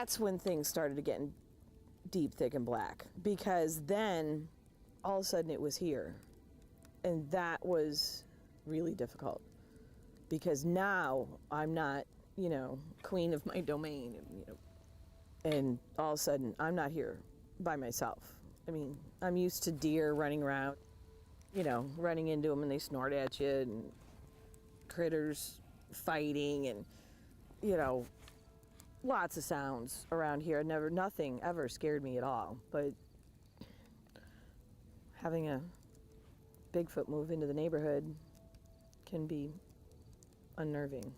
That's when things started to get deep, thick, and black, because then all of a sudden it was here, and that was really difficult, because now I'm not, queen of my domain, and all of a sudden I'm not here by myself. I mean, I'm used to deer running around, running into them and they snort at you, and critters fighting, and lots of sounds around here. Nothing ever scared me at all, but having a Bigfoot move into the neighborhood can be unnerving.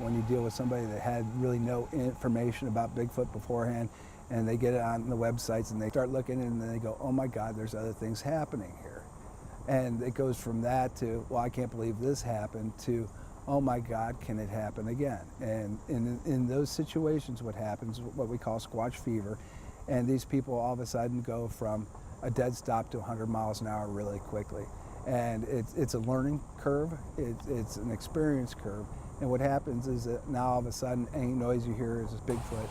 When you deal with somebody that had really no information about Bigfoot beforehand, and they get it on the websites and they start looking and then they go, oh my God, there's other things happening here. And it goes from that to, well, I can't believe this happened, to, oh my God, can it happen again? And in those situations, what happens, what we call squatch fever, and these people all of a sudden go from a dead stop to 100 miles an hour really quickly. And it's a learning curve, it's an experience curve. And what happens is that now all of a sudden, any noise you hear is a Bigfoot.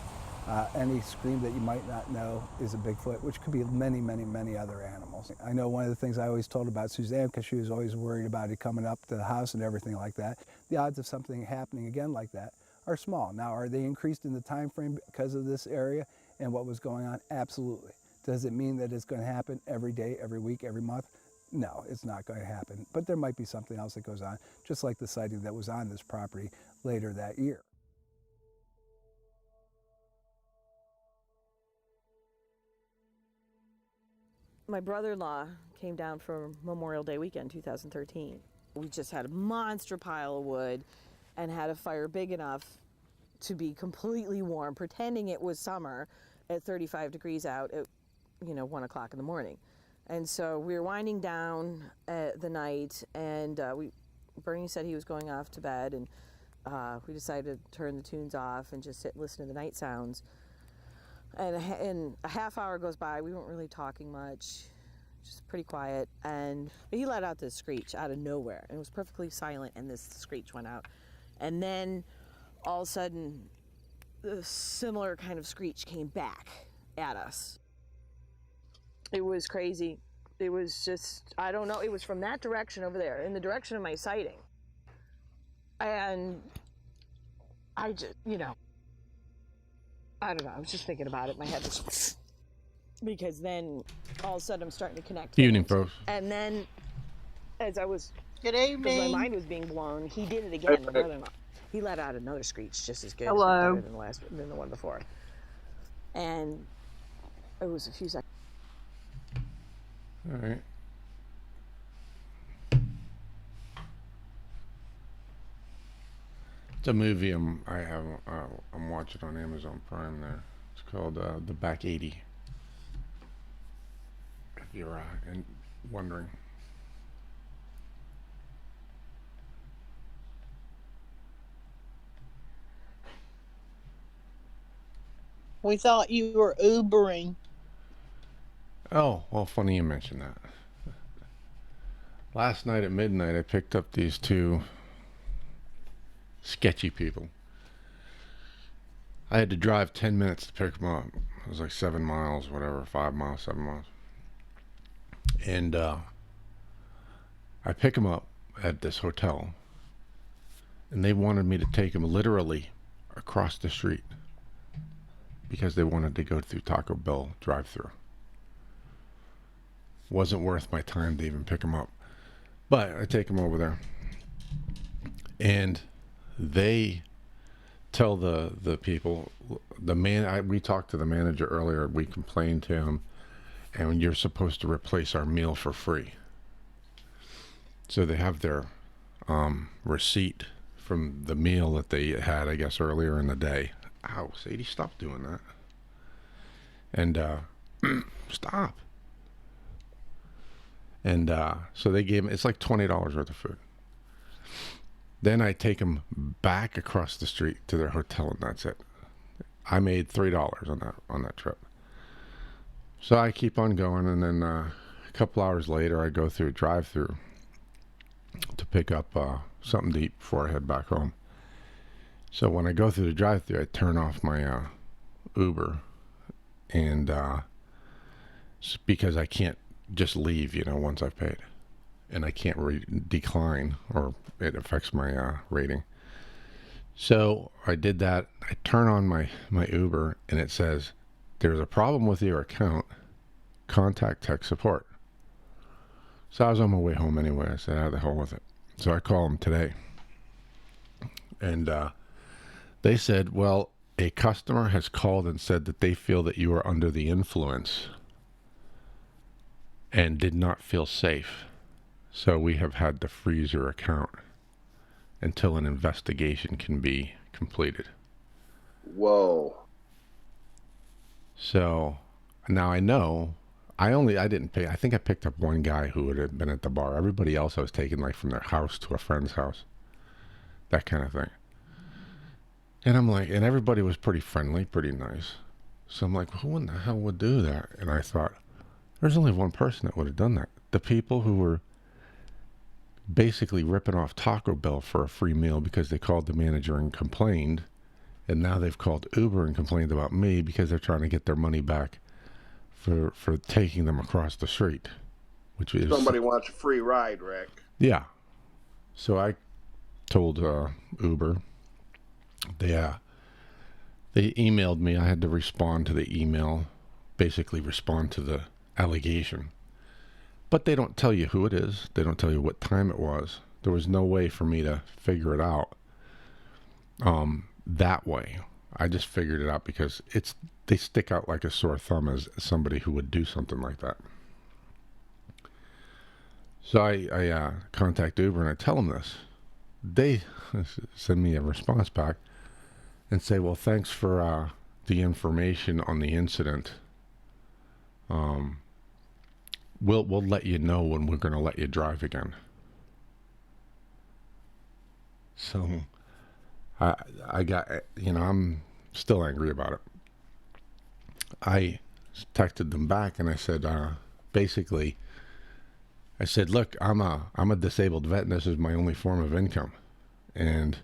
Any scream that you might not know is a Bigfoot, which could be many, many, many other animals. I know one of the things I always told about Suzanne, because she was always worried about it coming up to the house and everything like that, the odds of something happening again like that are small. Now, are they increased in the time frame because of this area and what was going on? Absolutely. Does it mean that it's going to happen every day, every week, every month? No, it's not going to happen. But there might be something else that goes on, just like the sighting that was on this property later that year. My brother-in-law came down for Memorial Day weekend 2013. We just had a monster pile of wood and had a fire big enough to be completely warm, pretending it was summer at 35 degrees out at 1 o'clock in the morning. And so we were winding down the night, and Bernie said he was going off to bed, and we decided to turn the tunes off and just sit and listen to the night sounds. And a half hour goes by. We weren't really talking much, just pretty quiet. And he let out this screech out of nowhere, and it was perfectly silent, and this screech went out. And then all of a sudden, the similar kind of screech came back at us. It was crazy. It was just, I don't know, it was from that direction over there, in the direction of my sighting. And I just, I don't know, I was just thinking about it. My head was, because then all of a sudden I'm starting to connect. Evening, folks. And then as I was, good evening, my mind was being blown, he did it again. My brother-in-law, he let out another screech just as good, hello, than the one before. And it was a few seconds. All right. It's a movie I'm watching on Amazon Prime there. It's called The Back 80. If you're wondering. we thought you were Ubering. Oh, well, funny you mentioned that. Last night at midnight, I picked up these two sketchy people. I had to drive 10 minutes to pick them up. It was like 7 miles, whatever, 5 miles, 7 miles. And I pick them up at this hotel, and they wanted me to take them literally across the street because they wanted to go through Taco Bell drive-thru. Wasn't worth my time to even pick them up. But I take them over there, and they tell the people, we talked to the manager earlier, we complained to him, and you're supposed to replace our meal for free. So they have their receipt from the meal that they had, I guess, earlier in the day. Ow, Sadie, stop doing that. And stop. And so they gave me, it's like $20 worth of food. Then I take them back across the street to their hotel, and that's it. I made $3 on that trip. So I keep on going, and then a couple hours later, I go through a drive-thru to pick up something to eat before I head back home. So when I go through the drive-thru, I turn off my Uber, and because I can't just leave, once I've paid, and I can't decline, or it affects my rating. So I did that. I turn on my Uber, and it says, "There's a problem with your account. Contact tech support." So I was on my way home anyway. I said, "How the hell with it?" So I call them today, and they said, "Well, a customer has called and said that they feel that you are under the influence and did not feel safe. So we have had to freeze your account until an investigation can be completed." Whoa. So now I know I didn't pay. I think I picked up one guy who would have been at the bar. Everybody else I was taking like from their house to a friend's house, that kind of thing. And I'm like, and everybody was pretty friendly, pretty nice. So I'm like, who in the hell would do that? And I thought, there's only one person that would have done that. The people who were basically ripping off Taco Bell for a free meal because they called the manager and complained. And now they've called Uber and complained about me because they're trying to get their money back for taking them across the street. Which is Somebody wants a free ride, Rick. Yeah. So I told Uber. They emailed me. I had to respond to the email, basically respond to the allegation. But they don't tell you who it is. They don't tell you what time it was. There was no way for me to figure it out that way. I just figured it out because they stick out like a sore thumb as somebody who would do something like that. So I contact Uber and I tell them this. They send me a response back and say, "Well, thanks for the information on the incident. We'll let you know when we're going to let you drive again." So I got, I'm still angry about it. I texted them back and I said, basically, I said, "Look, I'm a disabled vet and this is my only form of income. And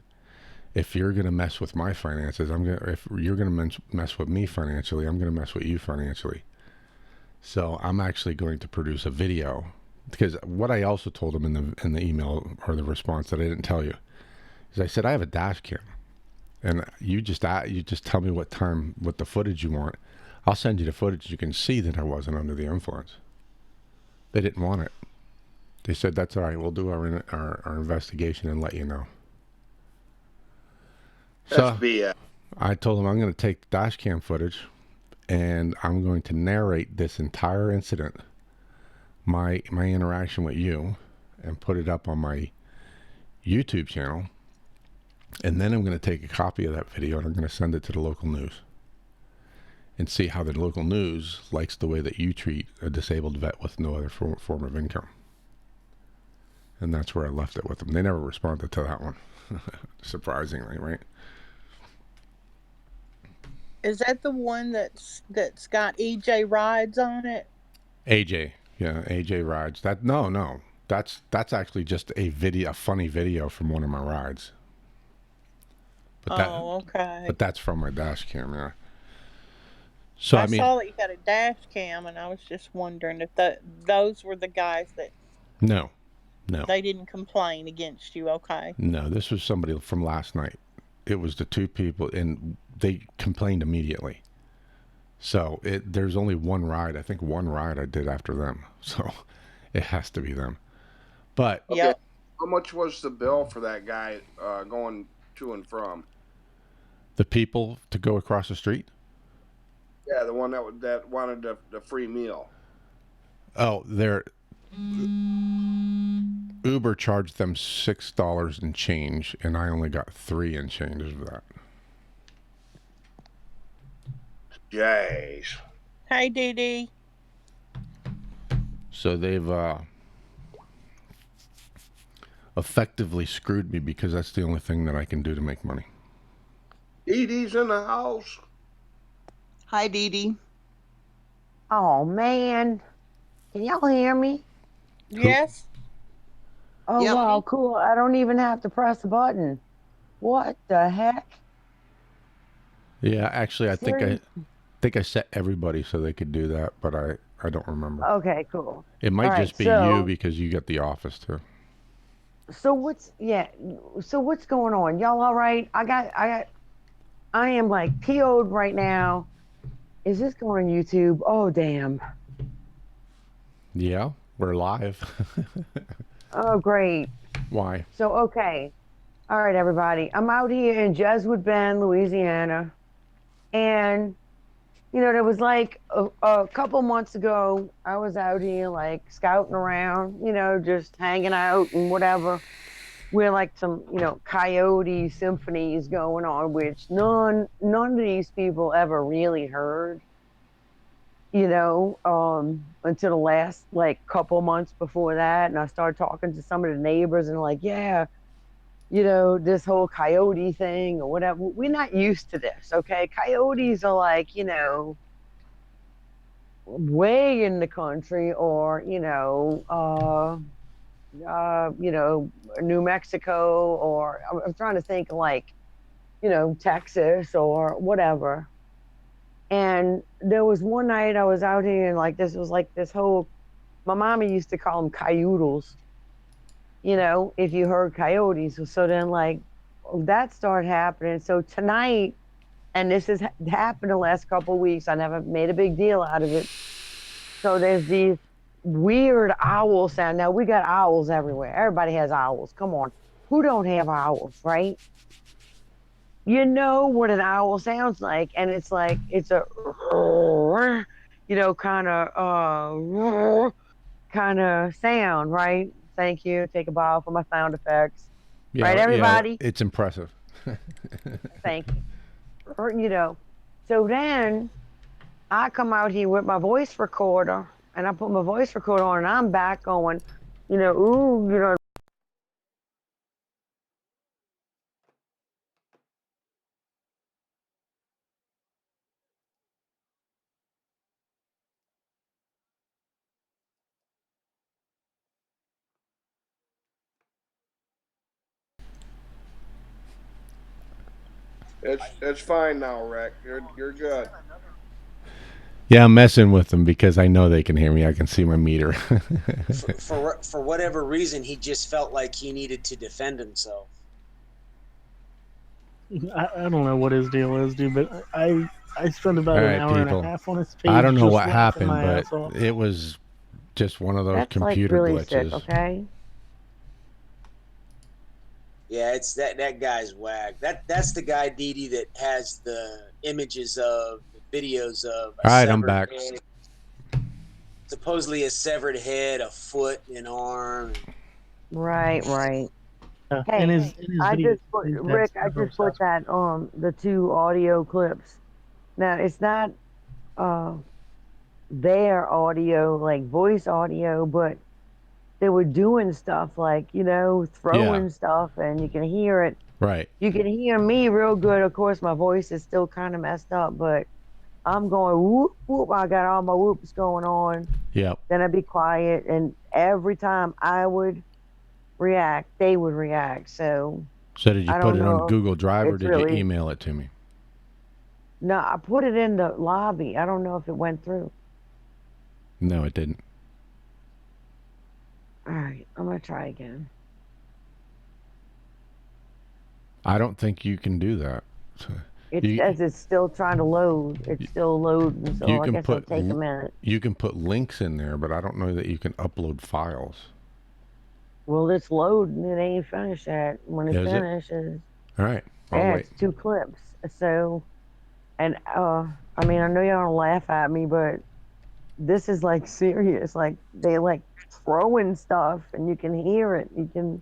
if you're going to mess with my finances, if you're going to mess with me financially, I'm going to mess with you financially. So I'm actually going to produce a video." Because what I also told them in the email or the response that I didn't tell you is I said, "I have a dash cam, and you just tell me what the footage you want. I'll send you the footage. You can see that I wasn't under the influence." They didn't want it. They said, "That's all right. We'll do our investigation and let you know." That's So BS. I told them I'm going to take the dash cam footage and I'm going to narrate this entire incident, my interaction with you, and put it up on my YouTube channel. And then I'm going to take a copy of that video and I'm going to send it to the local news and see how the local news likes the way that you treat a disabled vet with no other form of income. And that's where I left it with them. They never responded to that one, surprisingly, right? Is that the one that's got EJ rides on it? AJ, yeah, AJ rides. No, that's actually just a funny video from one of my rides. But okay. But that's from my dash cam, yeah. So I saw that you had a dash cam, and I was just wondering if those were the guys that. No. They didn't complain against you, okay? No, this was somebody from last night. It was the two people, and they complained immediately. So there's only one ride. I think one ride I did after them. So it has to be them. But Okay. Yep. How much was the bill for that guy going to and from? The people to go across the street? Yeah, the one that wanted the free meal. Oh, Uber charged them $6 and change, and I only got $3 and change of that. Jeez. Hey, Dee Dee. So they've effectively screwed me because that's the only thing that I can do to make money. Dee Dee's in the house. Hi, Dee Dee. Oh, man. Can y'all hear me? Yes. Oh, Yep. wow, cool. I don't even have to press a button. What the heck? Yeah, actually, I Serious? think I set everybody so they could do that, but I don't remember. Okay, cool. It All might right, just be you so because you got the office too. what's going on? Y'all all right? I am like PO'd right now. Is this going on YouTube? Oh damn. Yeah, we're live. Oh great. Why? So okay. All right, everybody. I'm out here in Jesuit Bend, Louisiana. And there was like a couple months ago, I was out here like scouting around, just hanging out and whatever. Where like some, coyote symphonies going on, which none of these people ever really heard, until the last like couple months before that. And I started talking to some of the neighbors and like, yeah, this whole coyote thing or whatever. We're not used to this, okay? Coyotes are like, way in the country or, New Mexico or I'm trying to think like, Texas or whatever. And there was one night I was out here and like this was like this whole, my mama used to call them coyoodles, if you heard coyotes. So then like that started happening. So tonight, and this has happened the last couple of weeks, I never made a big deal out of it. So there's these weird owl sound. Now we got owls everywhere. Everybody has owls. Come on. Who don't have owls, right? You know what an owl sounds like, and it's like it's a kind of sound, right? Thank you. Take a bow for my sound effects. Yeah, Right, everybody? Yeah, it's impressive. Thank you. So then I come out here with my voice recorder and I put my voice recorder on and I'm back going, ooh, It's fine now, Rick. You're good. Yeah, I'm messing with them because I know they can hear me. I can see my meter. For whatever reason, he just felt like he needed to defend himself. I don't know what his deal is, dude, but I spent about All an right, hour and people. a half on his page. I don't know just what laughing happened, my but ass off. it was just one of those that's like computer really glitches. sick, okay? Yeah, it's that guy's whack. That's the guy, Dee Dee, that has the images of the videos of All right, I'm back. head, supposedly a severed head, a foot, an arm. Right. In Hey, his I video, just put his dad's Rick. I never just put that the 2 audio clips. Now it's not their audio, like voice audio, but they were doing stuff like throwing stuff, and you can hear it. Right. You can hear me real good. Of course, my voice is still kind of messed up, but I'm going whoop whoop. I got all my whoops going on. Yep. Then I'd be quiet, and every time I would react, they would react. So did you I put don't it on know. Google Drive or It's did really- you email it to me? No, I put it in the lobby. I don't know if it went through. No, it didn't. All right, I'm gonna try again. I don't think you can do that. It says it's still trying to load. It's still loading, so I guess it'll take a minute. You can put links in there, but I don't know that you can upload files. Well, it's loading. It ain't finished yet. When it finishes, all right. It's 2 clips. So, and I mean, I know y'all don't laugh at me, but this is like serious. Like they like throwing stuff, and you can hear it. You can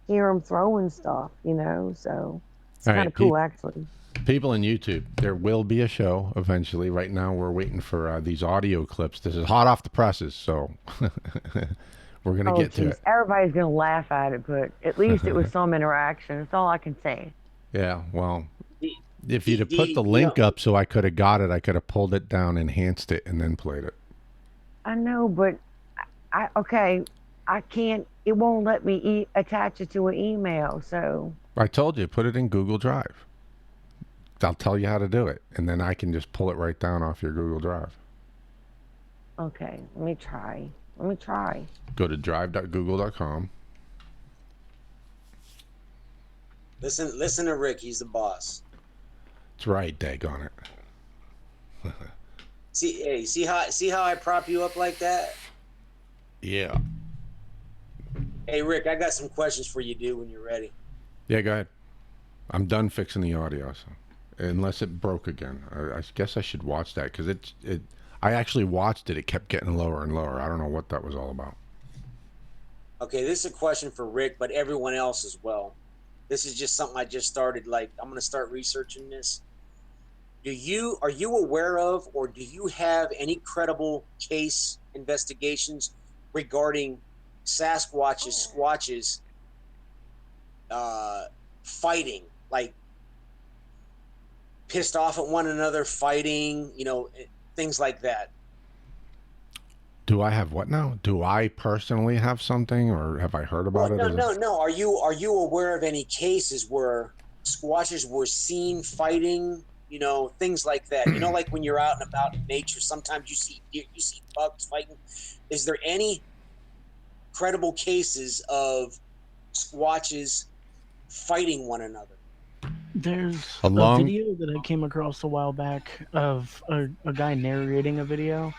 hear them throwing stuff. So it's kind of cool, actually. People in YouTube, there will be a show eventually. Right now, we're waiting for these audio clips. This is hot off the presses, so we're going to get to it. Everybody's going to laugh at it, but at least it was some interaction. That's all I can say. Yeah, well, if you'd have put the link up so I could have got it, I could have pulled it down, enhanced it, and then played it. I know, but I can't. It won't let me attach it to an email, so. I told you, put it in Google Drive. I'll tell you how to do it, and then I can just pull it right down off your Google Drive. Okay, let me try. Go to drive.google.com. Listen to Rick. He's the boss. That's right, daggone it. See how I prop you up like that? Yeah. Hey, Rick, I got some questions for you, dude, when you're ready. Yeah, go ahead. I'm done fixing the audio, so unless it broke again. I guess I should watch that, because I actually watched it. It kept getting lower and lower. I don't know what that was all about. Okay, this is a question for Rick, but everyone else as well. This is just something I just started. Like, I'm going to start researching this. Are you aware of, or do you have any credible case investigations regarding Sasquatches, Squatches fighting, like pissed off at one another, fighting, things like that? Do I have what now? Do I personally have something, or have I heard about it? No. Are you aware of any cases where Squatches were seen fighting? Things like that. Like when you're out and about in nature, sometimes you see bugs fighting. Is there any credible cases of Squatches fighting one another? There's a video that I came across a while back of a guy narrating a video,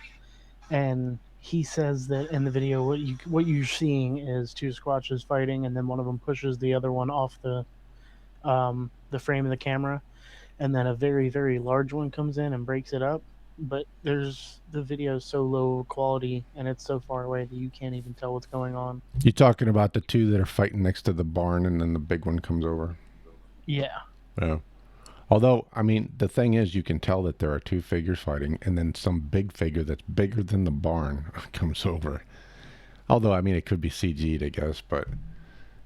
and he says that in the video what you're seeing is two Squatches fighting, and then one of them pushes the other one off the frame of the camera, and then a very, very large one comes in and breaks it up. But the video is so low quality and it's so far away that you can't even tell what's going on. You talking about the two that are fighting next to the barn, and then the big one comes over? Yeah. Yeah. Although, I mean, the thing is, you can tell that there are two figures fighting, and then some big figure that's bigger than the barn comes over. Although, I mean, it could be CG'd, I guess, but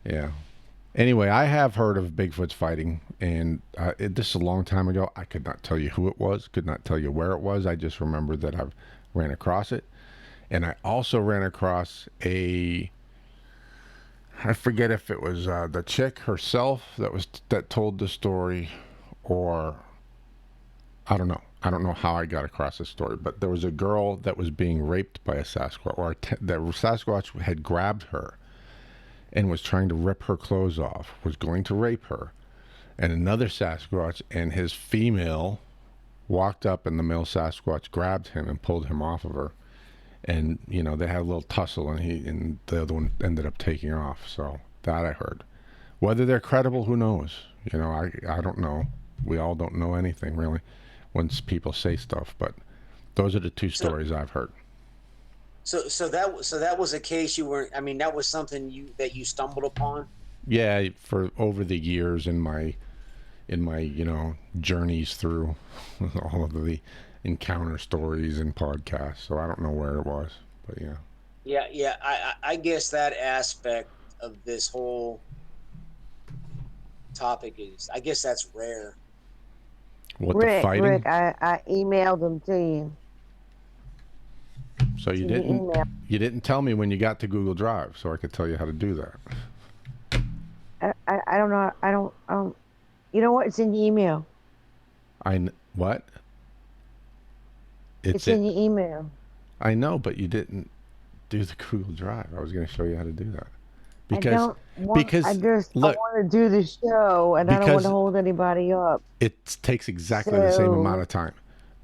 yeah. Anyway, I have heard of Bigfoots fighting, and this is a long time ago. I could not tell you who it was, could not tell you where it was. I just remember that I ran across it. And I also ran across I forget if it was the chick herself that told the story, or I don't know. I don't know how I got across the story, but there was a girl that was being raped by a Sasquatch, or that Sasquatch had grabbed her and was trying to rip her clothes off, was going to rape her. And another Sasquatch and his female walked up, and the male Sasquatch grabbed him and pulled him off of her. And, they had a little tussle, and the other one ended up taking off. So that I heard. Whether they're credible, who knows? I don't know. We all don't know anything, really, once people say stuff. But those are the two stories I've heard. So that was a case that was something that you stumbled upon? Yeah, for over the years in my journeys through all of the encounter stories and podcasts. So I don't know where it was, but yeah. Yeah. I guess that aspect of this whole topic is, I guess that's rare. What, the fighting? Rick, I emailed them to you. So you didn't tell me when you got to Google Drive, so I could tell you how to do that. I don't know. I don't. You know what? It's in the email. What? It's in the email. I know, but you didn't do the Google Drive. I was going to show you how to do that. I want to do the show, and I don't want to hold anybody up. It takes exactly the same amount of time.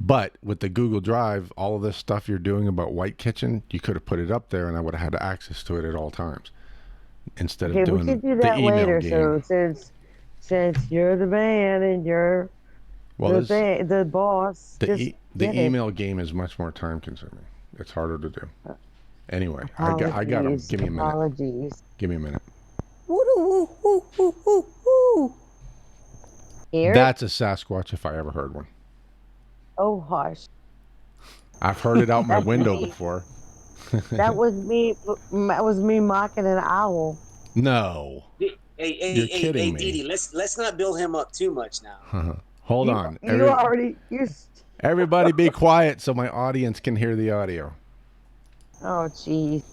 But with the Google Drive, all of this stuff you're doing about White Kitchen, you could have put it up there, and I would have had access to it at all times, instead of doing we could do that the email later. game. So since you're the man and you're the boss, the email game is much more time consuming. It's harder to do. Anyway, I got them. Give me a minute. Apologies. Give me a minute. Here? That's a Sasquatch if I ever heard one. Oh, hush. I've heard it out my window before. That was me. That was me mocking an owl. No. You're kidding me. Dee Dee, let's not build him up too much now. Hold on. Everybody be quiet so my audience can hear the audio. Oh, jeez.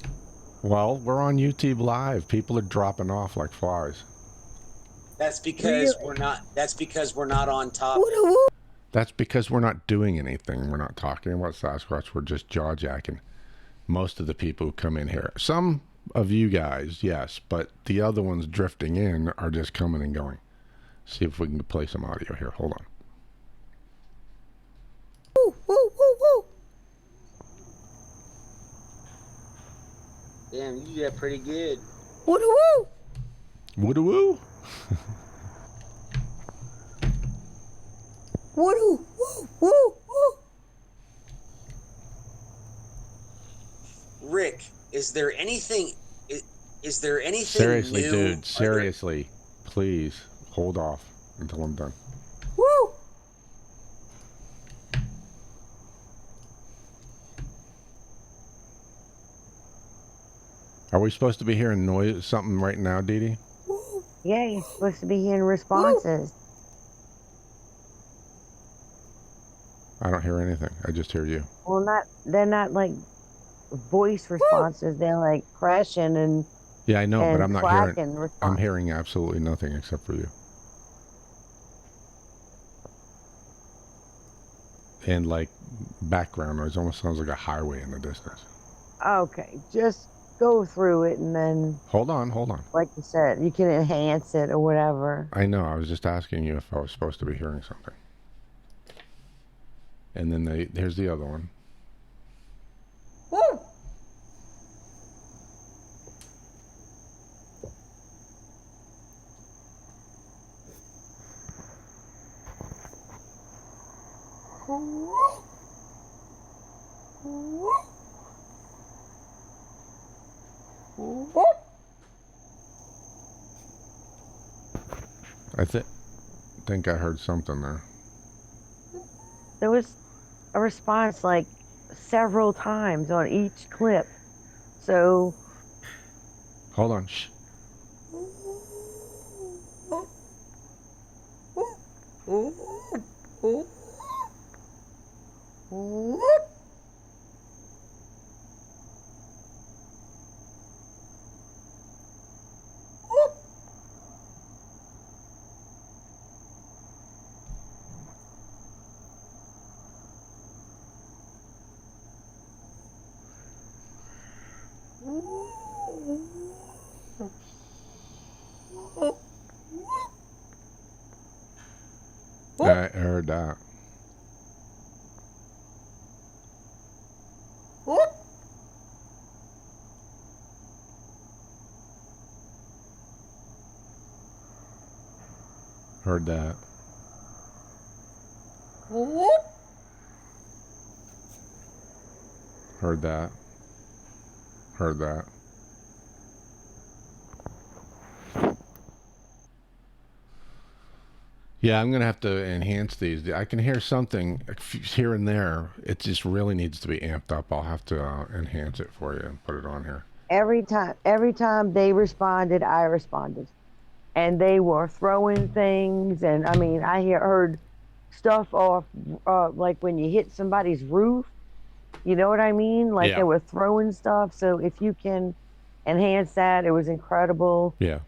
Well, we're on YouTube Live. People are dropping off like flies. That's because we're not. That's because we're not on top. That's because we're not doing anything. We're not talking about Sasquatch. We're just jaw-jacking. Most of the people who come in here, some of you guys, yes, but the other ones drifting in are just coming and going. See if we can play some audio here. Hold on. Woo, woo, woo, woo. Damn, you do that pretty good. Woo woo. Woo-woo. Woo woo woo woo. Rick, is there anything? Is there anything Seriously, new? dude. Seriously, please hold off until I'm done. Woo. Are we supposed to be hearing noise, something right now, Dee Dee? Yeah, you're supposed to be hearing responses. I don't hear anything. I just hear you. Well, they're not like voice responses. They're like crashing and Yeah, I know, but I'm not hearing. responses. I'm hearing absolutely nothing except for you. And like background noise, almost sounds like a highway in the distance. Okay, just go through it and then. Hold on. Like you said, you can enhance it or whatever. I know. I was just asking you if I was supposed to be hearing something. And then here's the other one. Woo. I think I heard something there. There was a response like several times on each clip. So. Hold on. Shh. I heard that. Heard that. Heard that. Heard that. Yeah, I'm going to have to enhance these. I can hear something here and there. It just really needs to be amped up. I'll have to enhance it for you and put it on here. Every time they responded, I responded. And they were throwing things. And I mean, I heard stuff off, like when you hit somebody's roof. You know what I mean? Like Yeah. They were throwing stuff. So if you can enhance that, it was incredible. Yeah.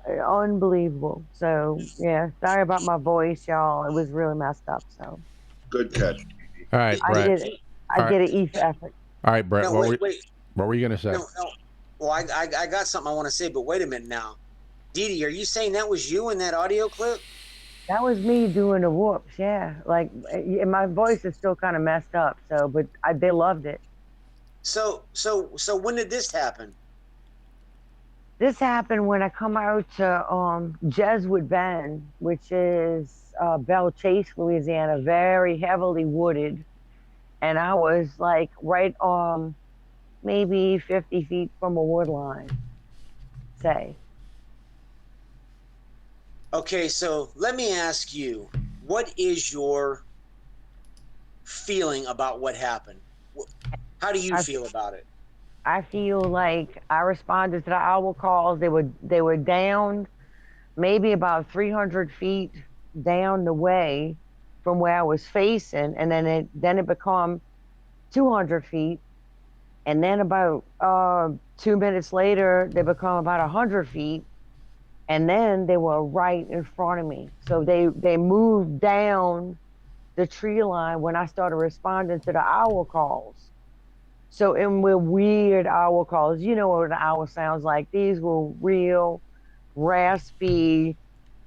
Unbelievable. So yeah, sorry about my voice, y'all. It was really messed up. So Good catch. All right, Brett. I did an effort. All right, Brett. No, what wait. were you going to say? No. Well, I got something I want to say, but wait a minute now. Dee Dee, are you saying that was you in that audio clip? That was me doing the whoops. Yeah, like my voice is still kind of messed up. So, but they loved it. So when did this happen? This happened when I come out to Jesuit Bend, which is Belle Chase, Louisiana, very heavily wooded. And I was like right on maybe 50 feet from a wood line, say. Okay, so let me ask you, what is your feeling about what happened? How do you feel about it? I feel like I responded to the owl calls. They were down maybe about 300 feet down the way from where I was facing, and then it become 200 feet, and then about 2 minutes later they become about 100 feet, And then they were right in front of me. So they moved down the tree line when I started responding to the owl calls. So in with weird owl calls, you know what an owl sounds like. These were real raspy,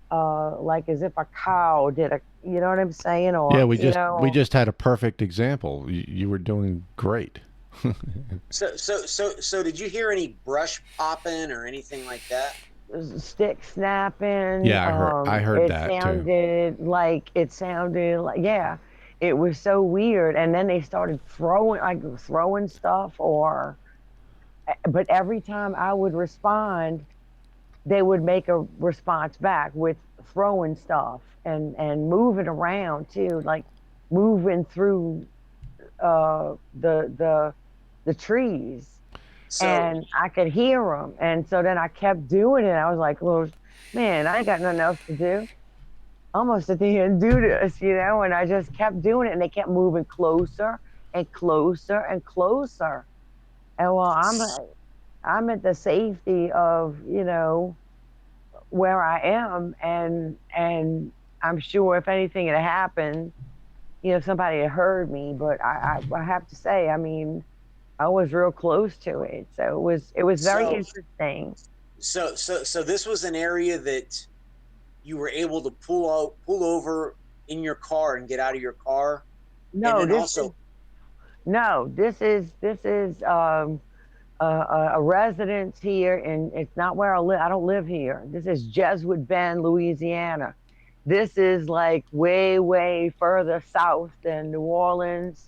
like as if a cow did a, you know what I'm saying? Or Yeah, we you know, just had a perfect example. You were doing great. So did you hear any brush popping or anything like that? stick snapping. Yeah, I heard It that too. sounded like, yeah, it was so weird. And then they started throwing stuff, but every time I would respond, they would make a response back with throwing stuff and moving around too, like moving through the trees. So And I could hear them. And so then I kept doing it. I was like, well, man, I ain't got nothing else to do. I'm gonna sit here and do this, you know? And I just kept doing it, and they kept moving closer and closer and closer. And well, I'm at the safety of, you know, where I am, and I'm sure if anything had happened, you know, somebody had heard me. But I have to say, I mean, I was real close to it, so it was very interesting. So this was an area that you were able to pull over in your car and get out of your car. No, and this is a residence here, and it's not where I live. I don't live here. This is Jesuit Bend, Louisiana. This is like way further south than New Orleans.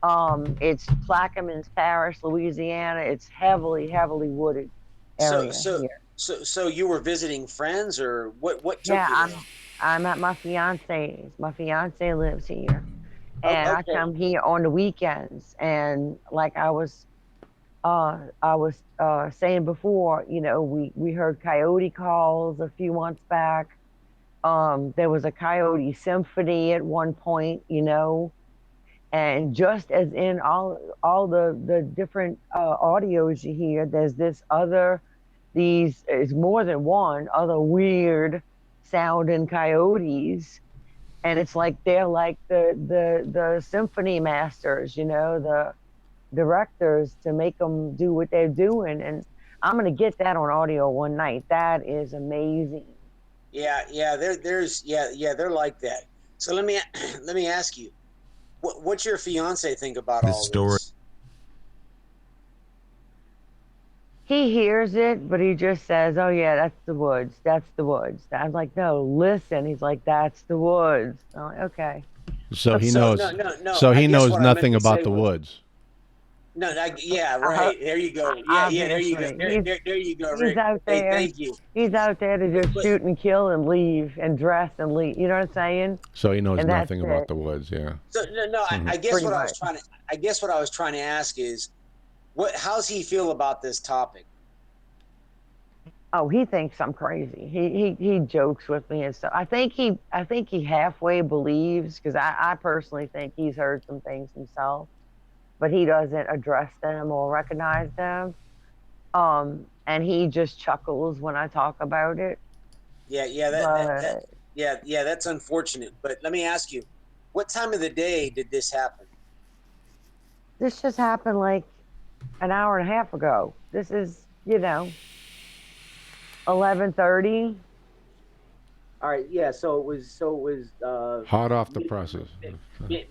It's Plaquemines Parish, Louisiana. It's heavily wooded area here. So you were visiting friends, or what took Yeah, you there? I'm at my fiance's. My fiance lives here, and okay. I come here on the weekends. And like I was saying before, you know, we heard coyote calls a few months back. There was a coyote symphony at one point, you know. And just as in all the different audios you hear, there's it's more than one other weird sounding coyotes, and it's like they're like the symphony masters, you know, the directors, to make them do what they're doing. And I'm gonna get that on audio one night. That is amazing. Yeah, they're like that. So let me ask you. What's your fiance think about all this? He hears it, but he just says, "Oh yeah, that's the woods. That's the woods." I was like, "No, listen." He's like, "That's the woods." I'm like, "Okay." So he knows. No. So he knows nothing about the woods. No, yeah, right. There you go. Yeah, there you go. There you go, Rick. He's out there. Hey, thank you. He's out there to just shoot and kill and leave and dress and leave. You know what I'm saying? So he knows nothing about the woods. Yeah. So no. I guess what I was trying to ask is, how's he feel about this topic? Oh, he thinks I'm crazy. He jokes with me and stuff. I think he halfway believes, because I personally think he's heard some things himself, but he doesn't address them or recognize them. And he just chuckles when I talk about it. Yeah, that's unfortunate. But let me ask you, what time of the day did this happen? This just happened like an hour and a half ago. This is, you know, 11:30. All right, yeah. So it was hot off the presses.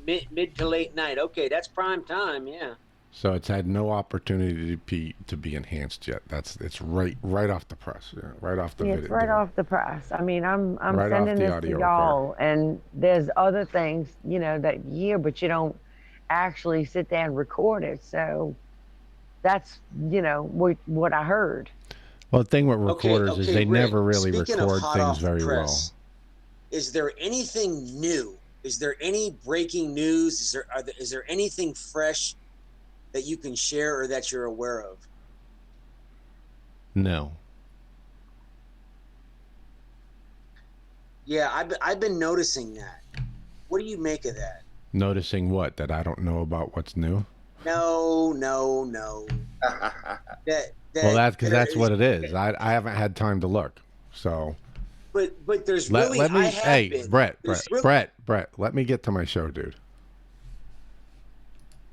Mid to late night. Okay, that's prime time. Yeah. So it's had no opportunity to be enhanced yet. It's right off the press. Yeah, right off the video. It's right off the press. I mean, I'm right sending the this to y'all, and there's other things, you know, that you hear, but you don't actually sit there and record it. So that's, you know, what I heard. Well, the thing with recorders is they Rick, never really record things very well. Is there anything new? Is there any breaking news? Is there anything fresh that you can share or that you're aware of? No. Yeah, I've been noticing that. What do you make of that? Noticing what? That I don't know about what's new? No. Well, that's because that's what it is. I haven't had time to look. So, but there's really let me. I have Hey, been. Brett, There's Brett. Let me get to my show, dude.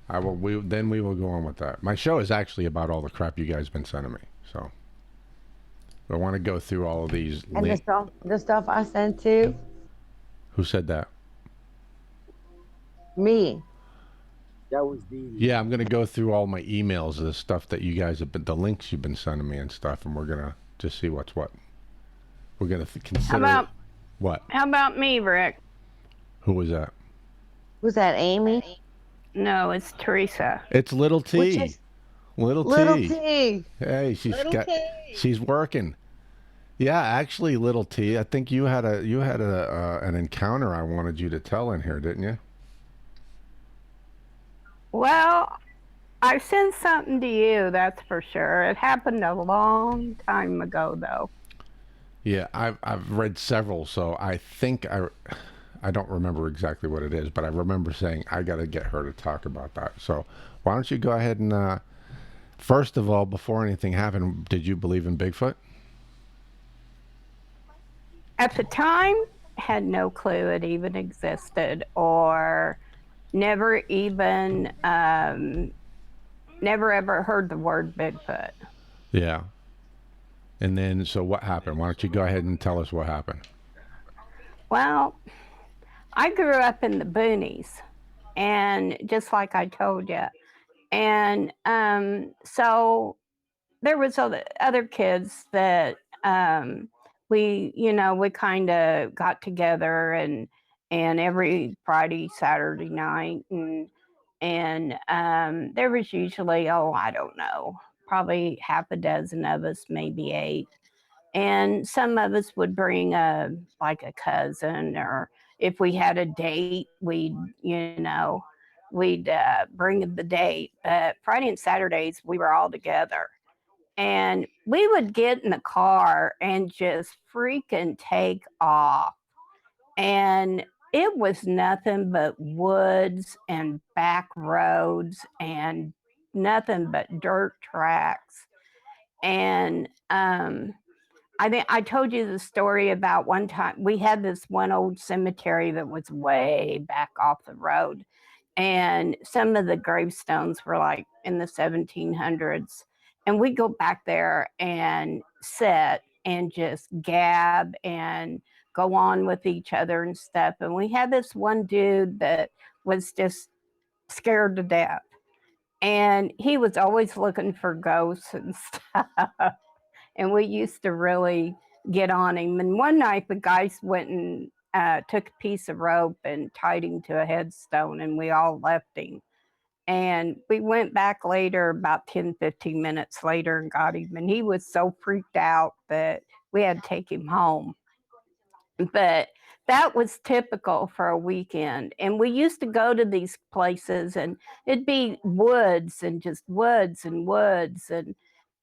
I will. Then we will go on with that. My show is actually about all the crap you guys have been sending me. So, I want to go through all of these. And the stuff I sent to Who said that? me. That was Dee. Yeah, I'm gonna go through all my emails, the stuff that you guys have been, the links you've been sending me and stuff, and we're gonna just see what's what. We're gonna consider. What? How about me, Rick? Who was that? Was that Amy? No, it's Teresa. It's Little T. Little T. Hey, she's working. Yeah, actually, Little T. I think you had an encounter I wanted you to tell in here, didn't you? Well, I sent something to you, that's for sure. It happened a long time ago, though. Yeah, I've read several, so I think I don't remember exactly what it is, but I remember saying I got to get her to talk about that. So why don't you go ahead and first of all, before anything happened, did you believe in Bigfoot? At the time, had no clue it even existed, or never even never ever heard the word Bigfoot. Yeah. And then, so what happened? Why don't you go ahead and tell us what happened? Well, I grew up in the boonies, and just like I told you, and so there was other kids that we kind of got together and every Friday, Saturday night, and there was usually, I don't know, probably half a dozen of us, maybe 8. And some of us would bring like a cousin, or if we had a date, we'd bring the date. But Friday and Saturdays, we were all together. And we would get in the car and just freaking take off. And it was nothing but woods and back roads and nothing but dirt tracks. And I think I told you the story about one time we had this one old cemetery that was way back off the road. And some of the gravestones were like in the 1700s. And we go back there and sit and just gab and go on with each other and stuff. And we had this one dude that was just scared to death. And he was always looking for ghosts and stuff. And we used to really get on him. And one night the guys went and took a piece of rope and tied him to a headstone, and we all left him. And we went back later, about 10, 15 minutes later, and got him. And he was so freaked out that we had to take him home. But that was typical for a weekend. And we used to go to these places, and it'd be woods and just woods and woods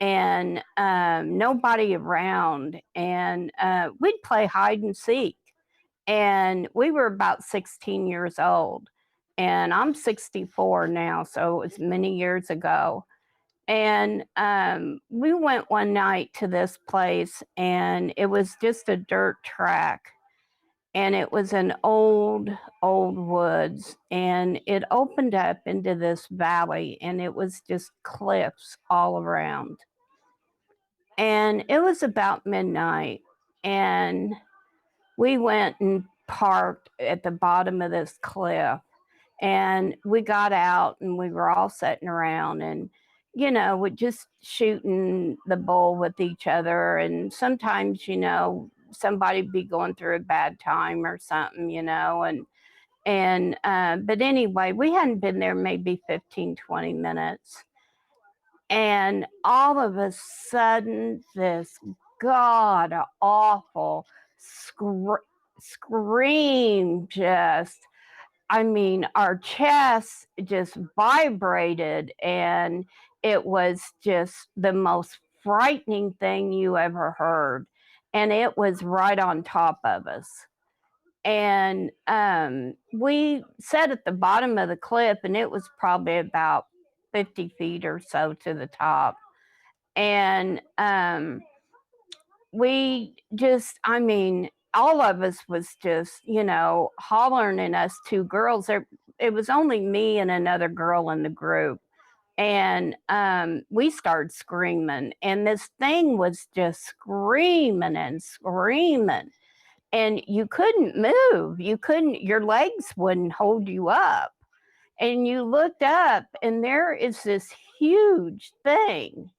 and nobody around. And we'd play hide and seek. And we were about 16 years old. And I'm 64 now, so it was many years ago. And we went one night to this place, and it was just a dirt track. And it was an old woods, and it opened up into this valley, and it was just cliffs all around. And it was about midnight, and we went and parked at the bottom of this cliff. And we got out, and we were all sitting around, and we're just shooting the bull with each other. And sometimes, somebody'd be going through a bad time or something, but anyway, we hadn't been there maybe 15, 20 minutes. And all of a sudden, this god awful scream our chests just vibrated, and it was just the most frightening thing you ever heard. And it was right on top of us. And we sat at the bottom of the cliff, and it was probably about 50 feet or so to the top. And we just, I mean, all of us was just, hollering, and us two girls. It was only me and another girl in the group. And we started screaming, and this thing was just screaming and screaming. And you couldn't move. Your legs wouldn't hold you up. And you looked up, and there is this huge thing.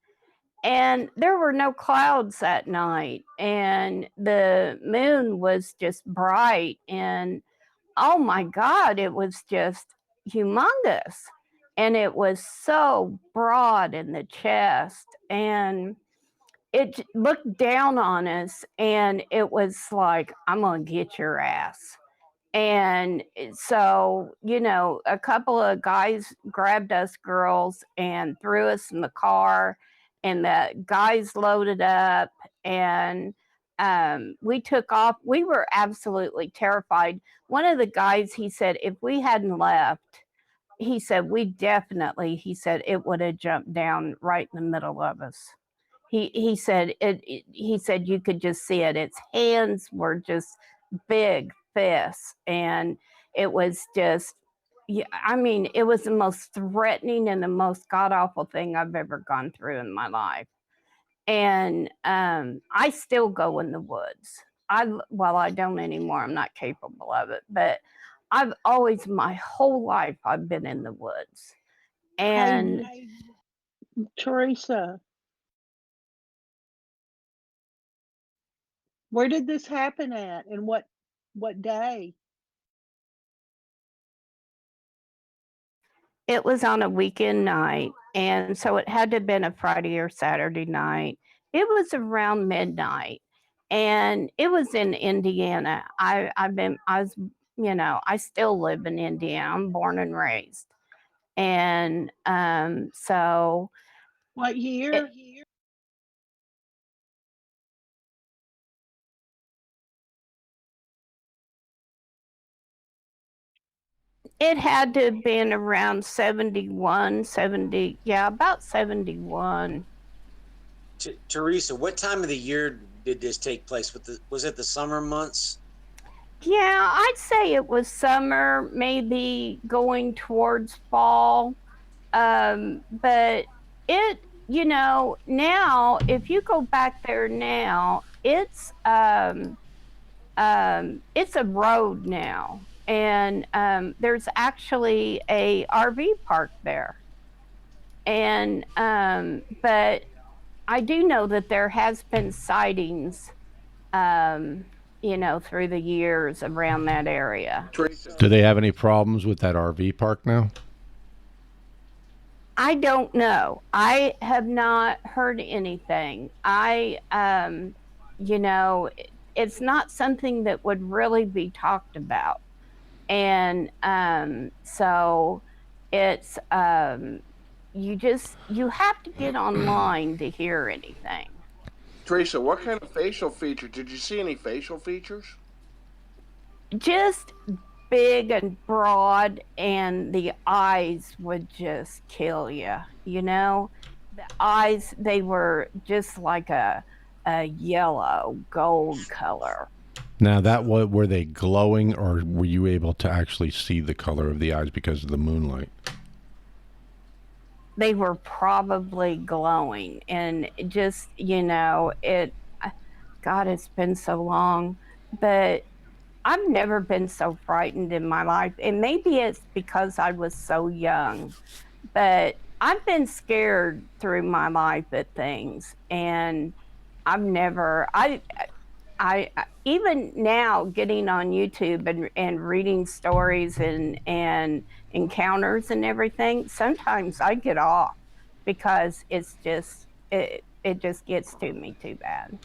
And there were no clouds that night, and the moon was just bright. And oh my God, it was just humongous. And it was so broad in the chest. And it looked down on us, and it was like, I'm going to get your ass. And so, a couple of guys grabbed us girls and threw us in the car, and the guys loaded up, and we took off. We were absolutely terrified. One of the guys, he said, if we hadn't left, he said, he said, it would have jumped down right in the middle of us. He said he said you could just see it. Its hands were just big fists, and it was just, I mean, it was the most threatening and the most god awful thing I've ever gone through in my life. And I still go in the woods. I don't anymore. I'm not capable of it, but I've always, my whole life, I've been in the woods. And Teresa, where did this happen at, and what day? it was on a weekend night, and so it had to have been a Friday or Saturday night. It was around midnight, and it was in Indiana. I still live in Indiana. I'm born and raised. And so What year? it had to have been around 71, 70, about 71. Teresa, what time of the year did this take place? Was it the summer months? Yeah, I'd say it was summer, maybe going towards fall. But it, now if you go back there now, it's a road now, and there's actually a RV park there. And but I do know that there has been sightings, through the years around that area. Do they have any problems with that RV park now? I don't know. I have not heard anything. It's not something that would really be talked about. And so it's, you have to get online to hear anything. Teresa, what kind of facial features? Did you see any facial features? Just big and broad, and the eyes would just kill you. The eyes, they were just like a yellow gold color. Now, were they glowing, or were you able to actually see the color of the eyes because of the moonlight? They were probably glowing, and just, God, it's been so long, but I've never been so frightened in my life. And maybe it's because I was so young, but I've been scared through my life at things. And I've never, I even now getting on YouTube and reading stories and encounters and everything, sometimes I get off because it's just, it just gets to me too bad.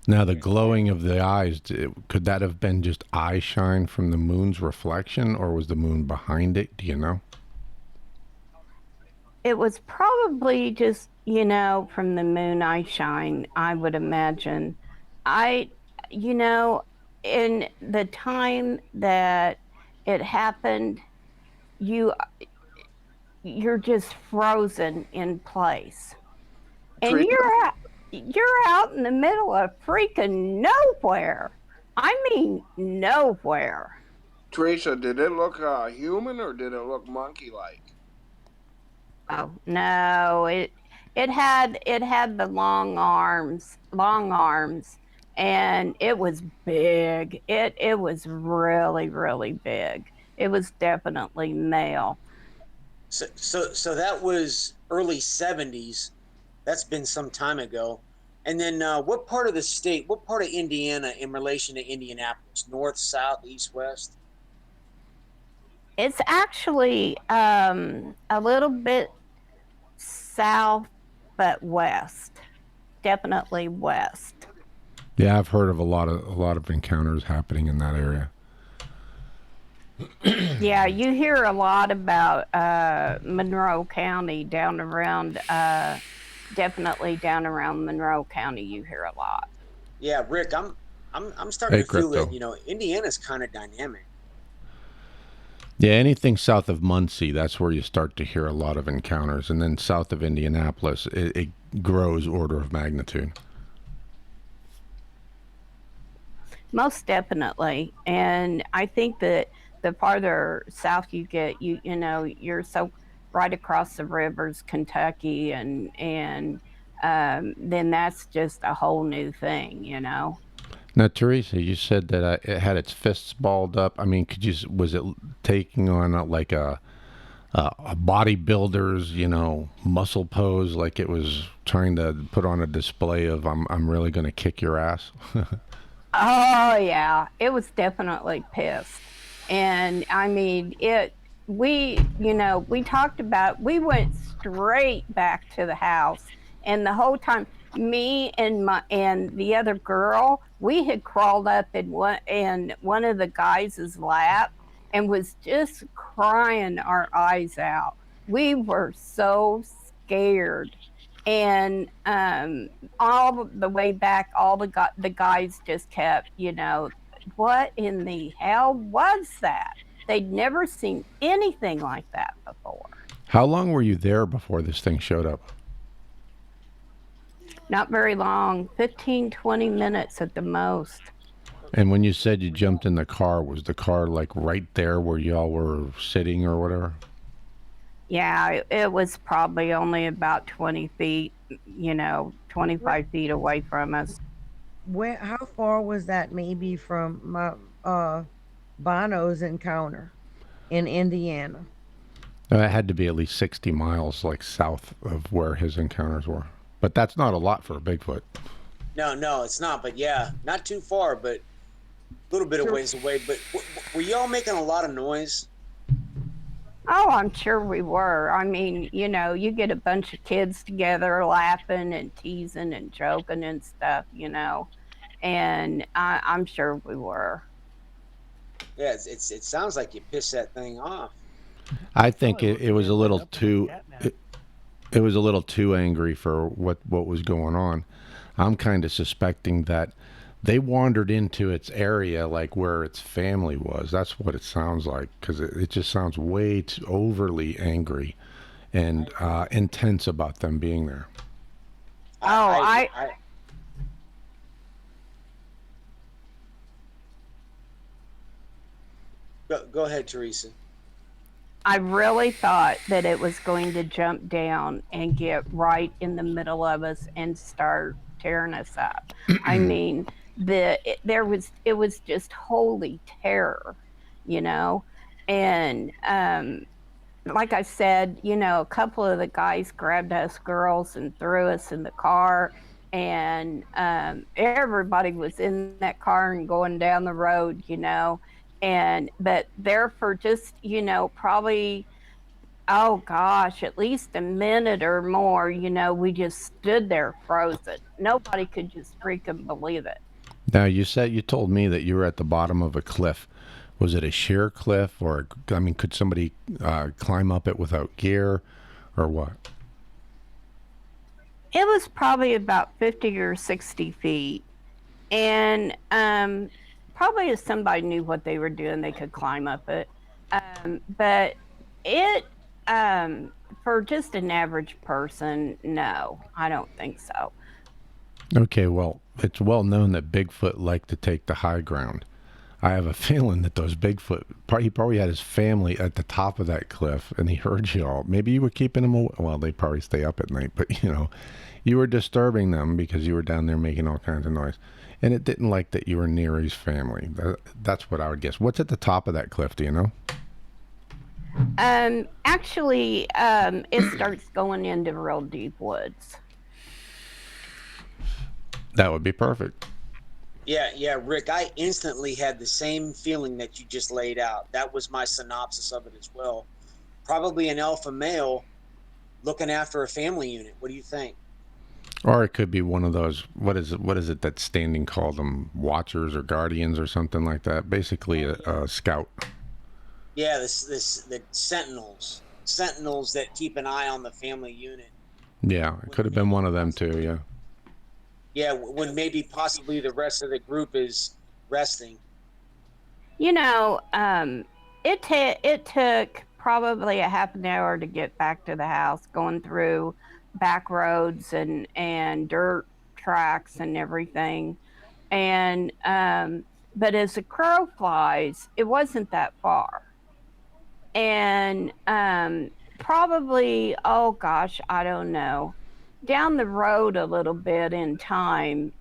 Now, the glowing of the eyes, could that have been just eye shine from the moon's reflection, or was the moon behind it? Do you know? It was probably just, from the moon eye shine, I would imagine. In the time that it happened, you're just frozen in place. And Teresa? you're out in the middle of freaking nowhere. I mean, nowhere. Teresa, did it look human or did it look monkey-like? Oh no, it had the long arms, and it was big. It was really, really big. It was definitely male. So that was early 70s. That's been some time ago. And then what part of the state, what part of Indiana in relation to Indianapolis? North, south, east, west? It's actually a little bit south, but west. Definitely west. Yeah, I've heard of a lot of encounters happening in that area. Yeah, you hear a lot about Monroe County down around, definitely down around Monroe County. You hear a lot. Yeah, Rick, I'm starting to feel Crypto. that Indiana's kind of dynamic. Yeah, anything south of Muncie, that's where you start to hear a lot of encounters, and then south of Indianapolis, it grows order of magnitude. Most definitely, and I think that the farther south you get, you know, you're so right across the rivers, Kentucky, and then that's just a whole new thing, you know. Now, Teresa, you said that it had its fists balled up. I mean, was it taking on like a bodybuilder's, muscle pose, like it was trying to put on a display of I'm really going to kick your ass? Oh yeah, it was definitely pissed. And I mean, we talked about, we went straight back to the house, and the whole time me and the other girl, we had crawled up in one of the guys' lap and was just crying our eyes out. We were so scared. And all the way back, all the guys just kept, what in the hell was that? They'd never seen anything like that before. How long were you there before this thing showed up? Not very long, 15, 20 minutes at the most. And when you said you jumped in the car, was the car like right there where y'all were sitting or whatever? Yeah, it was probably only about 20 feet, 25 feet away from us. How far was that maybe from my Bono's encounter in Indiana? It had to be at least 60 miles like south of where his encounters were. But that's not a lot for a Bigfoot. No, it's not. But yeah, not too far, but a little bit of ways away. But were y'all making a lot of noise? Oh, I'm sure we were. I mean, you get a bunch of kids together laughing and teasing and joking and stuff, and I'm sure we were. Yeah, it sounds like you pissed that thing off. I think it was a little too. It was a little too angry for what was going on. I'm kind of suspecting that they wandered into its area, like where its family was. That's what it sounds like, because it just sounds way too overly angry and intense about them being there. Go ahead, Teresa. I really thought that it was going to jump down and get right in the middle of us and start tearing us up. I mean, it was just holy terror, and like I said, a couple of the guys grabbed us girls and threw us in the car, and everybody was in that car and going down the road, but there for just, probably, oh gosh, at least a minute or more, we just stood there frozen. Nobody could just freaking believe it. Now, you told me that you were at the bottom of a cliff. Was it a sheer cliff, or, I mean, could somebody climb up it without gear, or what? It was probably about 50 or 60 feet. And probably if somebody knew what they were doing, they could climb up it. But it, for just an average person, no, I don't think so. Okay, well, it's well known that Bigfoot like to take the high ground. I have a feeling that those Bigfoot, he probably had his family at the top of that cliff, and he heard you all. Maybe you were keeping them away. Well, they probably stay up at night, but you were disturbing them because you were down there making all kinds of noise. And it didn't like that you were near his family. That's what I would guess. What's at the top of that cliff, do you know? Actually, it starts going into real deep woods. That would be perfect. Yeah, Rick, I instantly had the same feeling that you just laid out. That was my synopsis of it as well. Probably an alpha male looking after a family unit. What do you think? Or it could be one of those, what is it that standing called them, watchers or guardians or something like that? Basically a scout. Yeah, the sentinels that keep an eye on the family unit. Yeah, it could have been one of them too, yeah. Yeah, when maybe possibly the rest of the group is resting. It took probably a half an hour to get back to the house, going through back roads and dirt tracks and everything. And but as the crow flies, it wasn't that far. And probably, oh gosh, I don't know, down the road a little bit in time,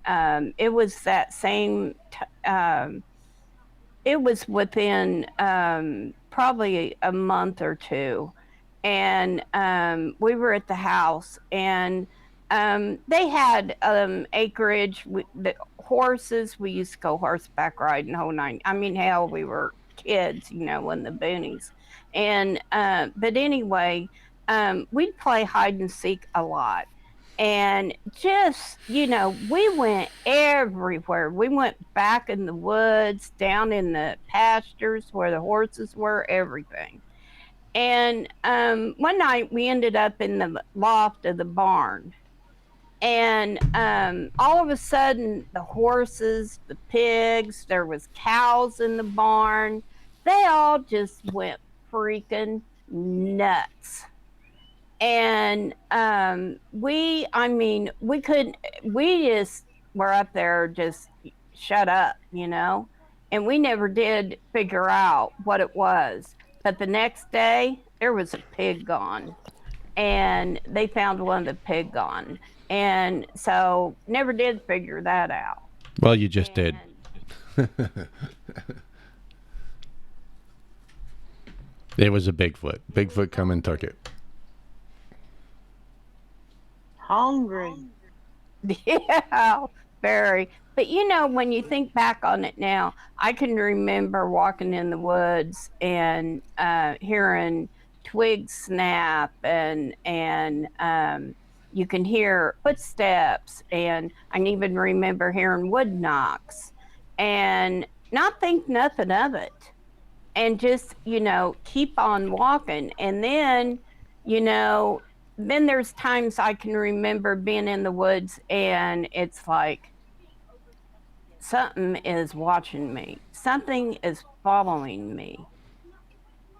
it was that same it was within probably a month or two, and we were at the house, and they had acreage. The horses, we used to go horseback riding the whole night. I mean, hell, we were kids, in the boonies. And but anyway, we'd play hide and seek a lot. And just, we went everywhere. We went back in the woods, down in the pastures where the horses were, everything. And one night we ended up in the loft of the barn. And all of a sudden, the horses, the pigs, there was cows in the barn. They all just went freaking nuts. And we just were up there just shut up, and we never did figure out what it was. But the next day, there was a pig gone, and they found one of the pig gone. And so never did figure that out. Well, you just did. It was a Bigfoot. Bigfoot come and took it. Hungry. Yeah, very. But when you think back on it now, I can remember walking in the woods and hearing twigs snap, and you can hear footsteps, and I can even remember hearing wood knocks, and not think nothing of it, and just keep on walking. And then then there's times I can remember being in the woods, and it's like something is watching me, something is following me.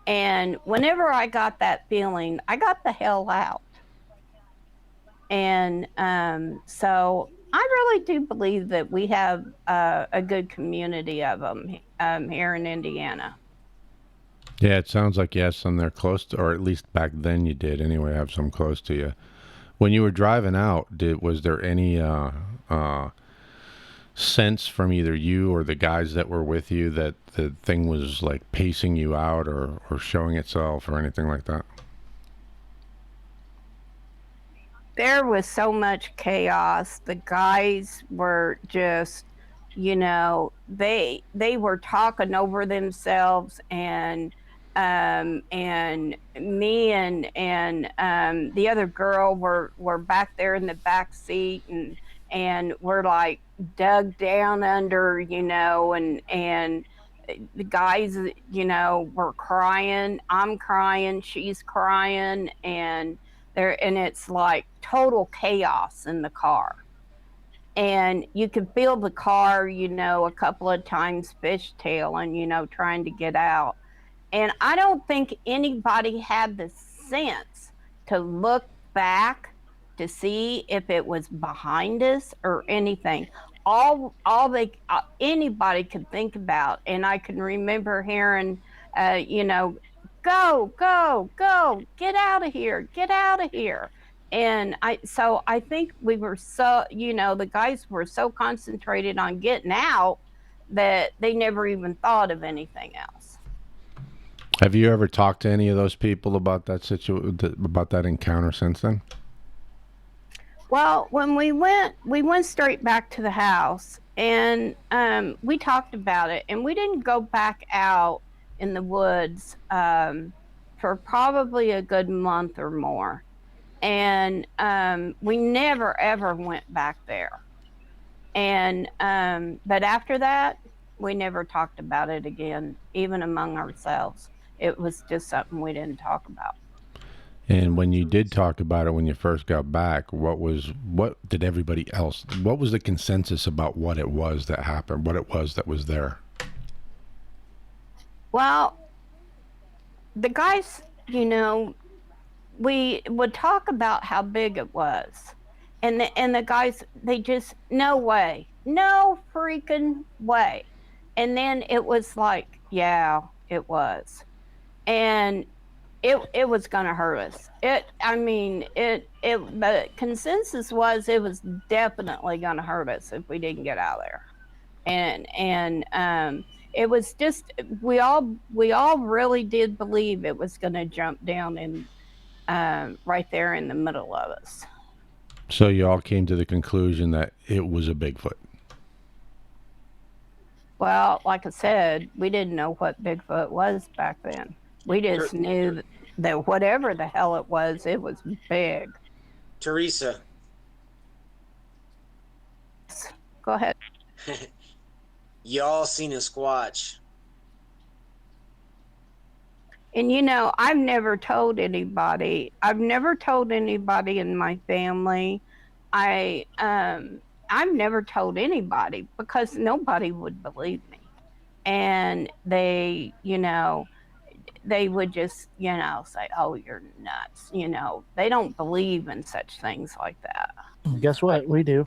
And whenever I got that feeling, I got the hell out. And so I really do believe that we have a good community of them here in Indiana. Yeah, it sounds like you have some there close to, or at least back then you did anyway, have some close to you. When you were driving out, was there any sense from either you or the guys that were with you that the thing was like pacing you out or showing itself or anything like that? There was so much chaos. The guys were just, they were talking over themselves, and me and the other girl were back there in the back seat, and we're like dug down under, and the guys, were crying. I'm crying, she's crying, and it's like total chaos in the car. And you can feel the car, a couple of times fishtailing, trying to get out. And I don't think anybody had the sense to look back to see if it was behind us or anything. Anybody could think about, and I can remember hearing, go, go, go, get out of here, get out of here. And I think we were the guys were so concentrated on getting out that they never even thought of anything else. Have you ever talked to any of those people about that about that encounter since then? Well, when we went straight back to the house, and we talked about it, and we didn't go back out in the woods for probably a good month or more. And we never ever went back there. And but after that, we never talked about it again, even among ourselves. It was just something we didn't talk about. And when you did talk about it when you first got back, what was the consensus about what it was that happened, what it was that was there? Well, the guys, we would talk about how big it was. And the guys, they just, no way, no freaking way. And then it was like, yeah, it was. And it was going to hurt us. The consensus was it was definitely going to hurt us if we didn't get out of there. And it was just, we all really did believe it was going to jump down and right there in the middle of us. So you all came to the conclusion that it was a Bigfoot. Well, like I said, we didn't know what Bigfoot was back then. We just knew that whatever the hell it was big. Teresa. Go ahead. Y'all seen a Squatch. And I've never told anybody. I've never told anybody in my family. I've never told anybody because nobody would believe me. And they, they would just, say, oh, you're nuts. They don't believe in such things like that. Guess what? We do.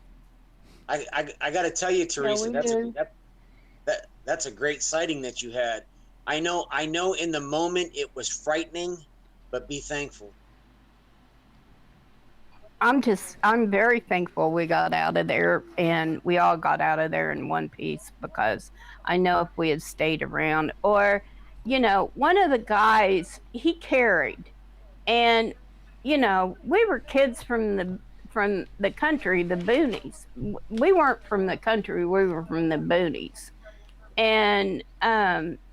I got to tell you, Teresa, Yeah, that's a great sighting that you had. I know in the moment it was frightening, but be thankful. I'm very thankful we got out of there, and we all got out of there in one piece, because I know if we had stayed around, or, one of the guys, he carried, and, we were kids from the country, the boonies. We weren't from the country, we were from the boonies. And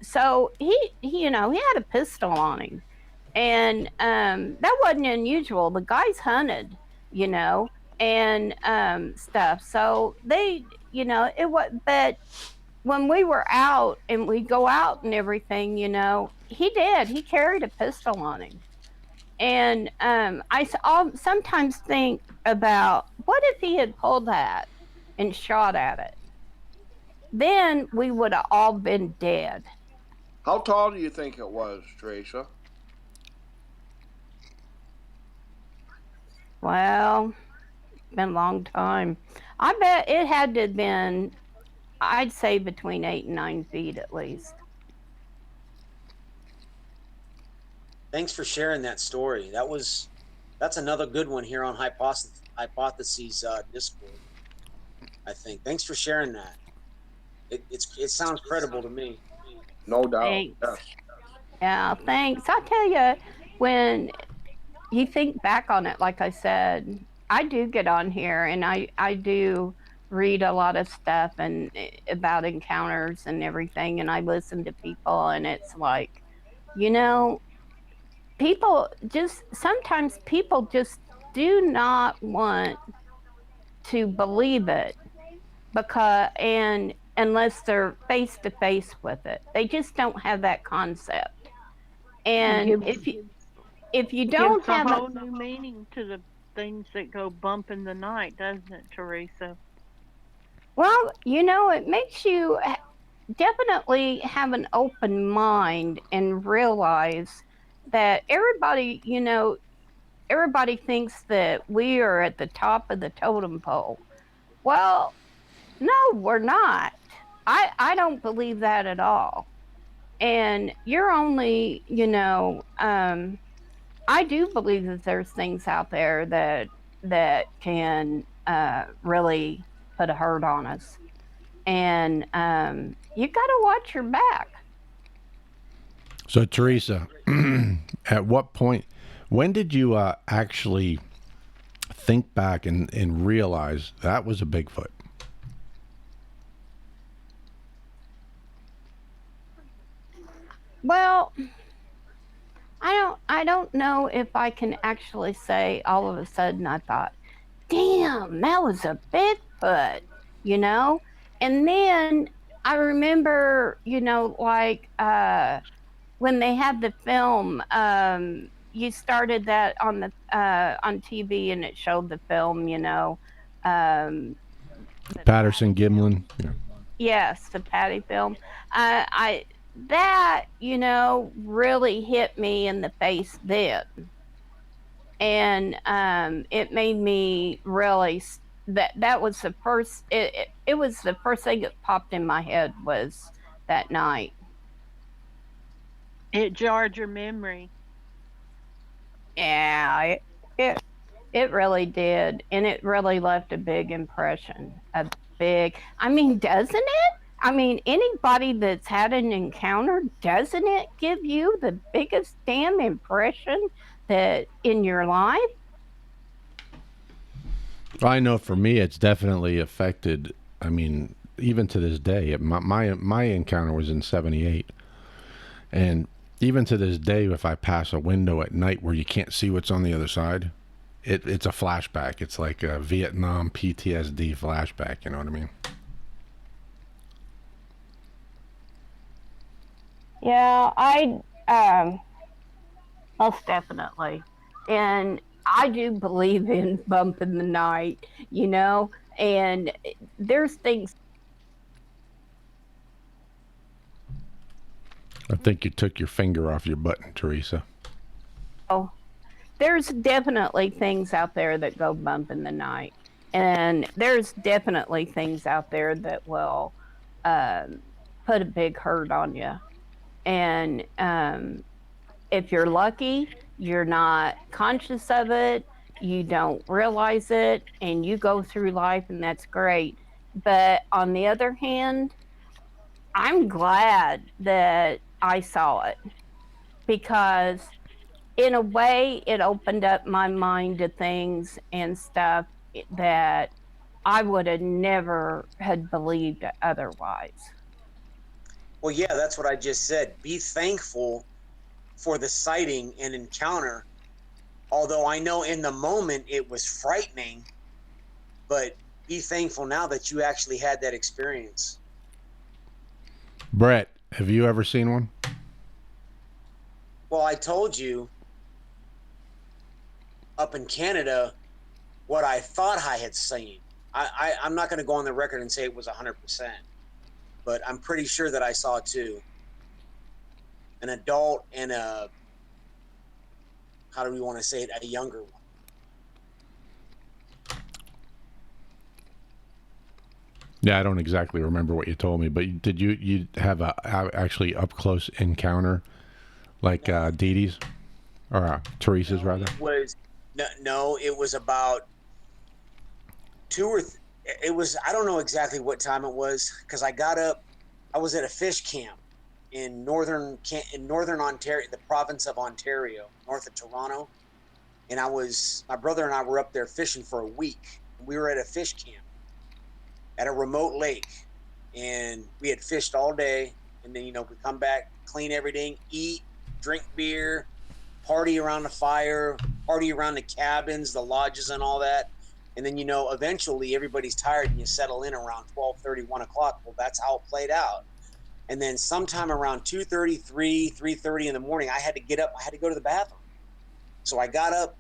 so he had a pistol on him, and that wasn't unusual. The guys hunted, and stuff. So they, it was. But when we were out and we go out and everything, he carried a pistol on him. And I'll sometimes think about, what if he had pulled that and shot at it? Then we would have all been dead. How tall do you think it was, Teresa? Well, it's been a long time. I bet it had to have been, I'd say, between 8 and 9 feet at least. Thanks for sharing that story. That's another good one here on Hypotheses Discord, I think. Thanks for sharing that. It sounds credible to me. No doubt. Thanks. Yes. Yeah, thanks. I tell you, when you think back on it, like I said, I do get on here and I do read a lot of stuff and about encounters and everything, and I listen to people, and it's like, sometimes people just do not want to believe it, unless they're face to face with it. They just don't have that concept. And if you don't have a whole new meaning to the things that go bump in the night, doesn't it, Teresa? Well, it makes you definitely have an open mind and realize that everybody, everybody thinks that we are at the top of the totem pole. Well, no, we're not. I don't believe that at all. And you're only, I do believe that there's things out there that can really put a hurt on us, and you got to watch your back. So, Teresa, at what point, when did you actually think back and realize that was a Bigfoot? Well, I don't know if I can actually say all of a sudden I thought, damn, that was a Bigfoot, you know? And then I remember, like when they had the film, you started that on the on TV and it showed the film, Patterson Gimlin. Yeah. Yes, the Patty film. I that really hit me in the face then, and it made me really that was the first. It was the first thing that popped in my head was that night. It jarred your memory. Yeah, it really did, and it really left a big impression. I mean, doesn't it? I mean, anybody that's had an encounter, doesn't it give you the biggest damn impression that in your life? I know for me, it's definitely affected. I mean, even to this day, my encounter was in '78, and even to this day, if I pass a window at night where you can't see what's on the other side, it's a flashback. It's like a Vietnam PTSD flashback. You know what I mean? Yeah, I most definitely, and I do believe in bumping the night, and there's things. I think you took your finger off your button, Teresa. Oh, there's definitely things out there that go bump in the night, and there's definitely things out there that will put a big hurt on you. And if you're lucky, you're not conscious of it, you don't realize it, and you go through life, and that's great. But on the other hand, I'm glad that I saw it, because in a way it opened up my mind to things and stuff that I would have never had believed otherwise. Well, yeah, that's what I just said. Be thankful for the sighting and encounter. Although I know in the moment it was frightening, but be thankful now that you actually had that experience. Brett, have you ever seen one? Well, I told you up in Canada what I thought I had seen. I'm not going to go on the record and say it was 100%. But I'm pretty sure that I saw two. An adult and how do we want to say it, a younger one. Yeah, I don't exactly remember what you told me, but did you have a actually up close encounter like Dee Dee's or Teresa's rather? No, it was about it was, I don't know exactly what time it was, because I got up, I was at a fish camp in northern Ontario, the province of Ontario, north of Toronto. And my brother and I were up there fishing for a week. We were at a fish camp at a remote lake, and we had fished all day. And then, we come back, clean everything, eat, drink beer, party around the fire, party around the cabins, the lodges and all that. And then, eventually everybody's tired and you settle in around 12:30, 1 o'clock. Well, that's how it played out. And then sometime around 2:30, 3:30 in the morning, I had to get up. I had to go to the bathroom. So I got up,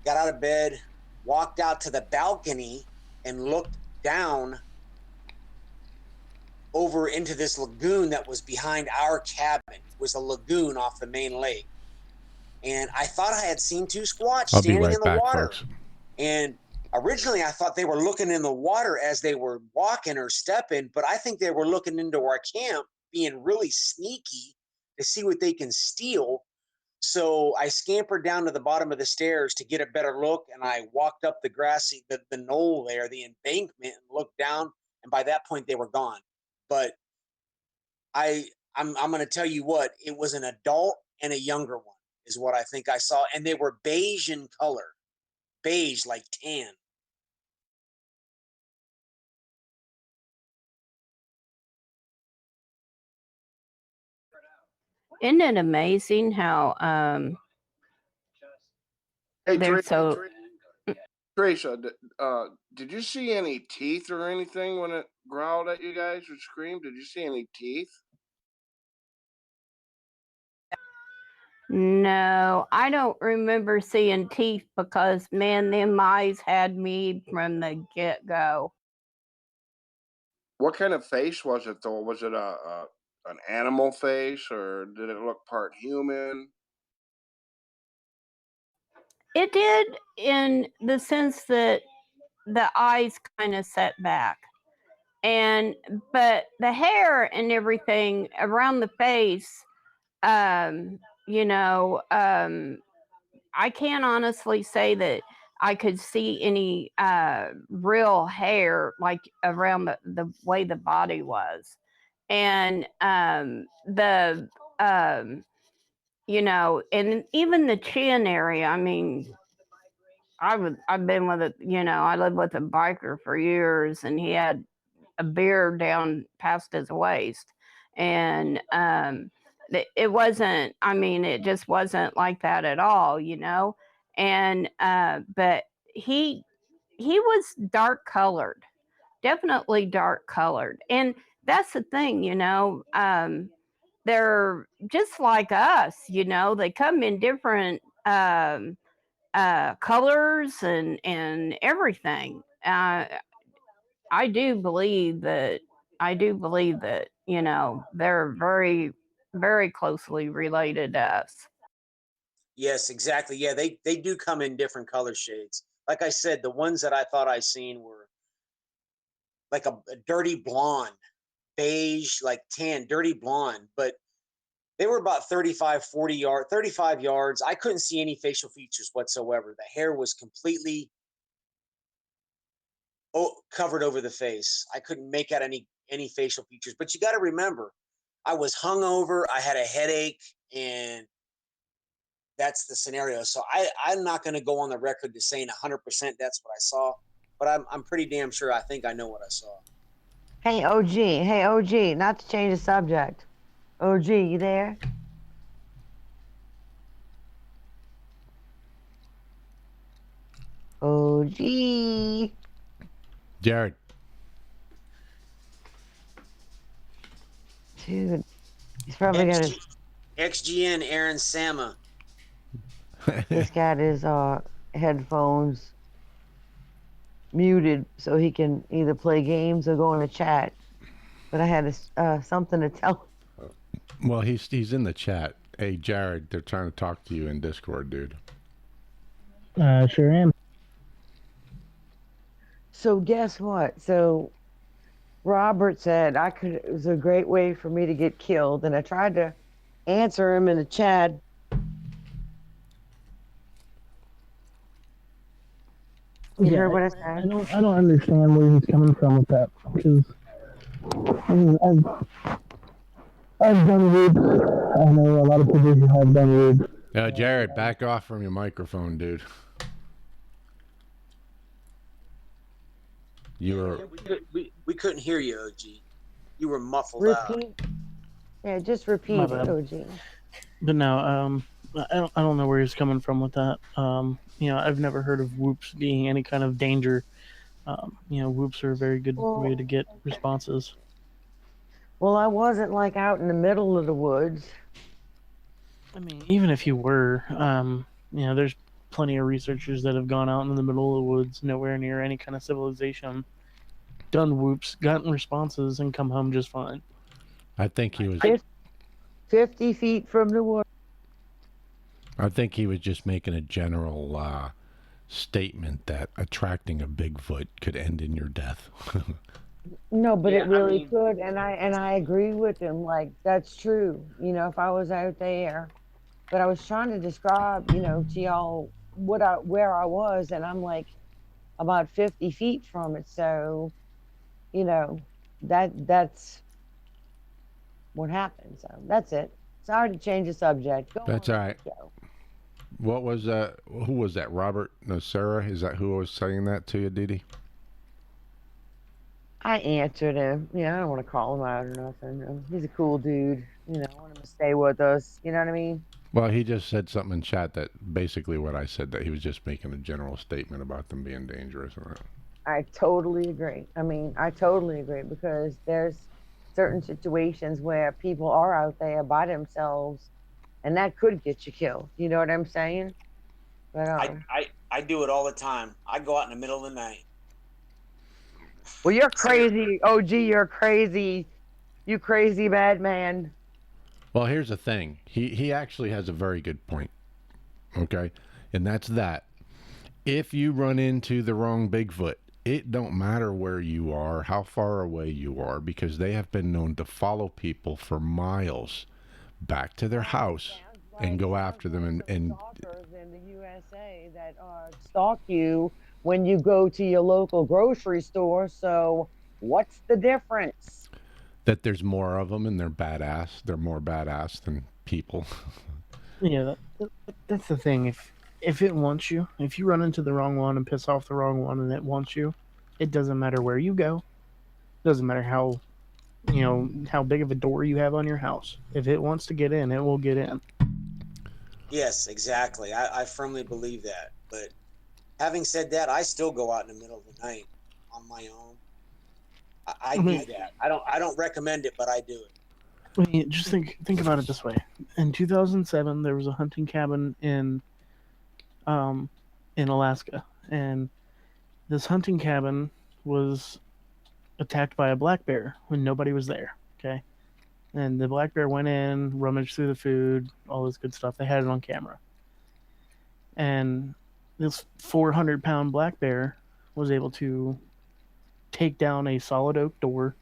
got out of bed, walked out to the balcony and looked down over into this lagoon that was behind our cabin. It was a lagoon off the main lake. and I thought I had seen 2 squatch I'll be standing right in the back, water. folks. And originally I thought they were looking in the water as they were walking or stepping, but I think they were looking into our camp, being really sneaky to see what they can steal. So I scampered down to the bottom of the stairs to get a better look, and I walked up the the knoll there, the embankment, and looked down, and by that point they were gone. But I'm going to tell you what, it was an adult and a younger one is what I think I saw, and they were beige in color. Beige, like tan. Isn't it amazing how Hey, they're so Teresa, did you see any teeth or anything when it growled at you guys or screamed? Did you see any teeth? No, I don't remember seeing teeth because man, them eyes had me from the get-go. What kind of face was it though? Was it an animal face or did it look part human? It did in the sense that the eyes kind of set back. But the hair and everything around the face, you know, I can't honestly say that I could see any real hair like around the way the body was. And you know, and even the chin area, I mean, I've been with a, you know, I lived with a biker for years and he had a beard down past his waist. And it wasn't, I mean, it just wasn't like that at all, you know. And but he was dark colored, definitely dark colored. And that's the thing, you know. They're just like us, you know. They come in different colors and everything. I do believe that you know they're very very closely related to us. Yes, exactly. Yeah, they do come in different color shades. Like I said, the ones that I thought I seen were like a dirty blonde, beige, like tan, dirty blonde, but they were about 35 yards. I couldn't see any facial features whatsoever. The hair was completely covered over the face. I couldn't make out any facial features. But you got to remember, I was hungover, I had a headache, and that's the scenario. So I'm not going to go on the record to saying 100% that's what I saw, but I'm pretty damn sure I think I know what I saw. Hey OG, not to change the subject. OG, you there? OG. Jared. Dude, he's probably got his XGN Aaron Sama. he's got his headphones muted so he can either play games or go in the chat. But I had something to tell. Well, he's in the chat. Hey, Jared, they're trying to talk to you in Discord, dude. Sure am. So guess what? So Robert said it was a great way for me to get killed, and I tried to answer him in the chat. You heard what I said? I don't understand where he's coming from with that, because I mean, I've done whoops. I know a lot of people who have done whoops. Jared, back off from your microphone, dude. You were. We couldn't hear you, OG. You were muffled Repeat. out. Yeah, just repeat it, OG. But no, I don't know where he's coming from with that. You know, I've never heard of whoops being any kind of danger. You know, whoops are a very good way to get responses. Well, I wasn't like out in the middle of the woods. I mean, even if you were, you know, there's plenty of researchers that have gone out in the middle of the woods, nowhere near any kind of civilization, done whoops, gotten responses, and come home just fine. I think he was 50 feet from the woods. I think he was just making a general statement that attracting a Bigfoot could end in your death. No, but Yeah, it really could, and I agree with him. Like that's true. If I was out there, but I was trying to describe, to y'all where I was, and I'm like about 50 feet from it. So, you know, that's what happened. So that's it. Sorry to change the subject. Go That's on all with right. the show. What was that? Who was that? Robert Nocera? Is that who was saying that to you, Didi? I answered him. I don't want to call him out or nothing. He's a cool dude. I want him to stay with us. You know what I mean? Well, he just said something in chat that basically what I said, that he was just making a general statement about them being dangerous. And that. I totally agree. I totally agree because there's certain situations where people are out there by themselves and that could get you killed. You know what I'm saying? But I do it all the time. I go out in the middle of the night. well, you're crazy, OG. You're crazy. You crazy bad man. Well, here's the thing. He actually has a very good point. Okay, and that's that. If you run into the wrong Bigfoot, it don't matter where you are, how far away you are, because they have been known to follow people for miles back to their house and go after them and stalkers in the USA that stalk you when you go to your local grocery store. So what's the difference? that there's more of them and they're badass. They're more badass than people. Yeah, that's the thing. If it wants you, if you run into the wrong one and piss off the wrong one and it wants you, it doesn't matter where you go. It doesn't matter how big of a door you have on your house. If it wants to get in, it will get in. Yes, exactly. I firmly believe that. But having said that, I still go out in the middle of the night on my own. I do that. I don't recommend it, but I do it. I mean, just think about it this way. In 2007, there was a hunting cabin in Alaska, and this hunting cabin was attacked by a black bear when nobody was there. Okay, and the black bear went in, rummaged through the food, all this good stuff. They had it on camera, and this 400-pound black bear was able to take down a solid oak door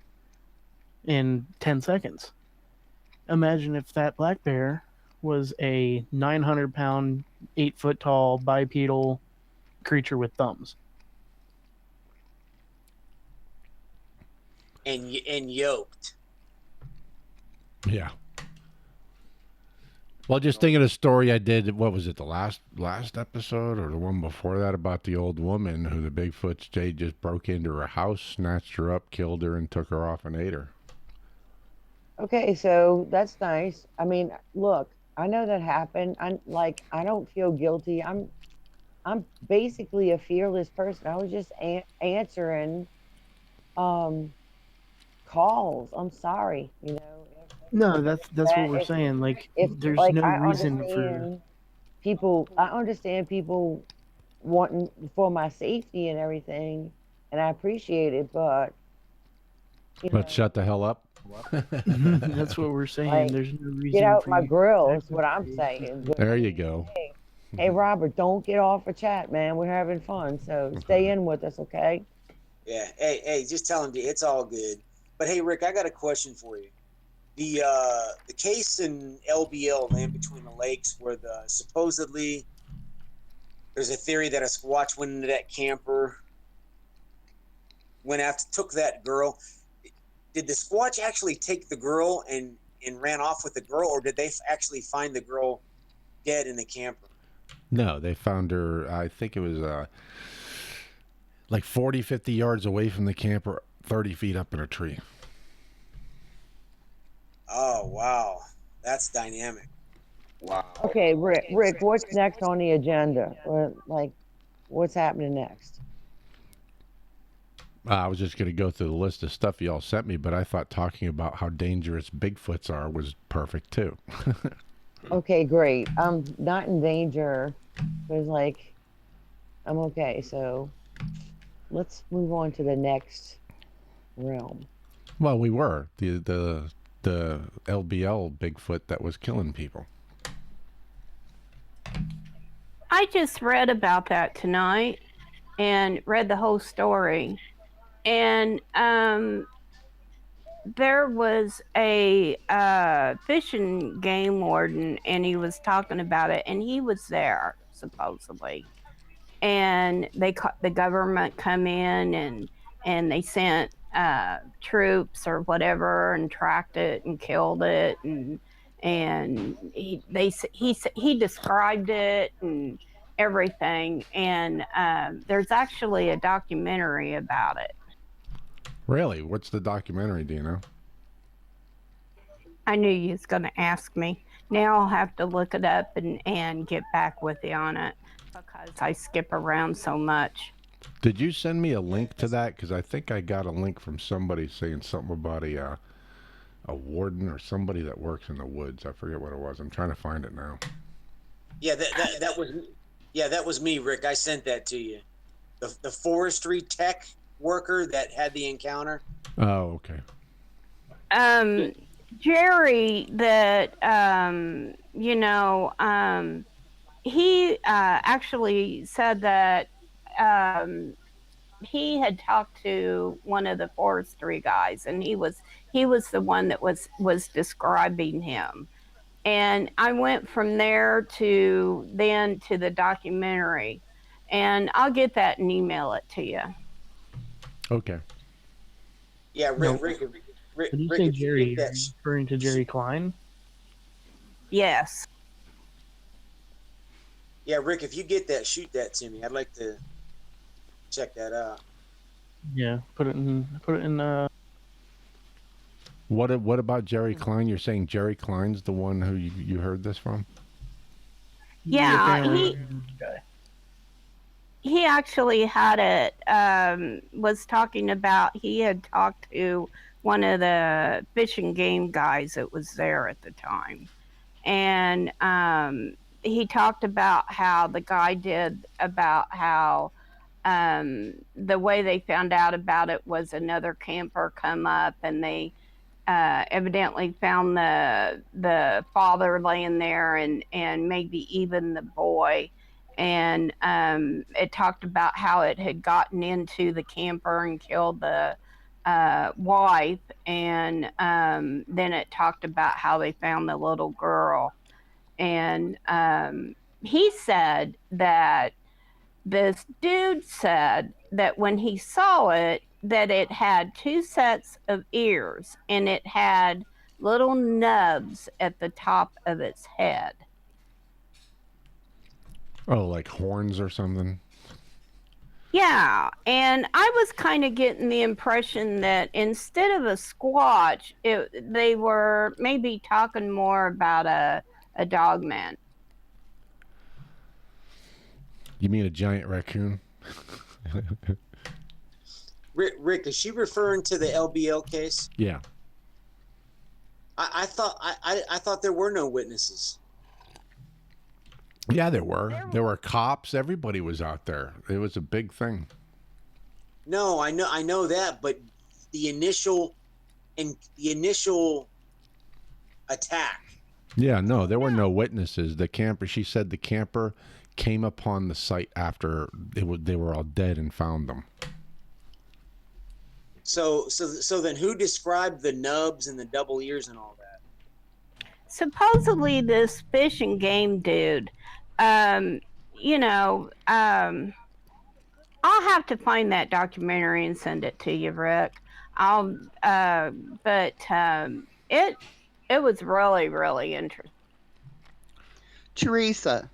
in 10 seconds. Imagine if that black bear was a 900-pound, 8-foot-tall bipedal creature with thumbs. And yoked. Yeah. Well, just thinking of a story I did, what was it, the last episode or the one before that, about the old woman who the Bigfoots, Jay just broke into her house, snatched her up, killed her, and took her off and ate her. Okay, so that's nice. I mean, look, I know that happened. I don't feel guilty. I'm basically a fearless person. I was just answering calls. I'm sorry, No, that's what we're saying. Like, there's no reason for people. I understand people wanting for my safety and everything, and I appreciate it. But let's shut the hell up. That's what we're saying. Like, there's no reason. Get out for my you grill to is what I'm saying. There you go. Hey, Robert, don't get off a chat, man. We're having fun, so stay in with us, okay? Yeah. Hey, just tell him it's all good. But hey, Rick, I got a question for you. The case in LBL, Land Between the Lakes, where supposedly there's a theory that a Squatch went into that camper, took that girl. Did the Squatch actually take the girl and ran off with the girl, or did they actually find the girl dead in the camper? No, they found her, I think it was like 40, 50 yards away from the camper, 30 feet up in a tree. Oh, wow. That's dynamic. Wow. Okay, Rick, what's next on the agenda? What's happening next? I was just going to go through the list of stuff y'all sent me, but I thought talking about how dangerous Bigfoots are was perfect too. Okay, great. I'm not in danger. There's I'm okay. So let's move on to the next realm. Well, we were the LBL Bigfoot that was killing people. I just read about that tonight and read the whole story. And there was a fish and game warden, and he was talking about it, and he was there supposedly. And the government come in and they sent troops or whatever and tracked it and killed it, and he described it and everything. And there's actually a documentary about it. Really? What's the documentary? Do you know? I knew you was going to ask me. Now I'll have to look it up and get back with you on it because I skip around so much. Did you send me a link to that? Because I think I got a link from somebody saying something about a warden or somebody that works in the woods. I forget what it was. I'm trying to find it now. Yeah, that was me, Rick. I sent that to you. The forestry tech worker that had the encounter. Oh, okay. Jerry, that he actually said that he had talked to one of the forestry guys, and he was the one that was describing him. And I went from there to the documentary, and I'll get that and email it to you. Okay. Yeah, Rick. Did you say Jerry? Are you referring to Jerry Klein? Yes. Yeah, Rick, if you get that, shoot that to me. I'd like to check that out. Yeah, put it in. What about Jerry Klein? You're saying Jerry Klein's the one who you heard this from? Yeah, he actually had it. Was talking about he had talked to one of the fish and game guys that was there at the time, and he talked about how the guy did about how the way they found out about it was another camper come up and they evidently found the father laying there and maybe even the boy. And it talked about how it had gotten into the camper and killed the wife. And then it talked about how they found the little girl. And he said that this dude said that when he saw it, that it had 2 sets of ears and it had little nubs at the top of its head. Oh, like horns or something? Yeah, and I was kind of getting the impression that instead of a squatch, they were maybe talking more about a dog man. You mean a giant raccoon? Rick, is she referring to the LBL case? Yeah. I thought there were no witnesses. Yeah, there were. There were cops. Everybody was out there. It was a big thing. No, I know that, but the initial attack. Yeah, no, there were no witnesses. The camper, she said the camper came upon the site after they were all dead and found them. So then who described the nubs and the double ears and all that? Supposedly this fish and game dude, I'll have to find that documentary and send it to you, Rick. It was really, really interesting. Teresa,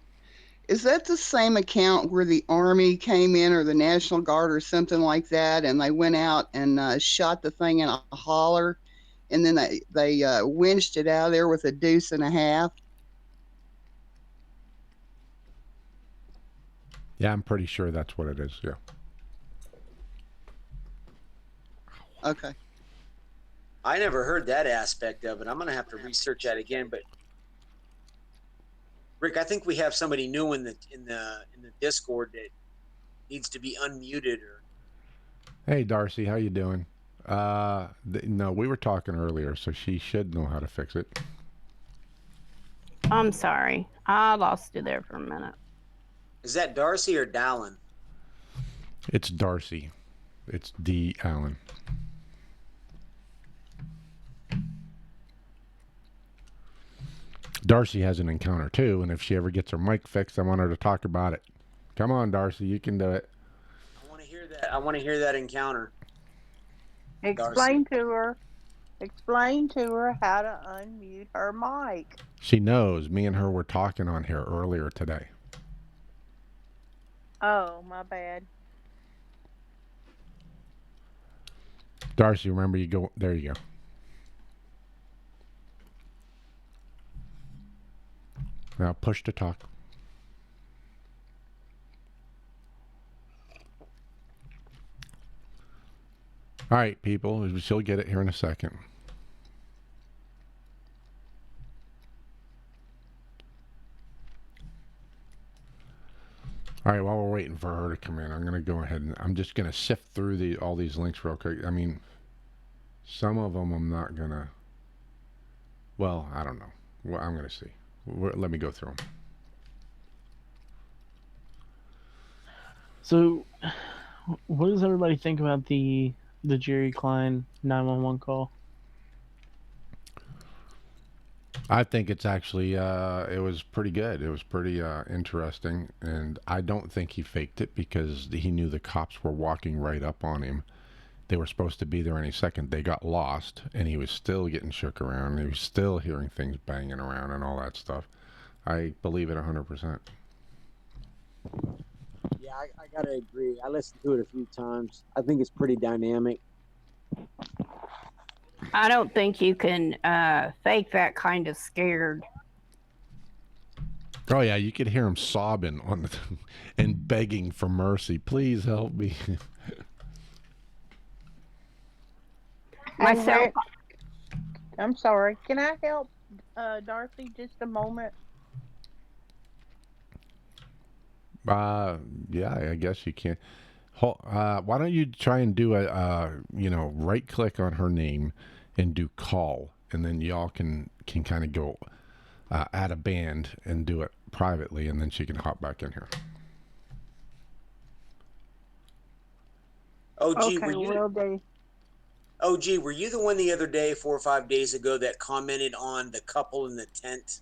is that the same account where the Army came in or the National Guard or something like that, and they went out and shot the thing in a holler, and then they winched it out of there with a deuce and a half? Yeah, I'm pretty sure that's what it is. Yeah. Okay. I never heard that aspect of it. I'm gonna have to research that again. But Rick, I think we have somebody new in the Discord that needs to be unmuted. Or Hey, Darcy, how you doing? No, we were talking earlier, so she should know how to fix it. I'm sorry. I lost you there for a minute. Is that Darcy or Dallin? It's Darcy. It's D. Allen. Darcy has an encounter too, and if she ever gets her mic fixed, I want her to talk about it. Come on, Darcy, you can do it. I want to hear that. I want to hear that encounter. Explain to her. Explain to her how to unmute her mic. She knows. Me and her were talking on here earlier today. Oh, my bad. Darcy, remember, you go. There you go. Now push to talk. All right, people. She'll get it here in a second. All right, while we're waiting for her to come in, I'm going to go ahead and I'm just going to sift through all these links real quick. I mean, some of them I'm not going to, well, I don't know. Well, I'm going to see. Let me go through them. So, what does everybody think about the Jerry Klein 911 call? I think it's actually, it was pretty good. It was pretty interesting. And I don't think he faked it because he knew the cops were walking right up on him. They were supposed to be there any second. They got lost, and he was still getting shook around. He was still hearing things banging around and all that stuff. I believe it 100%. Yeah, I gotta agree. I listened to it a few times. I think it's pretty dynamic. I don't think you can fake that kind of scared. Oh yeah, you could hear him sobbing on the and begging for mercy. Please help me. Myself. I'm sorry. Can I help Darcy just a moment? Yeah, I guess you can. Why don't you try and do right click on her name and do call, and then y'all can kind of go add a band and do it privately, and then she can hop back in here. OG, Okay, were you the one the other day, 4 or 5 days ago, that commented on the couple in the tent?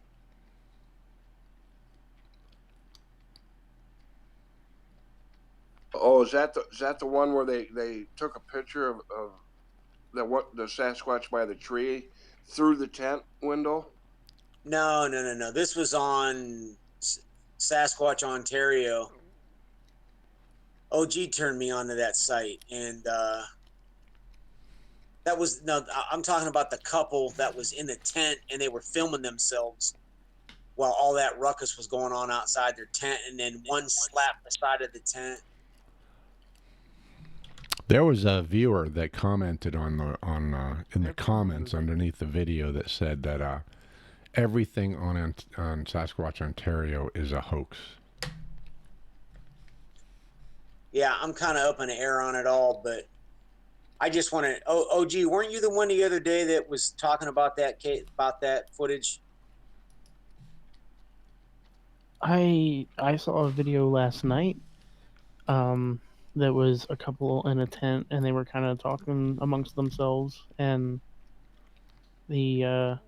Oh, is that the one where they took a picture of the Sasquatch by the tree through the tent window? No. This was on Sasquatch, Ontario. OG turned me onto that site, and I'm talking about the couple that was in the tent, and they were filming themselves while all that ruckus was going on outside their tent, and then one slapped the side of the tent. There was a viewer that commented in the comments underneath the video that said that everything on Sasquatch Ontario is a hoax. Yeah, I'm kind of up in the air on it all, but I just want to. OG, weren't you the one the other day that was talking about that footage? I saw a video last night. That was a couple in a tent, and they were kind of talking amongst themselves, and the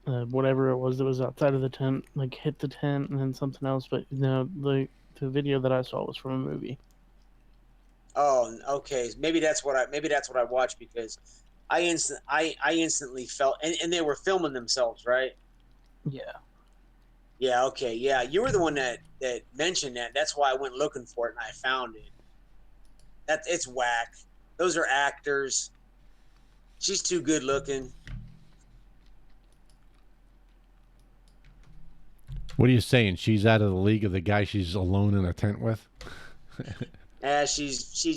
whatever it was that was outside of the tent, like, hit the tent, and then something else. But no, the video that I saw was from a movie. Oh, okay. Maybe that's what I watched, because I instantly felt, and they were filming themselves, right? Yeah. Yeah. Okay. Yeah, you were the one that mentioned that. That's why I went looking for it, and I found it. It's whack. Those are actors. She's too good looking. What are you saying? She's out of the league of the guy she's alone in a tent with? She's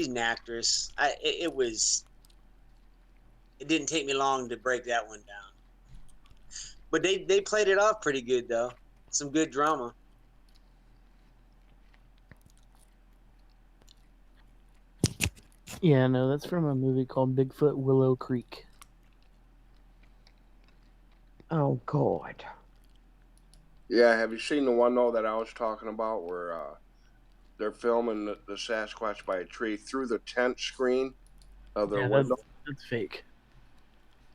an actress. It didn't take me long to break that one down. But they played it off pretty good, though. Some good drama. Yeah, no, that's from a movie called Bigfoot Willow Creek. Oh, God. Yeah, have you seen the one though that I was talking about where they're filming the Sasquatch by a tree through the tent screen of their window? That's fake.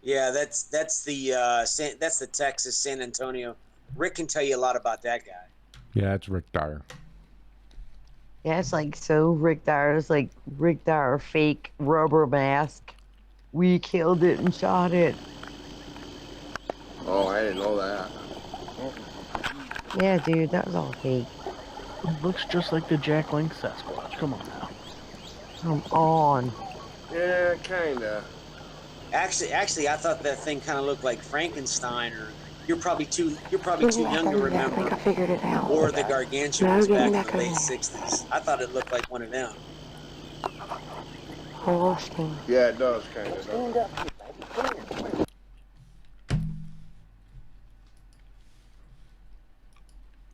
Yeah, that's the Texas San Antonio. Rick can tell you a lot about that guy. Yeah, it's Rick Dyer. Yeah, it's like so Rick Dyer. It's like Rick Dyer fake rubber mask. We killed it and shot it. Oh, I didn't know that. Yeah, dude, that was all fake. It looks just like the Jack Link Sasquatch. Come on now. Come on. Yeah, kinda. Actually, I thought that thing kind of looked like Frankenstein, or you're probably too young to remember. I think I figured it out. Or the Gargantuans back in the late in '60s. I thought it looked like one of them. Yeah, it does kind of.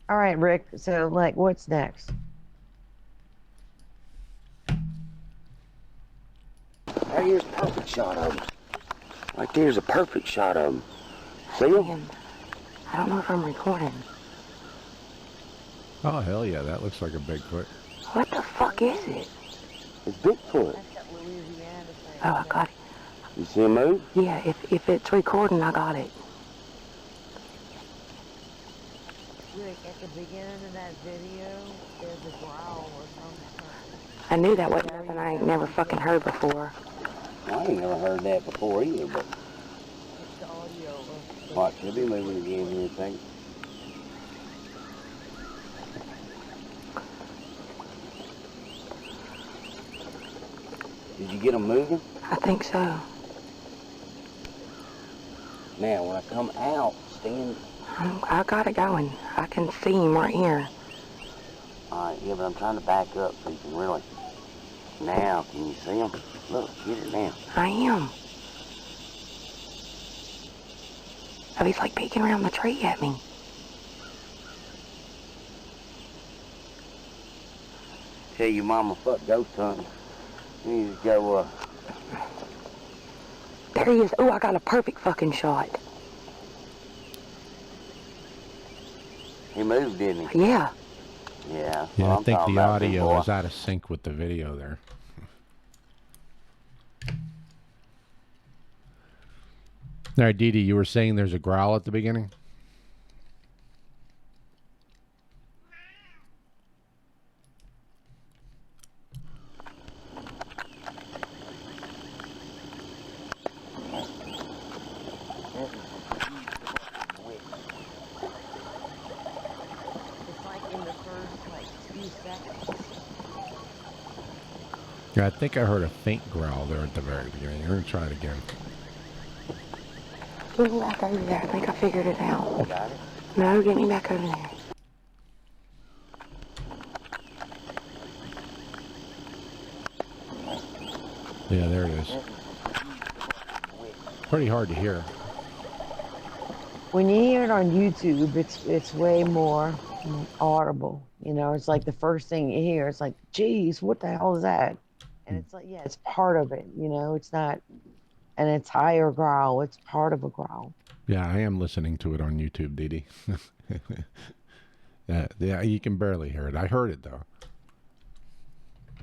All right, Rick. So, like, what's next? Here's a perfect shot of him. Right there's a perfect shot of him. See him? I don't know if I'm recording. Oh, hell yeah, that looks like a Bigfoot. What the fuck is it? It's Bigfoot. Oh, I got it. You see him move? Yeah, if it's recording, I got it. Rick, at the beginning of that video, there's a growl or something. I knew that wasn't nothing I ain't never fucking heard before. I ain't never heard that before either, but... It's the audio of... Watch, he'll be moving again here in a second. Did you get him moving? I think so. Now, when I come out, stand... I got it going. I can see him right here. Alright, yeah, but I'm trying to back up so you can really... Now, can you see him? Look, get it now. I am. Oh, he's like peeking around the tree at me. Tell your mama fuck ghost hunting. You need to go, There he is. Oh, I got a perfect fucking shot. He moved, didn't he? Yeah. Yeah. Yeah, well, I think talking the about audio boy. is out of sync with the video there. All right, Dee Dee, you were saying there's a growl at the beginning? It's like in the first, like, 2 seconds. Yeah, I think I heard a faint growl there at the very beginning. We're going to try it again. Get me back over there. I think I figured it out. Got it? No, get me back over there. Yeah, there it is. Pretty hard to hear. When you hear it on YouTube, it's way more audible. You know, it's like the first thing you hear. It's like, geez, what the hell is that? And it's like, yeah, it's part of it. You know, it's not an entire growl. It's part of a growl. Yeah, I am listening to it on YouTube, Dee Dee. Yeah, you can barely hear it. I heard it, though.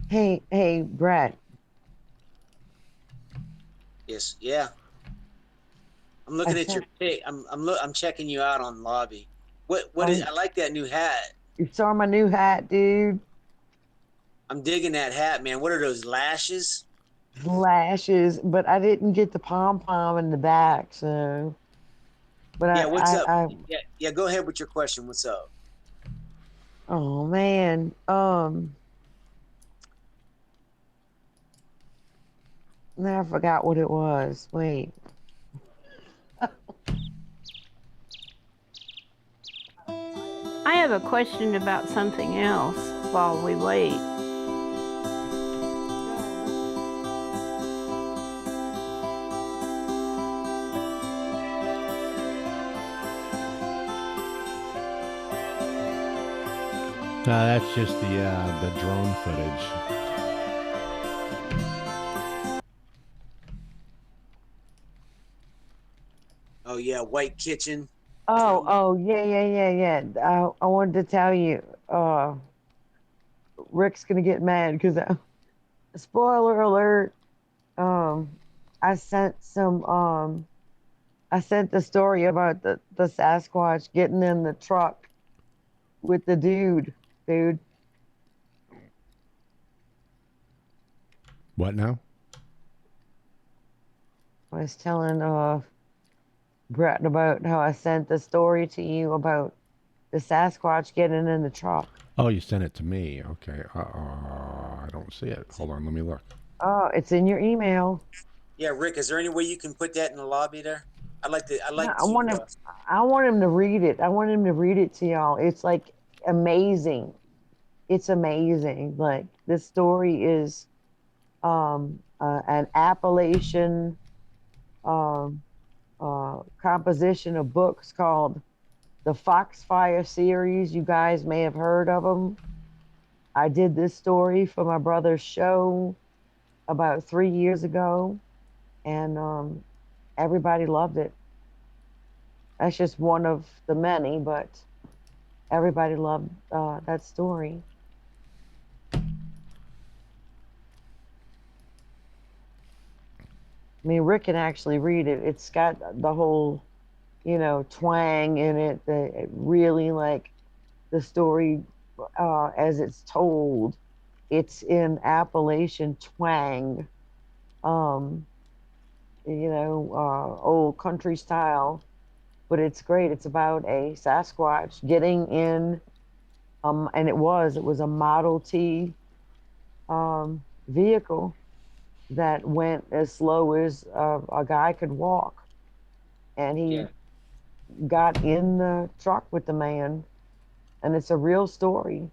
Hey, Brett. Yes, yeah. I'm looking at your pic. I'm checking you out on lobby. What is? I like that new hat. You saw my new hat, dude. I'm digging that hat, man. What are those lashes? Lashes, but I didn't get the pom-pom in the back, so. But yeah, what's up? Yeah, go ahead with your question. What's up? Oh man, now I forgot what it was. Wait. I have a question about something else while we wait. No, that's just the drone footage. Oh yeah, White Kitchen. Oh, yeah. I wanted to tell you, Rick's gonna get mad because, spoiler alert, um, I sent I sent the story about the Sasquatch getting in the truck with the dude. What now? I was telling Brett about how I sent the story to you about the Sasquatch getting in the truck. Oh, you sent it to me. Okay. I don't see it. Hold on. Let me look. Oh, it's in your email. Yeah, Rick, is there any way you can put that in the lobby there? I'd like Yeah, to. I want him to read it. I want him to read it to y'all. It's like amazing. It's amazing. Like this story is an Appalachian composition of books called the Foxfire series. You guys may have heard of them. I did this story for my brother's show about 3 years ago, and everybody loved it. That's just one of the many, but everybody loved that story. I mean, Rick can actually read it. It's got the whole, twang in it. It really like the story as it's told. It's in Appalachian twang, old country style, but it's great. It's about a Sasquatch getting in, and it was a Model T vehicle that went as slow as a guy could walk, and he got in the truck with the man, and it's a real story.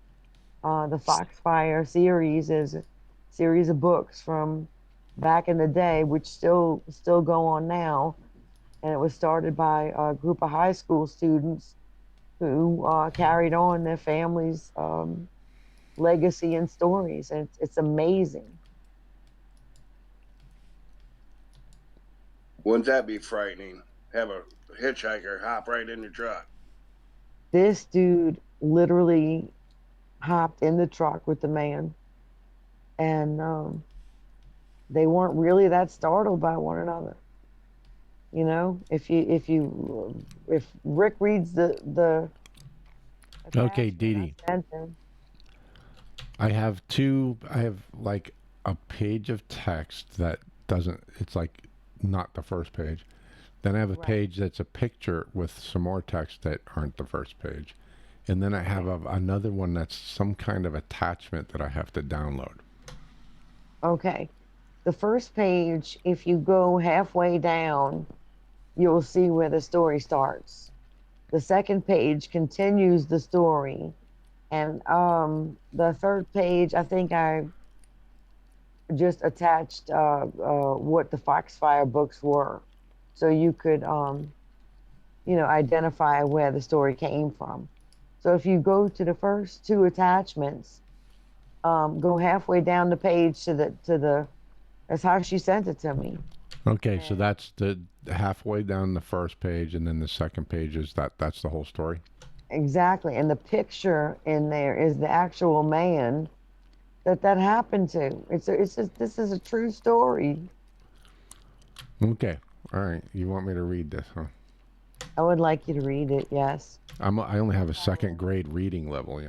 The Foxfire series is a series of books from back in the day, which still go on now, and it was started by a group of high school students who carried on their family's legacy and stories, and it's amazing. Wouldn't that be frightening? Have a hitchhiker hop right in your truck. This dude literally hopped in the truck with the man, and they weren't really that startled by one another. If Rick reads the okay, Dee Dee. I have like a page of text that doesn't. It's like not the first page. Then I have a page that's a picture with some more text that aren't the first page. And then I have another one that's some kind of attachment that I have to download. Okay. The first page, if you go halfway down, you'll see where the story starts. The second page continues the story. And the third page, I think I just attached what the Foxfire books were. So you could, identify where the story came from. So if you go to the first two attachments, go halfway down the page to the that's how she sent it to me. Okay, so that's the halfway down the first page, and then the second page is that's the whole story. Exactly, and the picture in there is the actual man that happened to. This is a true story. Okay, all right. You want me to read this, huh? I would like you to read it. Yes. I only have a second grade reading level,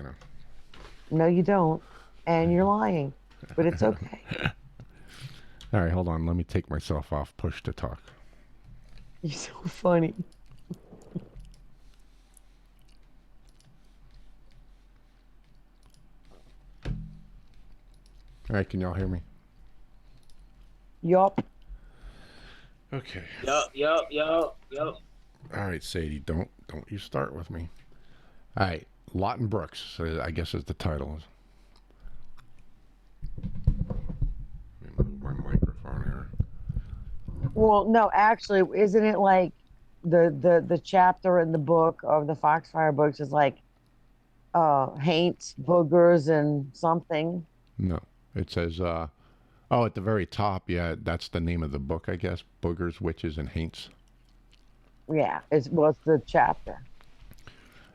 No, you don't, and you're lying, but it's okay. All right, hold on. Let me take myself off push to talk. You're so funny. All right, can y'all hear me? Yup. Okay. Yup. All right, Sadie, don't you start with me. All right, Lawton Brooks, I guess is the title. Let me move my microphone here. Well, no, actually, isn't it like the chapter in the book of the Foxfire books is like haints, boogers, and something? No, it says at the very top, yeah, that's the name of the book, I guess. Boogers, Witches, and Haints. Yeah, what's the chapter?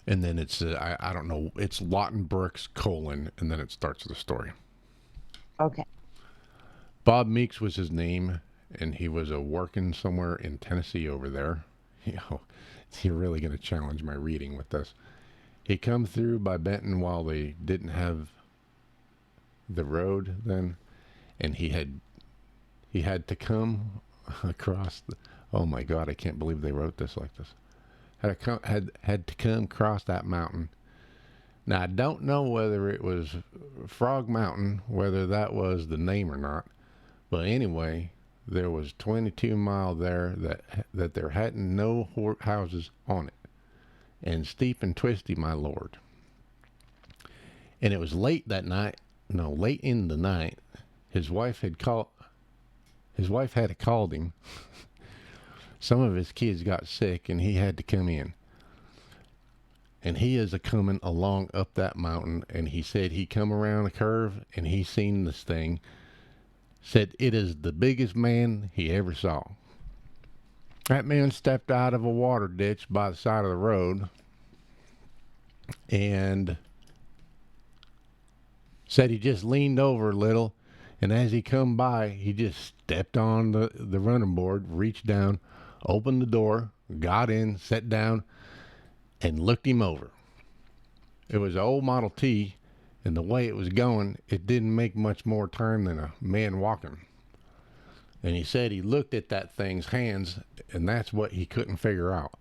And then it's I don't know, it's Lawton Brooks : and then it starts the story. Okay. Bob Meeks was his name, and he was working somewhere in Tennessee over there. You know, you're really going to challenge my reading with this. He come through by Benton while they didn't have the road then, and he had to come across. Oh my God, I can't believe they wrote this like this. Had to come across that mountain. Now I don't know whether it was Frog Mountain, whether that was the name or not. But anyway, there was 22 mile there that there hadn't no houses on it, and steep and twisty, my lord. And it was late that night. No, late in the night. His wife had called him. Some of his kids got sick, and he had to come in. And he is coming along up that mountain, and he said he come around a curve, and he seen this thing. Said it is the biggest man he ever saw. That man stepped out of a water ditch by the side of the road and said he just leaned over a little, and as he come by, he just stepped on the running board, reached down, opened the door, got in, sat down, and looked him over. It was an old Model T, and the way it was going, it didn't make much more time than a man walking. And he said he looked at that thing's hands, and that's what he couldn't figure out.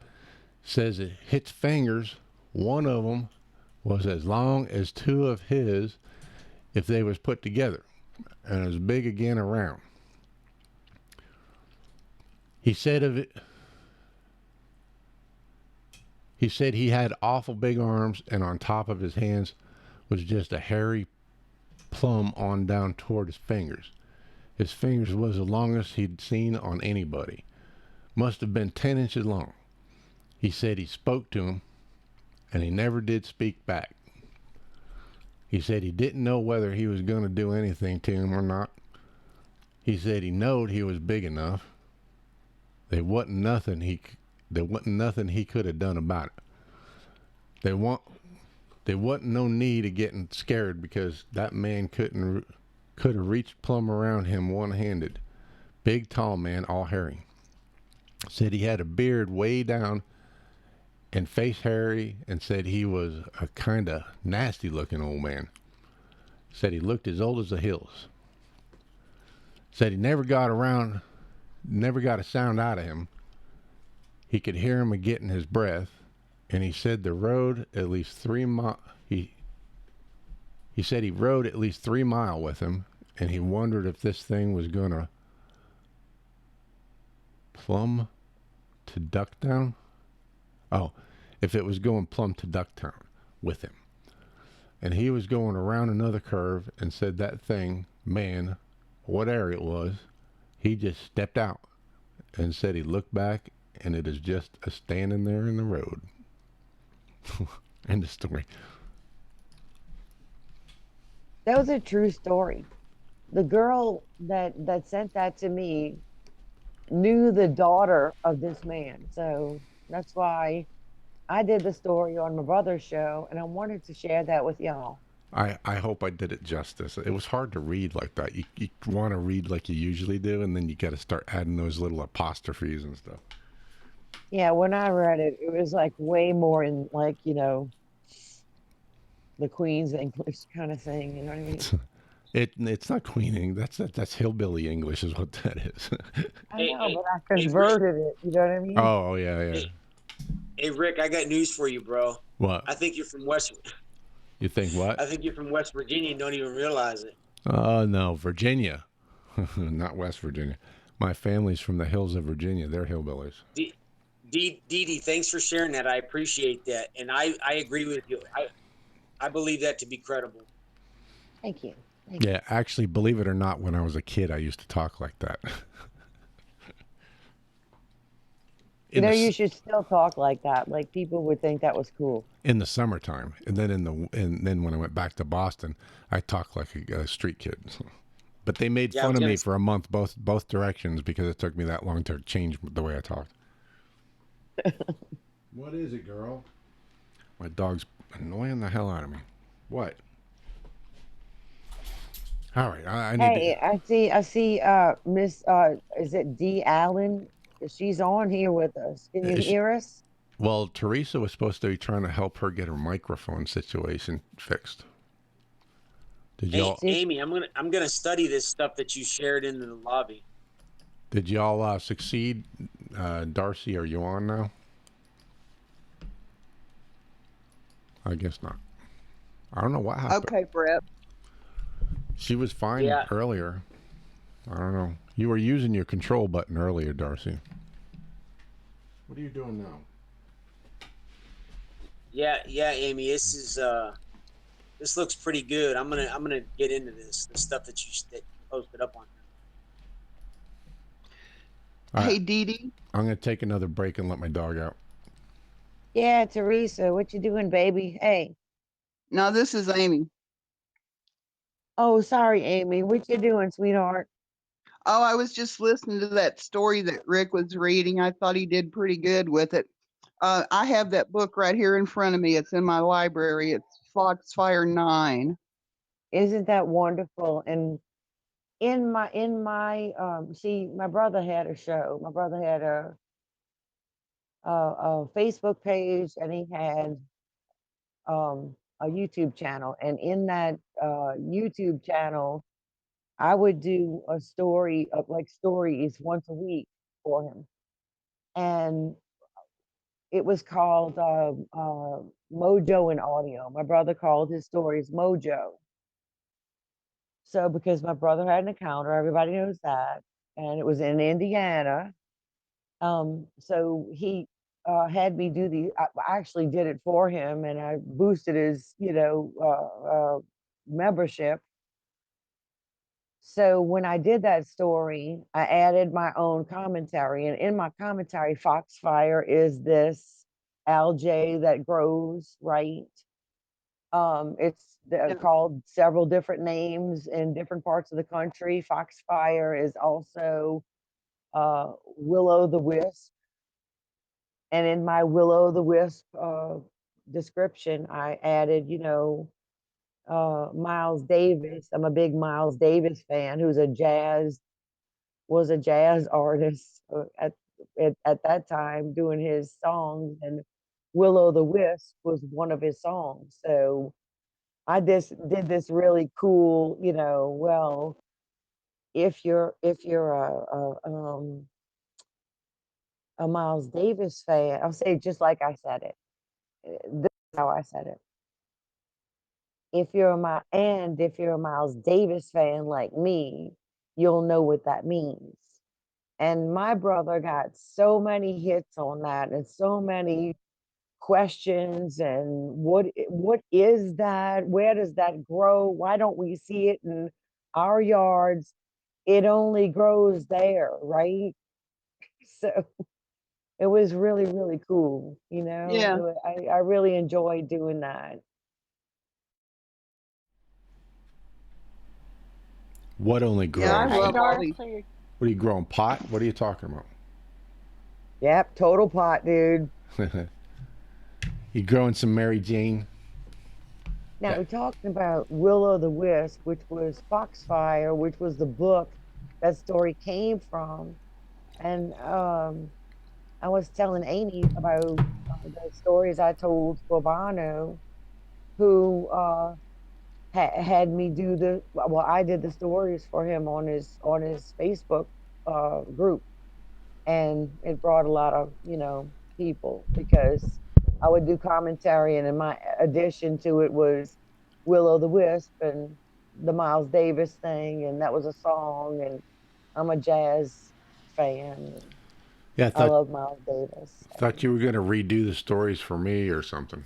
Says it its fingers, one of them was as long as two of his if they was put together, and as big again around. He said of it, he said he had awful big arms, and on top of his hands was just a hairy plumb on down toward his fingers. His fingers was the longest he'd seen on anybody. Must have been 10 inches long. He said he spoke to him, and he never did speak back. He said he didn't know whether he was going to do anything to him or not. He said he knowed he was big enough. There wasn't nothing he could have done about it. There wasn't no need of getting scared, because that man could have reached plumb around him one-handed. Big, tall man, all hairy. Said he had a beard way down and face hairy, and said he was a kind of nasty-looking old man. Said he looked as old as the hills. Said he never got a sound out of him. He could hear him getting his breath. And he said the road at least 3 miles. He said he rode at least 3 miles with him, and he wondered if this thing was gonna plumb to Ducktown. Oh, if it was going plumb to Ducktown with him. And he was going around another curve, and said that thing, man, whatever it was, he just stepped out, and said he looked back, and it is just a standing there in the road. End of story. That was a true story. The girl that sent that to me knew the daughter of this man. So that's why I did the story on my brother's show, and I wanted to share that with y'all. I hope I did it justice. It was hard to read like that. You want to read like you usually do, and then you got to start adding those little apostrophes and stuff. Yeah, when I read it, it was like way more in, like, you know, the Queen's English kind of thing. You know what I mean? It's not Queening. That's hillbilly English is what that is. I know, but I converted it. You know what I mean? Oh yeah. Hey Rick, I got news for you, bro. What? I think you're from West. You think what? I think you're from West Virginia and don't even realize it. Oh no, Virginia, not West Virginia. My family's from the hills of Virginia. They're hillbillies. Dee Dee, thanks for sharing that. I appreciate that, and I agree with you. I believe that to be credible. Thank you. Yeah, actually, believe it or not, when I was a kid, I used to talk like that. You know, you should still talk like that. Like, people would think that was cool. In the summertime, and then when I went back to Boston, I talked like a street kid. But they made fun of me for a month, both directions, because it took me that long to change the way I talked. What is it, girl? My dog's annoying the hell out of me. What? All right, I need Hey, I see, Miss, is it Dee Allen? She's on here with us. Can you to. hear us? Well, Teresa was supposed to be trying to help her get her microphone situation fixed. Did Hey, y'all? Amy, I'm gonna study this stuff that you shared in the lobby. Did y'all succeed? Darcy, are you on now? I guess not. I don't know what happened. Okay, Brett. She was fine Yeah. earlier. I don't know. You were using your control button earlier, Darcy. What are you doing now? Yeah, Amy. This looks pretty good. I'm gonna get into the stuff that you posted up on here. Hey, Dee Dee. I'm going to take another break and let my dog out. Yeah, Teresa, what you doing, baby? Hey. No, this is Amy. Oh, sorry, Amy. What you doing, sweetheart? Oh, I was just listening to that story that Rick was reading. I thought he did pretty good with it. I have that book right here in front of me. It's in my library. It's Foxfire 9. Isn't that wonderful? And in my see, my brother had a show. My brother had a Facebook page, and he had a YouTube channel. And in that YouTube channel, I would do a story of like stories once a week for him. And it was called Mojo and Audio. My brother called his stories Mojo. So because my brother had an encounter, everybody knows that, and it was in Indiana. So he had me do I actually did it for him, and I boosted his, membership. So when I did that story, I added my own commentary, and in my commentary, Foxfire is this algae that grows, right? It's called several different names in different parts of the country. Foxfire is also Willow the Wisp. And in my Willow the Wisp description, I added, Miles Davis. I'm a big Miles Davis fan, who's was a jazz artist at that time doing his songs, and Willow the Wisp was one of his songs. So I just did this really cool, well, if you're a Miles Davis fan, I'll say it just like I said it. This is how I said it. If you're a Miles Davis fan like me, you'll know what that means. And my brother got so many hits on that, and so many questions, and what is that? Where does that grow? Why don't we see it in our yards? It only grows there, right? So it was really, really cool, Yeah. I really enjoyed doing that. What only grows? Yeah, I Hey, love all these. Darcy. What are you growing? Pot? What are you talking about? Yep, total pot, dude. You growing some Mary Jane? Now we're talking about Willow the Wisp, which was Foxfire, which was the book that story came from. And I was telling Amy about the stories I told Bobano, who had me do I did the stories for him on his Facebook group, and it brought a lot of people, because I would do commentary, and in my addition to it was Willow the Wisp and the Miles Davis thing, and that was a song, and I'm a jazz fan. Yeah, I love Miles Davis. Thought you were going to redo the stories for me or something.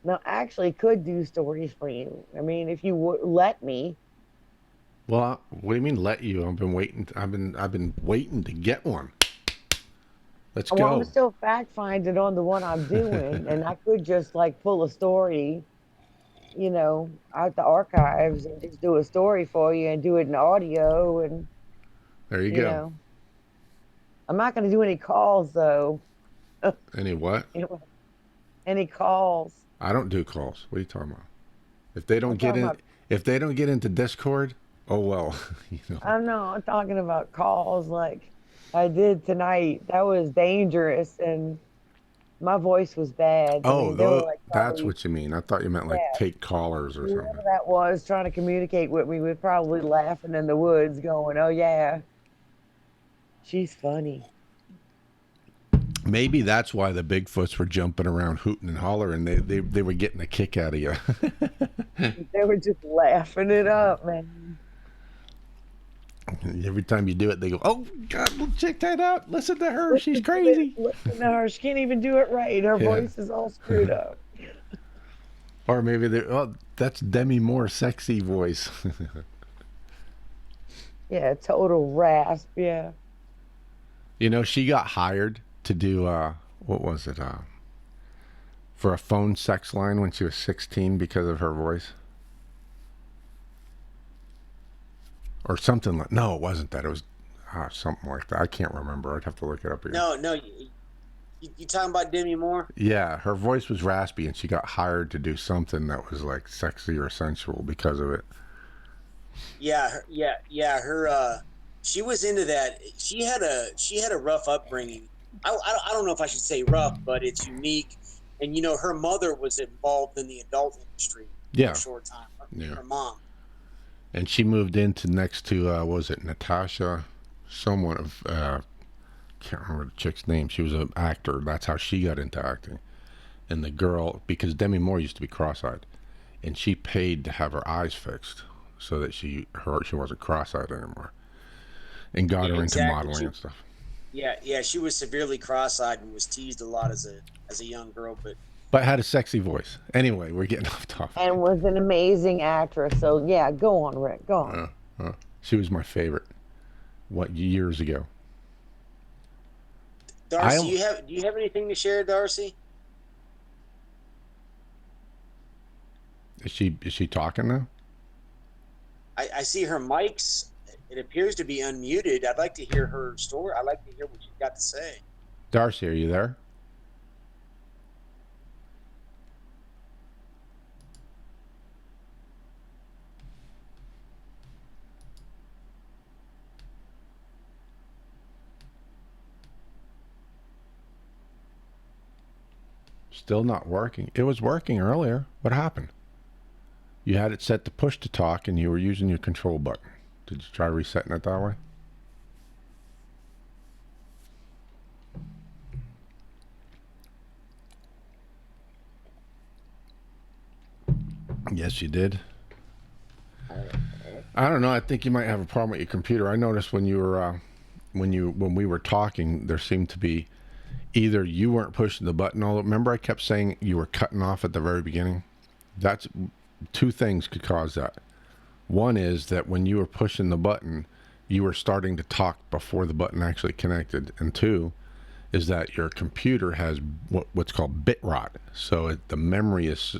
No, I actually could do stories for you. I mean, if you would let me. Well, what do you mean let you? I've been waiting. I've been waiting to get one. Let's go. I'm still fact finding on the one I'm doing, and I could just like pull a story, out the archives, and just do a story for you and do it in audio, and there you go. I'm not going to do any calls though. Any what? Any calls? I don't do calls. What are you talking about? If they don't I'm get talking in, about- if they don't get into Discord, oh well, you know. I'm not talking about calls like I did tonight. That was dangerous, and my voice was bad. I Oh, mean, they were like that's probably, what you mean. I thought you meant like yeah, take callers or whoever something. that was trying to communicate with me was probably laughing in the woods, going, "Oh yeah, she's funny." Maybe that's why the Bigfoots were jumping around, hooting and hollering. They were getting a kick out of you. They were just laughing it up, man. Every time you do it, they go, "Oh God, well, check that out! Listen to her, she's crazy." Listen to her; she can't even do it right. Her Yeah. voice is all screwed up. Or maybe they, oh, that's Demi Moore's sexy voice. Yeah, total rasp. Yeah. You know, she got hired to do what was it? For a phone sex line when she was 16 because of her voice. Or something like, no, it wasn't that. It was something like that. I can't remember. I'd have to look it up again. No, you talking about Demi Moore? Yeah, her voice was raspy, and she got hired to do something that was like sexy or sensual because of it. Yeah, her she was into that. She had a rough upbringing. I don't know if I should say rough, but it's unique. And you know, her mother was involved in the adult industry for a short time. Her mom. And she moved into next to what was it, Natasha, someone of can't remember the chick's name. She was an actor. That's how she got into acting. And the girl, because Demi Moore used to be cross-eyed, and she paid to have her eyes fixed so that she wasn't cross-eyed anymore, and got her into modeling and stuff. Yeah, she was severely cross-eyed and was teased a lot as a young girl, but had a sexy voice. Anyway, we're getting off topic. And was an amazing actress. So yeah, go on, Rick. Go on. She was my favorite. Years ago? Darcy, do you have anything to share, Darcy? Is she talking now? I see her mics. It appears to be unmuted. I'd like to hear her story. I'd like to hear what you've got to say. Darcy, are you there? Still not working. It was working earlier. What happened? You had it set to push to talk and you were using your control button. Did you try resetting it that way? Yes, you did. I don't know. I think you might have a problem with your computer. I noticed when you were when we were talking, there seemed to be either you weren't pushing the button. Remember, I kept saying you were cutting off at the very beginning. That's two things could cause that. One is that when you were pushing the button, you were starting to talk before the button actually connected, and two is that your computer has what's called bit rot. So the memory is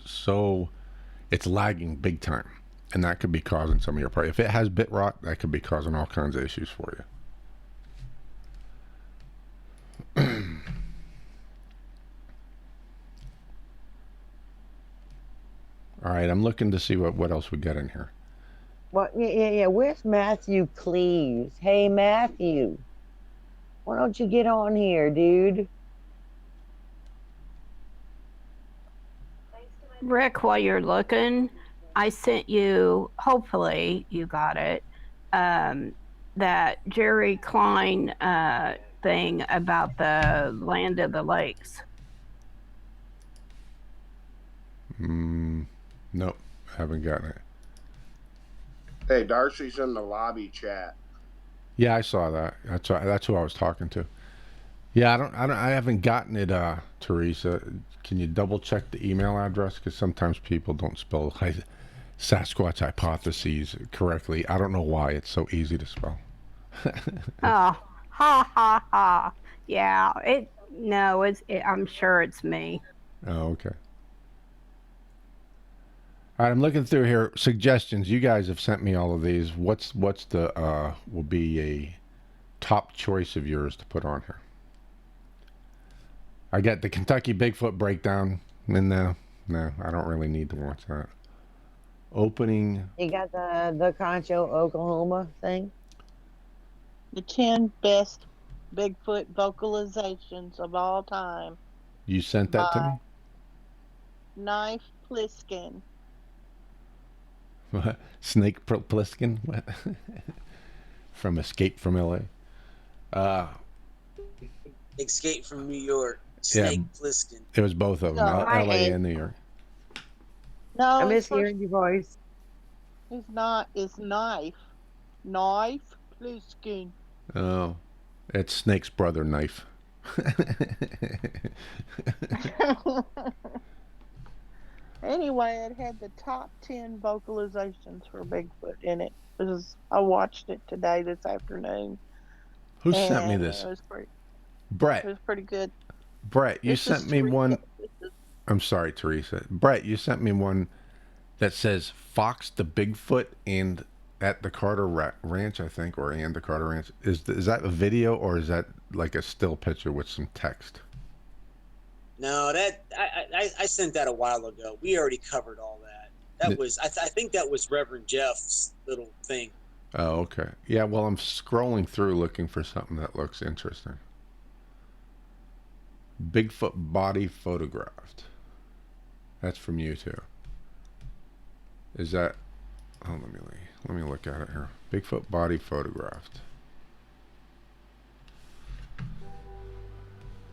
it's lagging big time, and that could be causing some of your problems. If it has bit rot, that could be causing all kinds of issues for you. All right, I'm looking to see what else we got in here. Well, yeah. Where's Matthew Cleaves? Hey, Matthew. Why don't you get on here, dude? Rick, while you're looking, I sent you, hopefully you got it, that Jerry Klein thing about the Land of the Lakes. Nope, haven't gotten it. Hey, Darcy's in the lobby chat. Yeah, I saw that. That's who I was talking to. Yeah, I haven't gotten it, Teresa. Can you double check the email address? Because sometimes people don't spell Sasquatch hypotheses correctly. I don't know why it's so easy to spell. Oh, ha ha ha! Yeah, I'm sure it's me. Oh, okay. All right, I'm looking through here. Suggestions. You guys have sent me all of these. What's the will be a top choice of yours to put on here? I got the Kentucky Bigfoot breakdown, and no, I don't really need to watch that. Opening. You got the Concho, Oklahoma thing. The 10 best Bigfoot vocalizations of all time. You sent that to me? Knife Pliskin. What? Snake Plissken? What? From Escape from L.A. Escape from New York. Snake Plissken. It was both of them, L.A. and New York. No, I miss hearing your voice. It's not. It's Knife. Knife Pliskin. Oh, it's Snake's brother, Knife. Anyway, it had the top 10 vocalizations for Bigfoot in it. I watched it today, this afternoon. Who sent me this? It was pretty, Brett. It was pretty good. Brett, you sent me one. I'm sorry, Teresa. Brett, you sent me one that says Fox the Bigfoot and at the Carter Ranch, I think, or and the Carter Ranch. Is that a video or is that like a still picture with some text? No, that I sent that a while ago. We already covered all that. That was I think that was Reverend Jeff's little thing. Oh, okay. Yeah, well, I'm scrolling through looking for something that looks interesting. Bigfoot body photographed. That's from you too. Is that? Oh, let me look at it here. Bigfoot body photographed.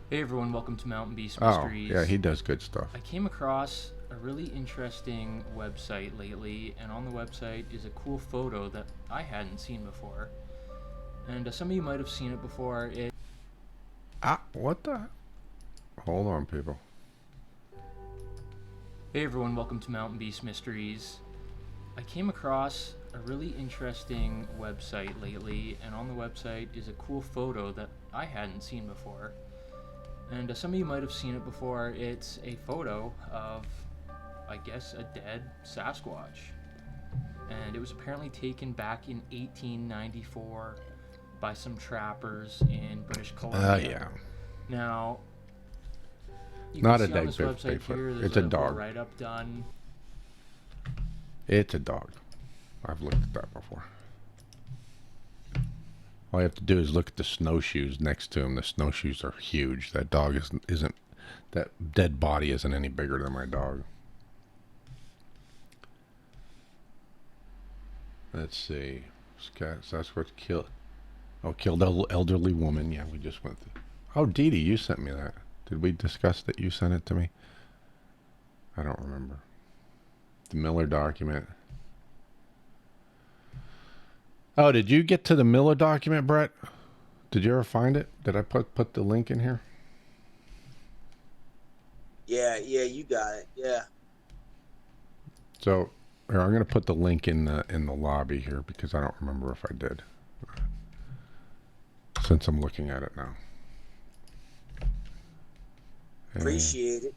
Hey everyone, welcome to Mountain Beast Mysteries. Oh, yeah, he does good stuff. I came across a really interesting website lately, and on the website is a cool photo that I hadn't seen before. And some of you might have seen it before. What the? Hold on, people. Hey everyone, welcome to Mountain Beast Mysteries. I came across a really interesting website lately, and on the website is a cool photo that I hadn't seen before. And some of you might have seen it before. It's a photo of, I guess, a dead Sasquatch. And it was apparently taken back in 1894 by some trappers in British Columbia. Oh, yeah. Now, you Not can a see on dead this website Bigfoot. here, there's It's a little dog. write-up done. It's a dog. I've looked at that before. All you have to do is look at the snowshoes next to him. The snowshoes are huge. That dog isn't that dead body isn't any bigger than my dog. Let's see. Sasquatch killed elderly woman. Yeah, we just went through. Oh, Dee Dee, you sent me that. Did we discuss that you sent it to me? I don't remember. The Miller document. Oh, did you get to the Miller document, Brett? Did you ever find it? Did I put the link in here? Yeah, you got it. Yeah. So, here, I'm going to put the link in the lobby here because I don't remember if I did. Since I'm looking at it now. Appreciate it.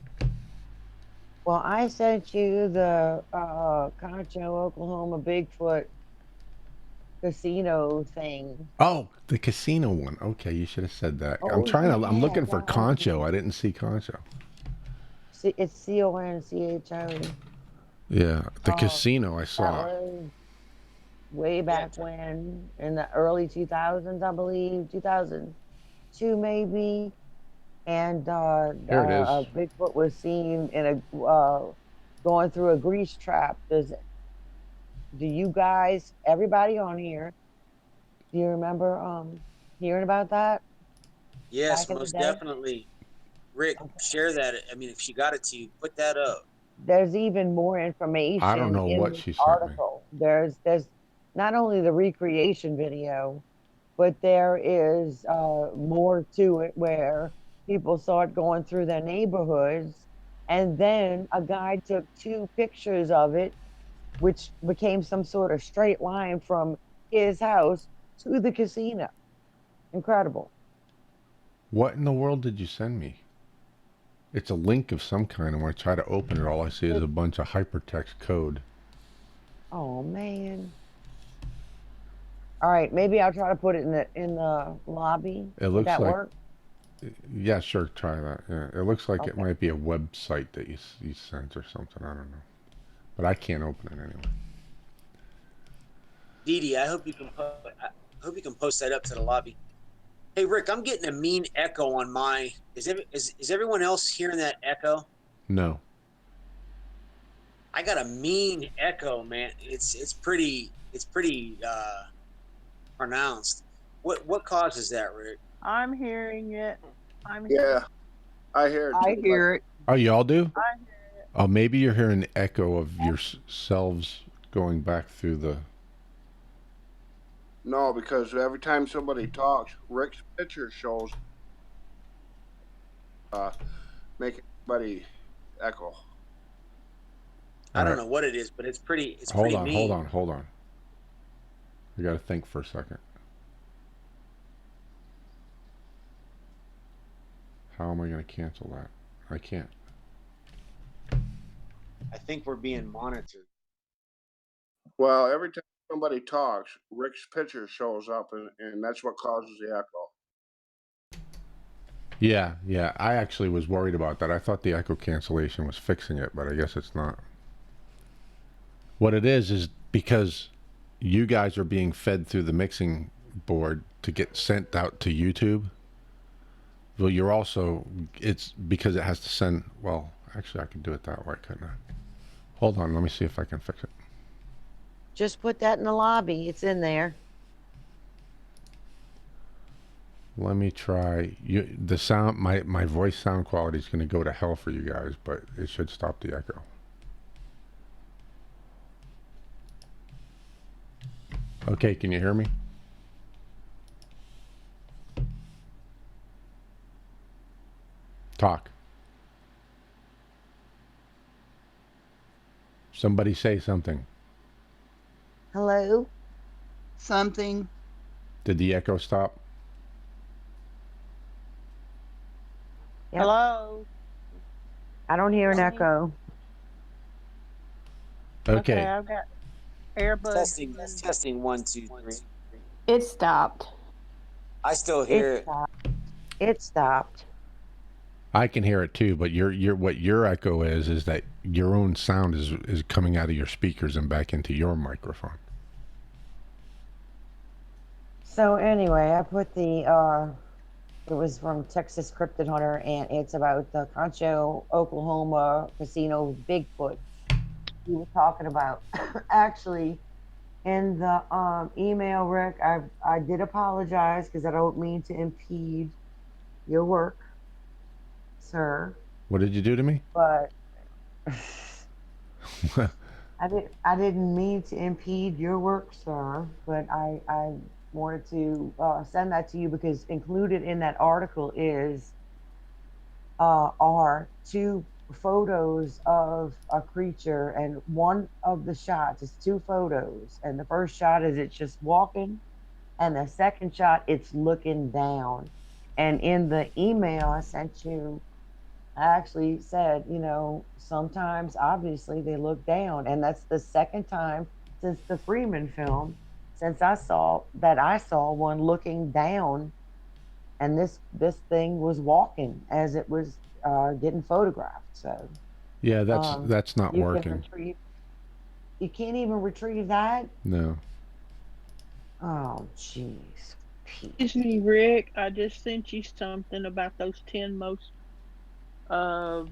Well, I sent you the Concho, Oklahoma Bigfoot casino thing. Oh, the casino one. Okay, you should have said that. Oh, I'm looking for yeah. Concho. I didn't see Concho. It's CONCHO. Yeah, the casino I saw. Way back when, in the early 2000s, I believe, 2002 maybe. And Here it is. a Bigfoot was seen in going through a grease trap. Do you guys, everybody on here, do you remember hearing about that? Yes, most definitely. Rick, share that. I mean, if she got it to you, put that up. There's even more information. I don't know in what this she sent article. There's not only the recreation video, but there is more to it where people saw it going through their neighborhoods, and then a guy took 2 pictures of it, which became some sort of straight line from his house to the casino. Incredible. What in the world did you send me? It's a link of some kind, and when I try to open it, all I see is a bunch of hypertext code. Oh man. All right, maybe I'll try to put it in the lobby. It Would looks that like work? Yeah, sure. Try that. Yeah, it looks like it might be a website that you sent or something. I don't know, but I can't open it anyway. Dee Dee, I hope you can post that up to the lobby. Hey Rick, I'm getting a mean echo on my. Is everyone else hearing that echo? No. I got a mean echo, man. It's pretty pronounced. What causes that, Rick? I'm hearing it. Yeah, I hear it. I hear it. Oh, y'all do? I hear it. Oh, maybe you're hearing the echo of yourselves going back through the. No, because every time somebody talks, Rick's picture shows, making everybody echo. I don't know what it is, but it's pretty. It's pretty mean. Hold on. We got to think for a second. How am I going to cancel that? I can't. I think we're being monitored. Well, every time somebody talks, Rick's picture shows up, and that's what causes the echo. Yeah. I actually was worried about that. I thought the echo cancellation was fixing it, but I guess it's not. What it is because you guys are being fed through the mixing board to get sent out to YouTube. Well, you're also, it's because it has to send, well, actually I could do it that way, couldn't I? Hold on, let me see if I can fix it. Just put that in the lobby. It's in there. Let me try. The sound, my voice sound quality is going to go to hell for you guys, but it should stop the echo. Okay, can you hear me? Talk. Somebody say something. Hello? Something. Did the echo stop? Yep. Hello? I don't hear an echo. Okay. I've got earbuds. Testing 1, 2, 3. It stopped. I still hear it. It stopped. I can hear it too, but what your echo is that your own sound is coming out of your speakers and back into your microphone. So anyway, I put the it was from Texas Cryptid Hunter, and it's about the Concho, Oklahoma casino Bigfoot we were talking about. Actually, in the email, Rick, I did apologize because I don't mean to impede your work, sir. What did you do to me? But I didn't mean to impede your work, sir. But I wanted to send that to you because included in that article are 2 photos of a creature, and one of the shots is 2 photos, and the first shot is it's just walking, and the second shot it's looking down. And in the email I sent you, I actually said, sometimes obviously they look down, and that's the second time since the Freeman film since I saw one looking down, and this thing was walking as it was getting photographed. So yeah, that's not working. You can't even retrieve that? No. Oh, jeez. Excuse me, Rick. I just sent you something about those 10 most popular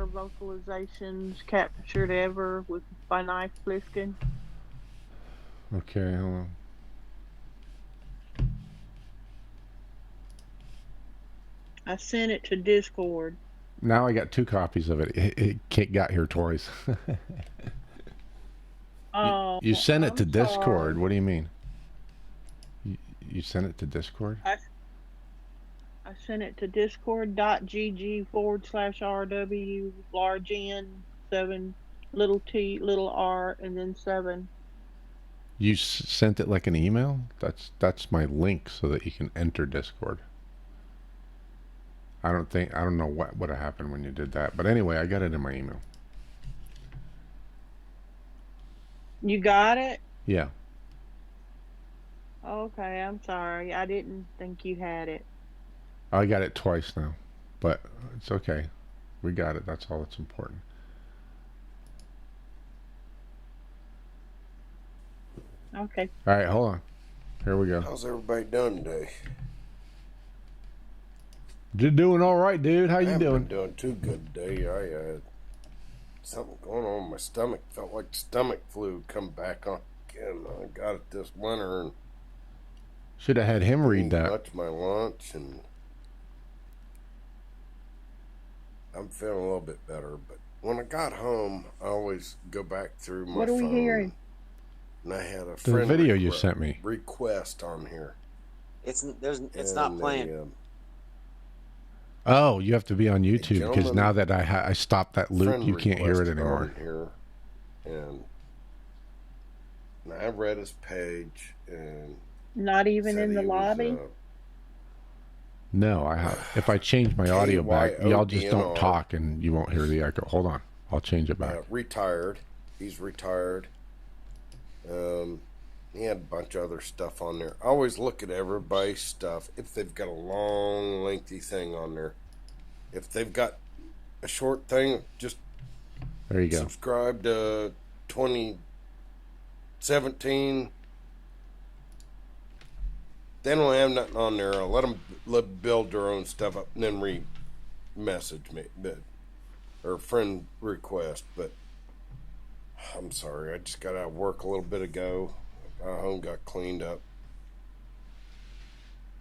vocalizations captured ever by Knife Plissken. Okay, hold on. I sent it to Discord. Now I got 2 copies of it. It got here twice. Oh, you sent it to I'm Discord. sorry. What do you mean? You sent it to Discord? I sent it to discord.gg/RW large N 7 little T little R and then 7. You sent it like an email? That's my link so that you can enter Discord. I don't know what would have happened when you did that. But anyway, I got it in my email. You got it? Yeah. Okay, I'm sorry. I didn't think you had it. I got it twice now, but it's okay. We got it. That's all that's important. Okay. All right, hold on. Here we go. How's everybody doing today? You're doing all right, dude. How you doing? Been doing too good today. I had something going on with my stomach. Felt like stomach flu come back on again. I got it this winter and should have had him read that. Much my lunch, and I'm feeling a little bit better. But when I got home, I always go back through my What are we phone, hearing? and I had a The friend video you sent me. request on here. It's not playing. Oh, you have to be on YouTube because now that I stopped that loop, you can't hear it anymore. Here, and I read his page, and not even in the lobby. No, if I change my audio back, y'all just don't talk and you won't hear the echo. Hold on, I'll change it back. Retired. He's retired. He had a bunch of other stuff on there. I always look at everybody's stuff if they've got a long, lengthy thing on there. If they've got a short thing, just there you go. Subscribe to 2017. They don't have nothing on there. I'll let them build their own stuff up and then message me, or friend request. But I'm sorry, I just got out of work a little bit ago. Got home, got cleaned up.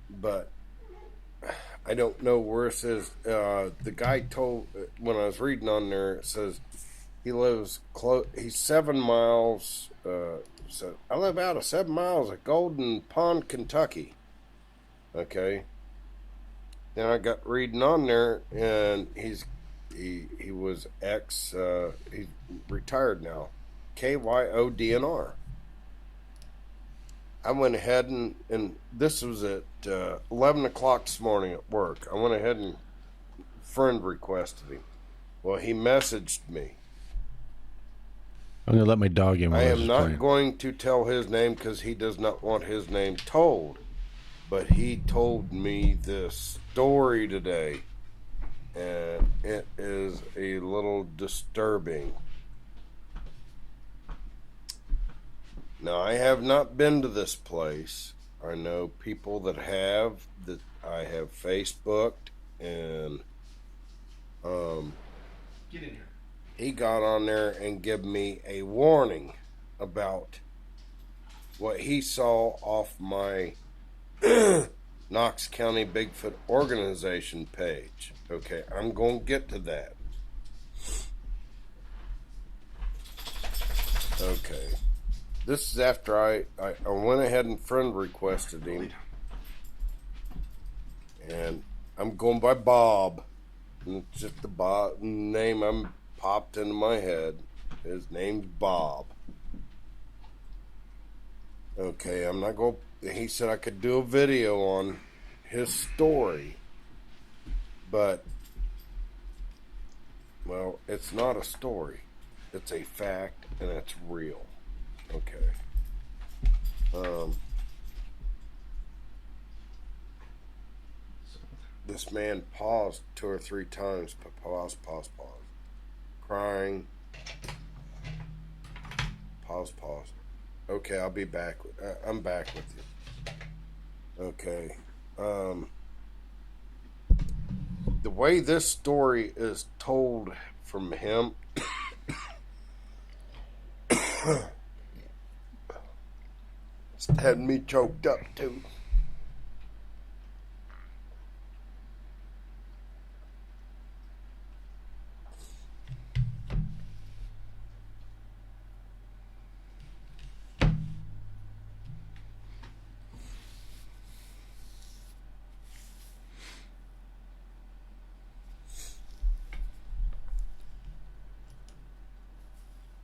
But I don't know where it says. The guy told, when I was reading on there, it says he lives close. He's 7 miles. So I live out of 7 miles of Golden Pond, Kentucky. Okay. Then I got reading on there, and he was he's retired now. KYODNR. I went ahead and this was at 11 o'clock this morning at work. I went ahead and friend requested him. Well, he messaged me. I'm going to let my dog in. I am not going to tell his name because he does not want his name told. But he told me this story today, and it is a little disturbing. Now, I have not been to this place. I know people that have, that I have Facebooked, and get in here. He got on there and gave me a warning about what he saw off my Knox County Bigfoot organization page. Okay, I'm going to get to that. Okay. This is after I went ahead and friend requested him. And I'm going by Bob. And it's just the Bob name I'm popped into my head. His name's Bob. Okay, I'm not going. He said I could do a video on his story, but well, it's not a story. It's a fact, and it's real. Okay. This man paused 2 or 3 times, but pause, crying. Pause. Okay, I'll be back. I'm back with you. Okay. The way this story is told from him, it's had me choked up too.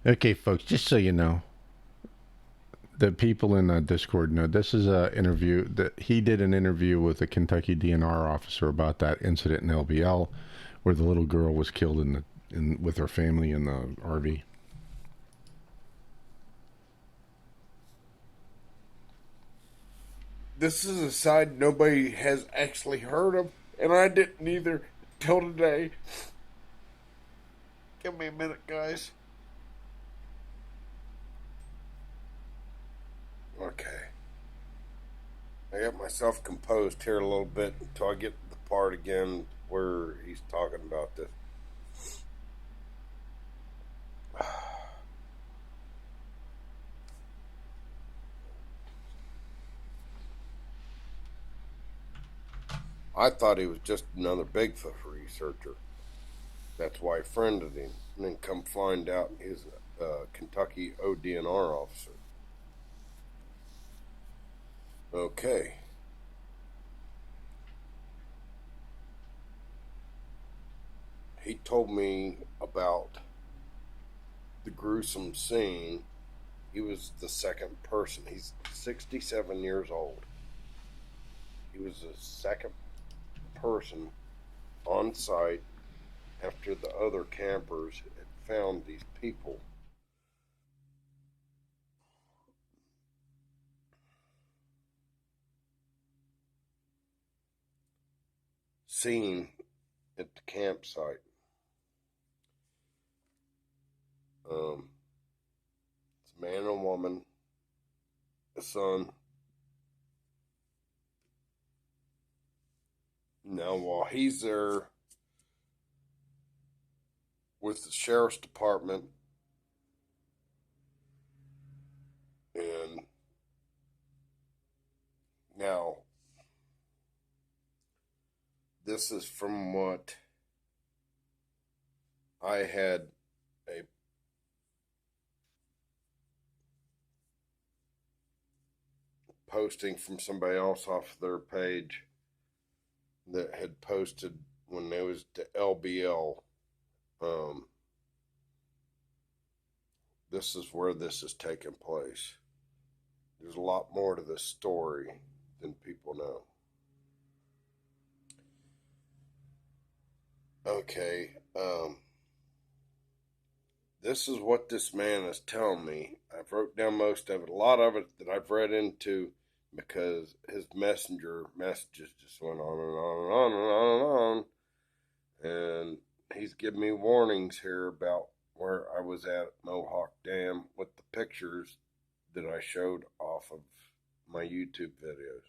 Okay, folks, just so you know, the people in Discord know, this is an interview that he did an interview with a Kentucky DNR officer about that incident in LBL where the little girl was killed with her family in the RV. This is a side nobody has actually heard of, And I didn't either till today. Give me a minute, guys. Okay. I got myself composed here a little bit until I get the part again where he's talking about this. I thought he was just another Bigfoot researcher. That's why I friended him. And then come find out he's a Kentucky ODNR officer. Okay. He told me about the gruesome scene. He was the second person. He's 67 years old. He was the second person on site after the other campers had found these people. Seen at the campsite. It's a man and a woman, a son. Now, while he's there with the sheriff's department, and now this is from what I had a posting from somebody else off their page that had posted when they was to LBL. This is where this is taking place. There's a lot more to this story than people know. Okay, this is what this man is telling me. I've wrote down most of it. A lot of it that I've read into because his messenger messages just went on and on and on and on and on. And he's giving me warnings here about where I was at Mohawk Dam with the pictures that I showed off of my YouTube videos.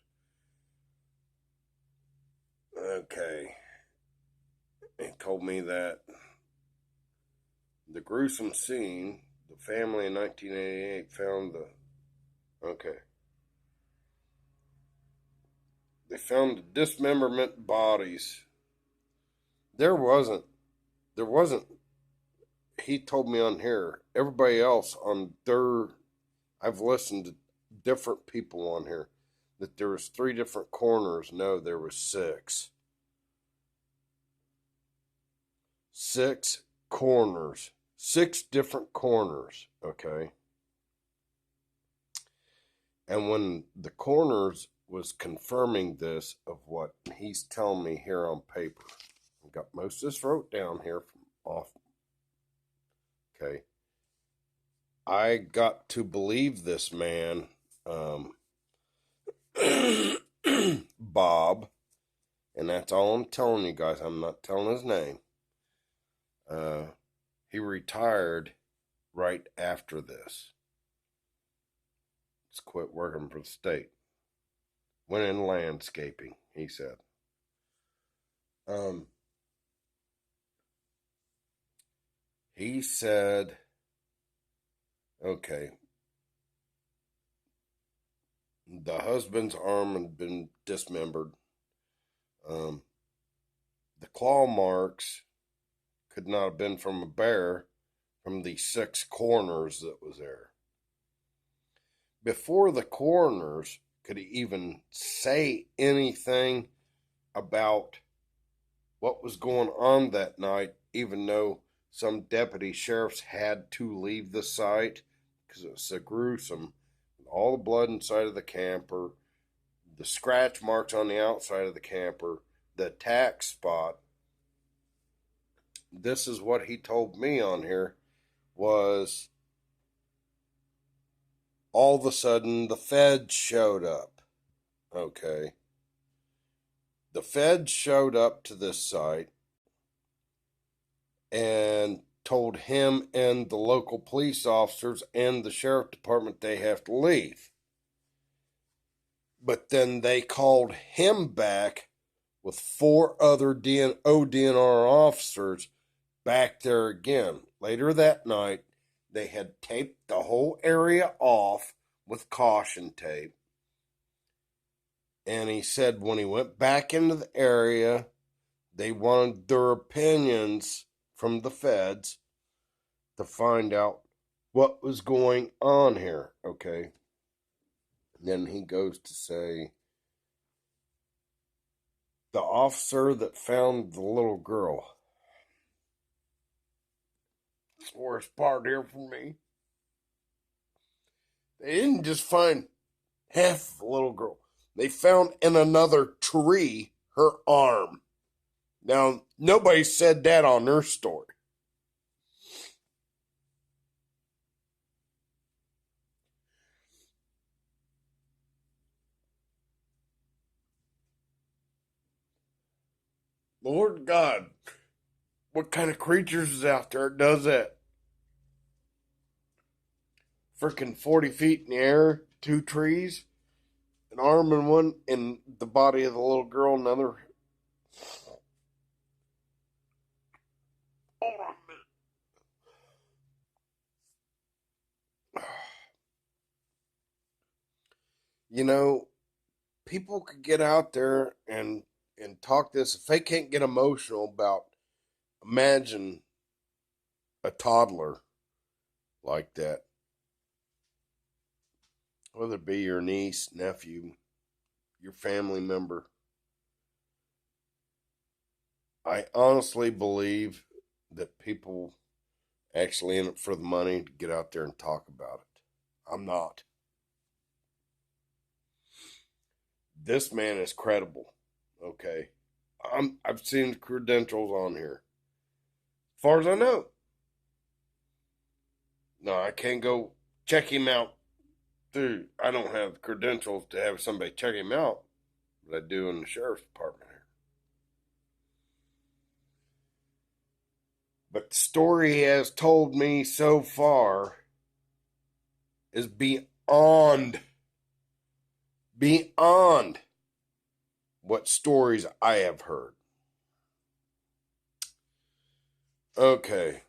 Okay. He told me that the gruesome scene, the family in 1988 found they found the dismemberment bodies. There wasn't, he told me on here, everybody else on their, I've listened to different people on here, that there was 3 different corners. No, there was 6. 6 corners. 6 different corners, okay? And when the corners was confirming this of what he's telling me here on paper, I've got most of this wrote down here from off. Okay. I got to believe this man, Bob, and that's all I'm telling you guys. I'm not telling his name. He retired right after this. Just quit working for the state. Went in landscaping, he said. He said, okay, the husband's arm had been dismembered. The claw marks could not have been from a bear, from the 6 corners that was there. Before the coroners could even say anything about what was going on that night, even though some deputy sheriffs had to leave the site because it was so gruesome. All the blood inside of the camper, the scratch marks on the outside of the camper, the attack spot. This is what he told me on here was all of a sudden the feds showed up. Okay. The feds showed up to this site and told him and the local police officers and the sheriff department they have to leave. But then they called him back with 4 other ODNR officers back there again. Later that night, they had taped the whole area off with caution tape. And he said when he went back into the area, they wanted their opinions from the feds to find out what was going on here, okay? Then he goes to say, the officer that found the little girl. That's the worst part here for me. They didn't just find half the little girl. They found in another tree her arm. Now, nobody said that on their story. Lord God, what kind of creatures is out there that does that? Freaking 40 feet in the air, 2 trees, an arm in one, and the body of the little girl another. Hold on a minute. You know, people could get out there and talk this. If they can't get emotional about, imagine a toddler like that. Whether it be your niece, nephew, your family member. I honestly believe that people actually in it for the money to get out there and talk about it. I'm not. This man is credible, okay? I've seen the credentials on here. As far as I know. No, I can't go check him out through. I don't have credentials to have somebody check him out, but I do in the sheriff's department here. But the story he has told me so far is beyond what stories I have heard. Okay.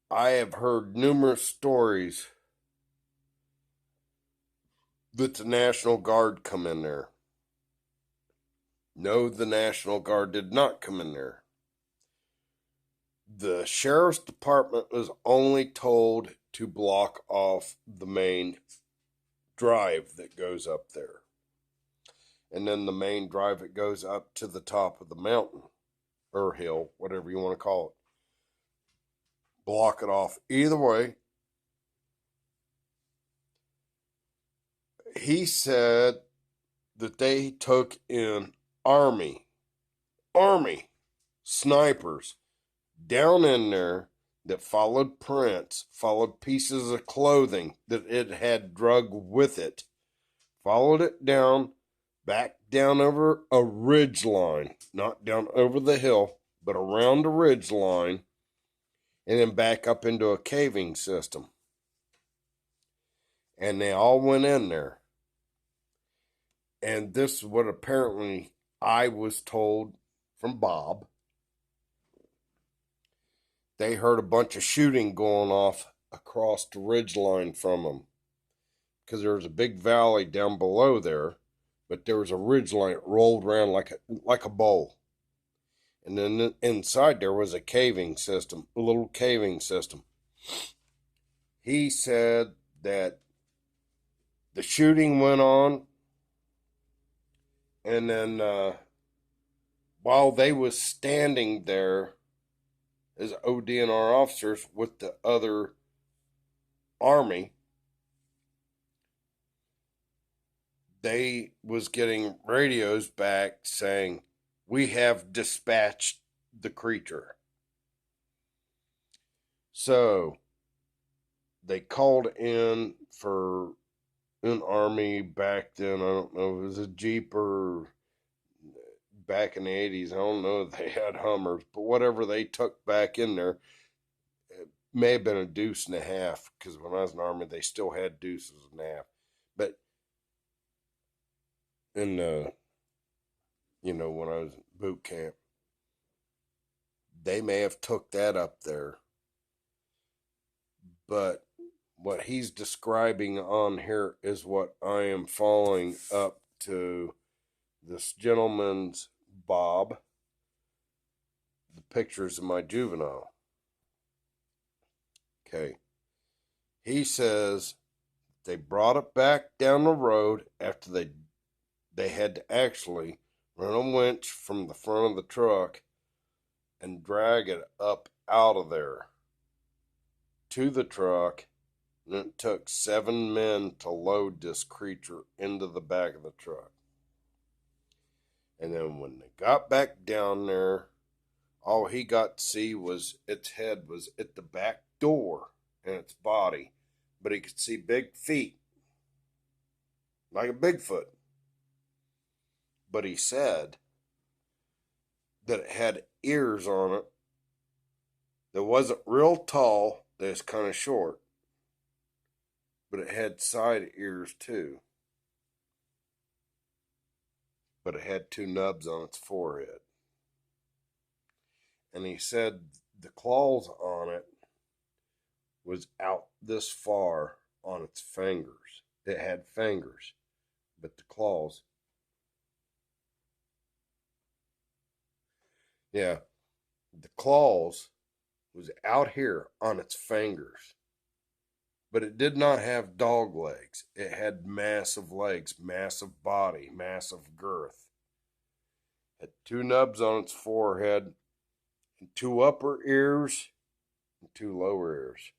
I have heard numerous stories that the National Guard come in there. No, the National Guard did not come in there. The sheriff's department was only told to block off the main drive that goes up there. And then the main drive that goes up to the top of the mountain, or hill, whatever you want to call it. Block it off. Either way, he said that they took in army snipers down in there that followed prints, followed pieces of clothing that it had drug with it, followed it down, back down over a ridge line, not down over the hill, but around the ridge line, and then back up into a caving system. And they all went in there. And this is what apparently I was told from Bob. They heard a bunch of shooting going off across the ridge line from them. Because there was a big valley down below there, but there was a ridge line that rolled around like a bowl. And then inside there was a caving system, a little caving system. He said that the shooting went on, and then while they was standing there as ODNR officers with the other army, they was getting radios back saying, "We have dispatched the creature." So they called in for an Army back then. I don't know if it was a Jeep or back in the 80s. I don't know if they had Hummers, but whatever they took back in there, it may have been a deuce and a half, because when I was in the Army, they still had deuces and a half. But in the, when I was in boot camp, they may have took that up there. But what he's describing on here is what I am following up to this gentleman's Bob, the pictures of my juvenile. Okay. He says they brought it back down the road after they had to actually run a winch from the front of the truck and drag it up out of there to the truck. And it took 7 men to load this creature into the back of the truck. And then when they got back down there, all he got to see was its head was at the back door and its body. But he could see big feet, like a Bigfoot. But he said that it had ears on it that wasn't real tall, that was kind of short. But it had side ears too. But it had 2 nubs on its forehead. And he said the claws on it was out this far on its fingers. It had fingers, but the claws. Yeah, the claws was out here on its fingers. But it did not have dog legs. It had massive legs, massive body, massive girth. It had 2 nubs on its forehead, and 2 upper ears, and 2 lower ears.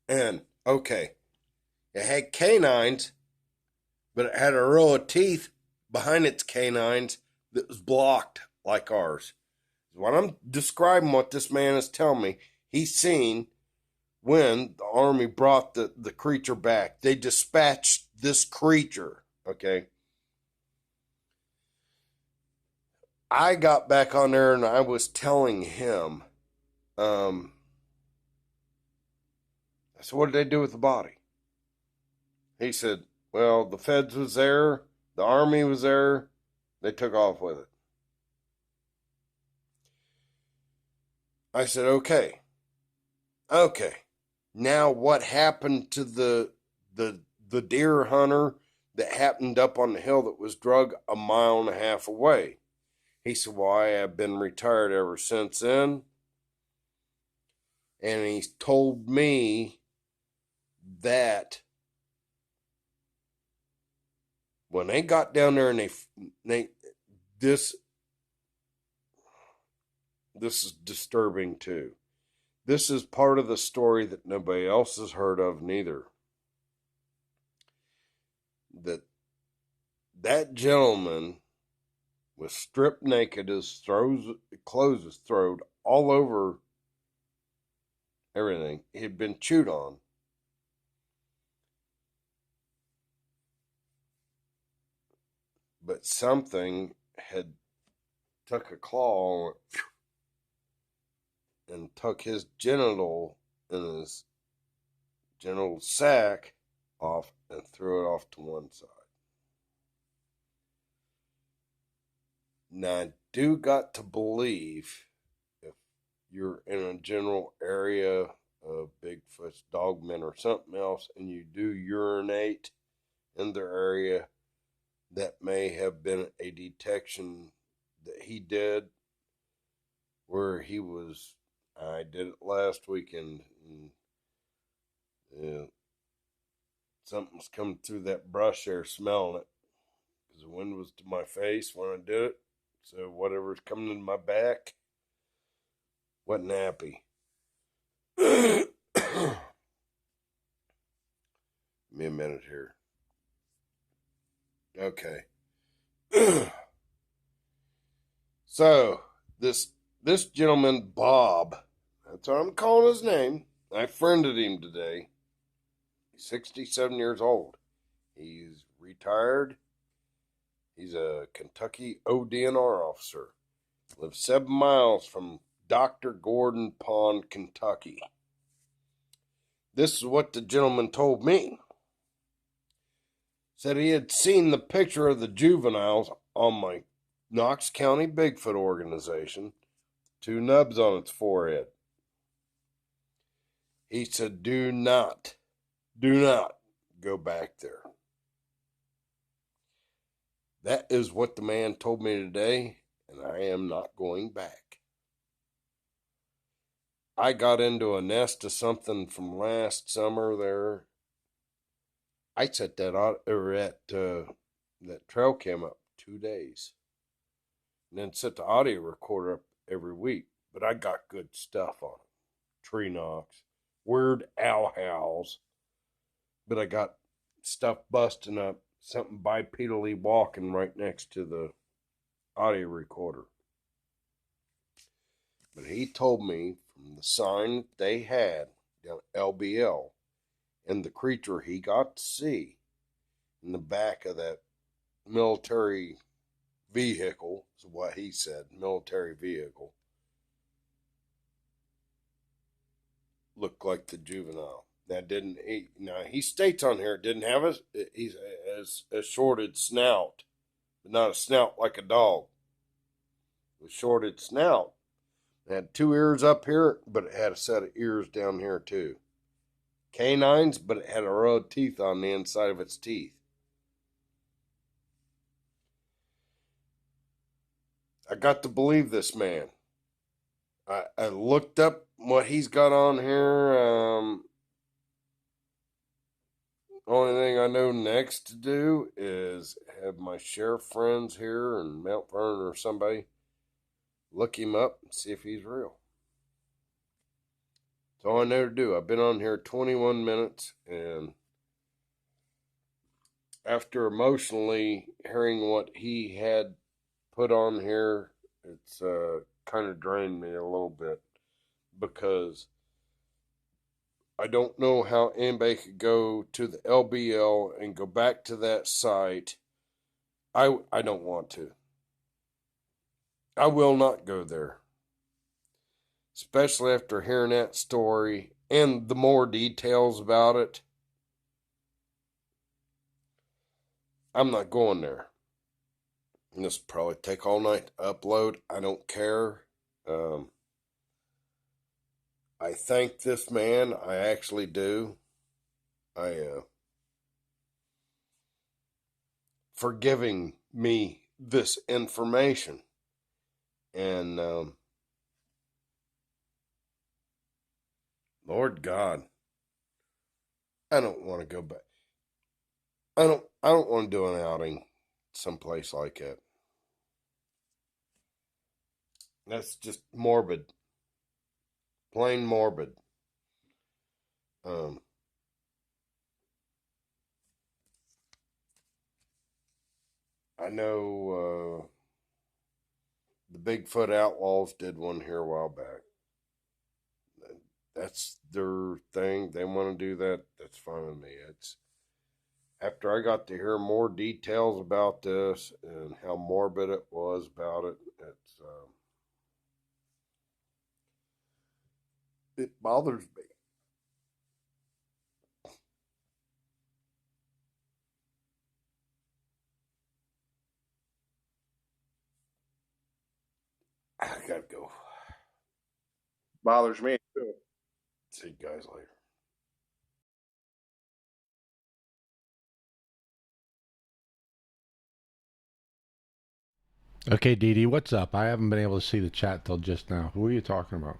And, okay, it had canines, but it had a row of teeth behind its canines that was blocked like ours. When I'm describing what this man is telling me, he's seen when the Army brought the creature back. They dispatched this creature, okay? I got back on there and I was telling him, I said, what did they do with the body? He said, well, the feds was there, the Army was there, they took off with it. I said, okay. Now what happened to the deer hunter that happened up on the hill that was drug a mile and a half away? He said, well, I have been retired ever since then. And he told me that when they got down there and this is disturbing too. This is part of the story that nobody else has heard of neither. That gentleman was stripped naked, his clothes was thrown all over everything. He had been chewed on. But something had took a claw and took his genital and his genital sac off and threw it off to one side. Now, I do got to believe if you're in a general area of Bigfoot's, dogmen, or something else, and you do urinate in their area, that may have been a detection that he did where he was. I did it last weekend, and something's coming through that brush there, smelling it, because the wind was to my face when I did it, so whatever's coming in my back wasn't happy. Give me a minute here. Okay. So this gentleman Bob That's what I'm calling his name. I friended him today. He's 67 years old. He's retired. He's a Kentucky ODNR officer. Lives 7 miles from Dr. Gordon Pond, Kentucky. This is what the gentleman told me. Said he had seen the picture of the juveniles on my Knox County Bigfoot organization. 2 nubs on its forehead. He said, do not go back there. That is what the man told me today, and I am not going back. I got into a nest of something from last summer there. I set that trail cam up 2 days. And then set the audio recorder up every week. But I got good stuff on it. Tree knocks, weird owl howls. But I got stuff busting up, something bipedally walking right next to the audio recorder. But he told me from the sign that they had down LBL and the creature he got to see in the back of that military vehicle, is what he said, military vehicle, looked like the juvenile. That didn't, he states on here it didn't have a shorted snout, but not a snout like a dog. It was shorted snout. It had 2 ears up here, but it had a set of ears down here too. Canines, but it had a row of teeth on the inside of its teeth. I got to believe this man. I looked up what he's got on here. Only thing I know next to do is have my sheriff friends here in Mount Vernon or somebody look him up and see if he's real. That's all I know to do. I've been on here 21 minutes, and after emotionally hearing what he had put on here, it's kind of drained me a little bit, because I don't know how anybody could go to the LBL and go back to that site. I don't want to. I will not go there. Especially after hearing that story and the more details about it. I'm not going there. And this will probably take all night to upload. I don't care. I thank this man. I actually do. For giving me this information. And Lord God, I don't want to go back. I don't want to do an outing someplace like that. That's just morbid. Plain morbid. I know the Bigfoot Outlaws did one here a while back. That's their thing. They want to do that. That's fine with me. It's after I got to hear more details about this and how morbid it was about it. It bothers me. I gotta go. Bothers me too. See you guys later. Okay, Dee Dee, what's up? I haven't been able to see the chat till just now. Who are you talking about?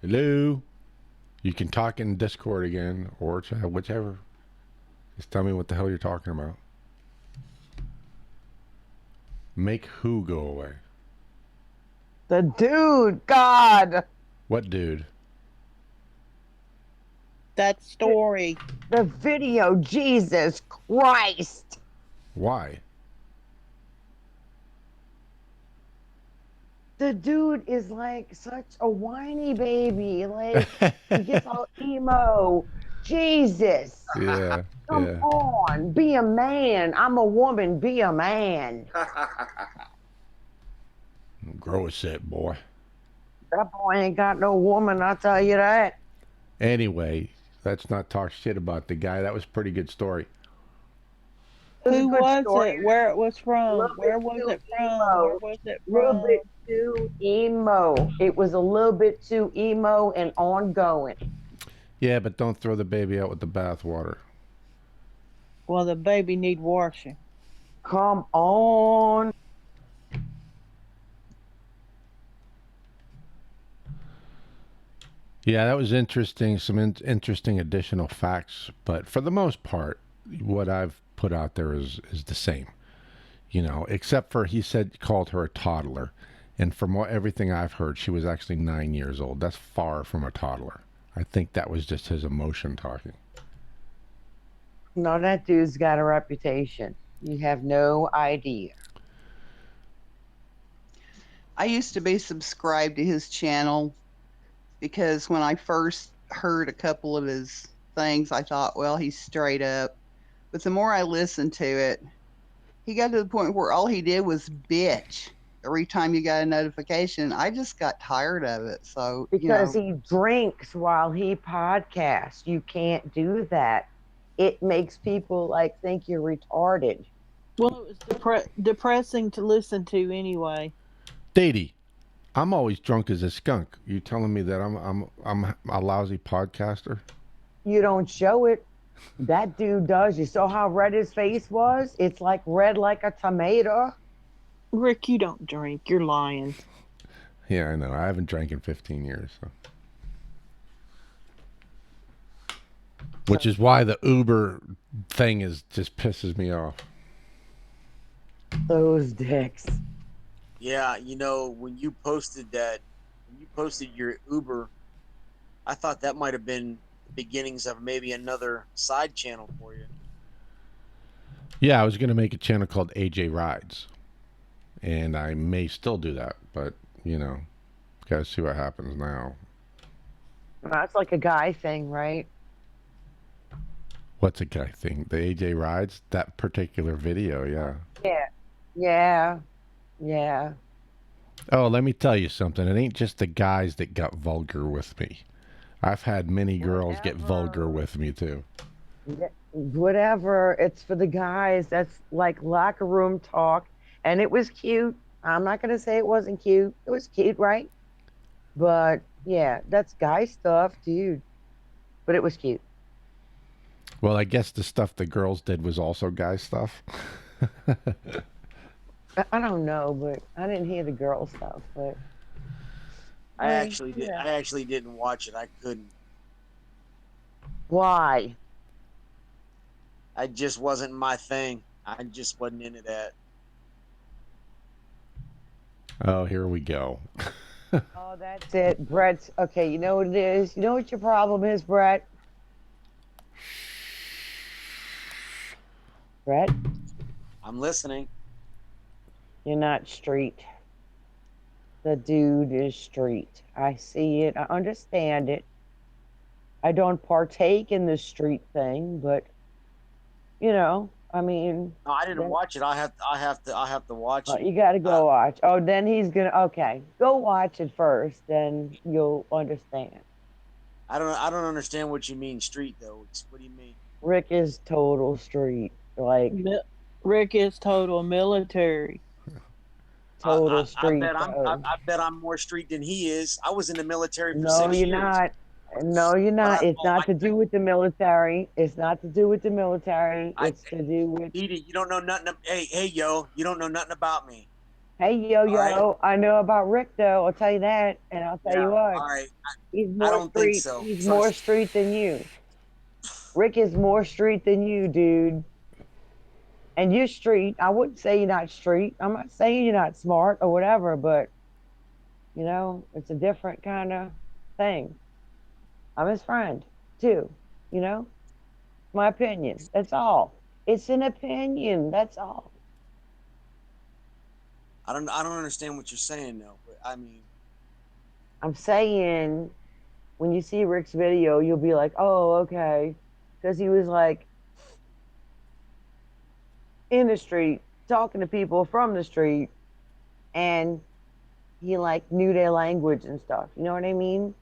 Hello? You can talk in Discord again, or chat, whichever. Just tell me what the hell you're talking about. Make who go away? The dude, God. What dude? that story. The video, Jesus Christ. Why? The dude is like such a whiny baby. Like, he gets all emo. Jesus. Yeah. Come Yeah. on. Be a man. I'm a woman. Be a man. Grow a set, boy. That boy ain't got no woman, I'll tell you that. Anyway, let's not talk shit about the guy. That was a pretty good story. Who was story. it? Where it was from? Where was it from? Where was it A little from? bit too emo. It was a little bit too emo and ongoing. Yeah, but don't throw the baby out with the bathwater. Well, the baby need washing. Come on. Yeah, that was interesting. Some interesting additional facts, but for the most part, what I've put out there is the same. You know, except for he called her a toddler, and from everything I've heard, she was actually 9 years old. That's far from a toddler. I think that was just his emotion talking. No, that dude's got a reputation. You have no idea. I used to be subscribed to his channel because when I first heard a couple of his things, I thought, well, he's straight up. But the more I listened to it, he got to the point where all he did was bitch every time you got a notification. I just got tired of it. So, because he drinks while he podcasts. You can't do that. It makes people like think you're retarded. Well, it was depressing to listen to anyway. Datey, I'm always drunk as a skunk. You telling me that I'm a lousy podcaster? You don't show it. That dude does. You saw how red his face was? It's like red like a tomato. Rick, you don't drink. You're lying. Yeah, I know. I haven't drank in 15 years. So. Which is why the Uber thing just pisses me off. Those dicks. Yeah, when you posted your Uber, I thought that might have been the beginnings of maybe another side channel for you. Yeah, I was going to make a channel called AJ Rides. And I may still do that, but, got to see what happens now. That's like a guy thing, right? What's a guy thing? The AJ Rides? That particular video, yeah. Yeah. Oh, let me tell you something. It ain't just the guys that got vulgar with me. I've had many girls get vulgar with me, too. Whatever. It's for the guys. That's like locker room talk. And it was cute. I'm not going to say it wasn't cute. It was cute, right? But, yeah, that's guy stuff, dude. But it was cute. Well, I guess the stuff the girls did was also guy stuff. I don't know, but I didn't hear the girl stuff. But I actually didn't watch it. I couldn't. Why? I just wasn't my thing. I just wasn't into that. Oh, here we go. Oh, that's it. Brett's, okay, you know what it is? You know what your problem is, Brett? Brett? I'm listening. You're not street. The dude is street. I see it. I understand it. I don't partake in the street thing, but I mean. No, I didn't watch it. I have to watch it. You got to go watch. Oh, then he's gonna. Okay, go watch it first, then you'll understand. I don't understand what you mean street though. What do you mean? Rick is total street. Like Rick is total military. Total street. I bet I'm more street than he is. I was in the military for 6 No, you're years. not. No, you're not. It's not to do with the military. It's not to do with the military. It's to do with. Edie, you don't know nothing. Hey, yo, you don't know nothing about me. Hey, yo, right. I know about Rick though. I'll tell you that, and I'll tell you what. All right. He's more I don't street. think so. He's more street than you. Rick is more street than you, dude. And you're street. I wouldn't say you're not street. I'm not saying you're not smart or whatever, but it's a different kind of thing. I'm his friend too. You know, my opinion. That's all. It's an opinion. That's all. I don't understand what you're saying though. But I mean, I'm saying when you see Rick's video, you'll be like, oh, okay. Because he was like in the street talking to people from the street, and he like knew their language and stuff. You know what I mean?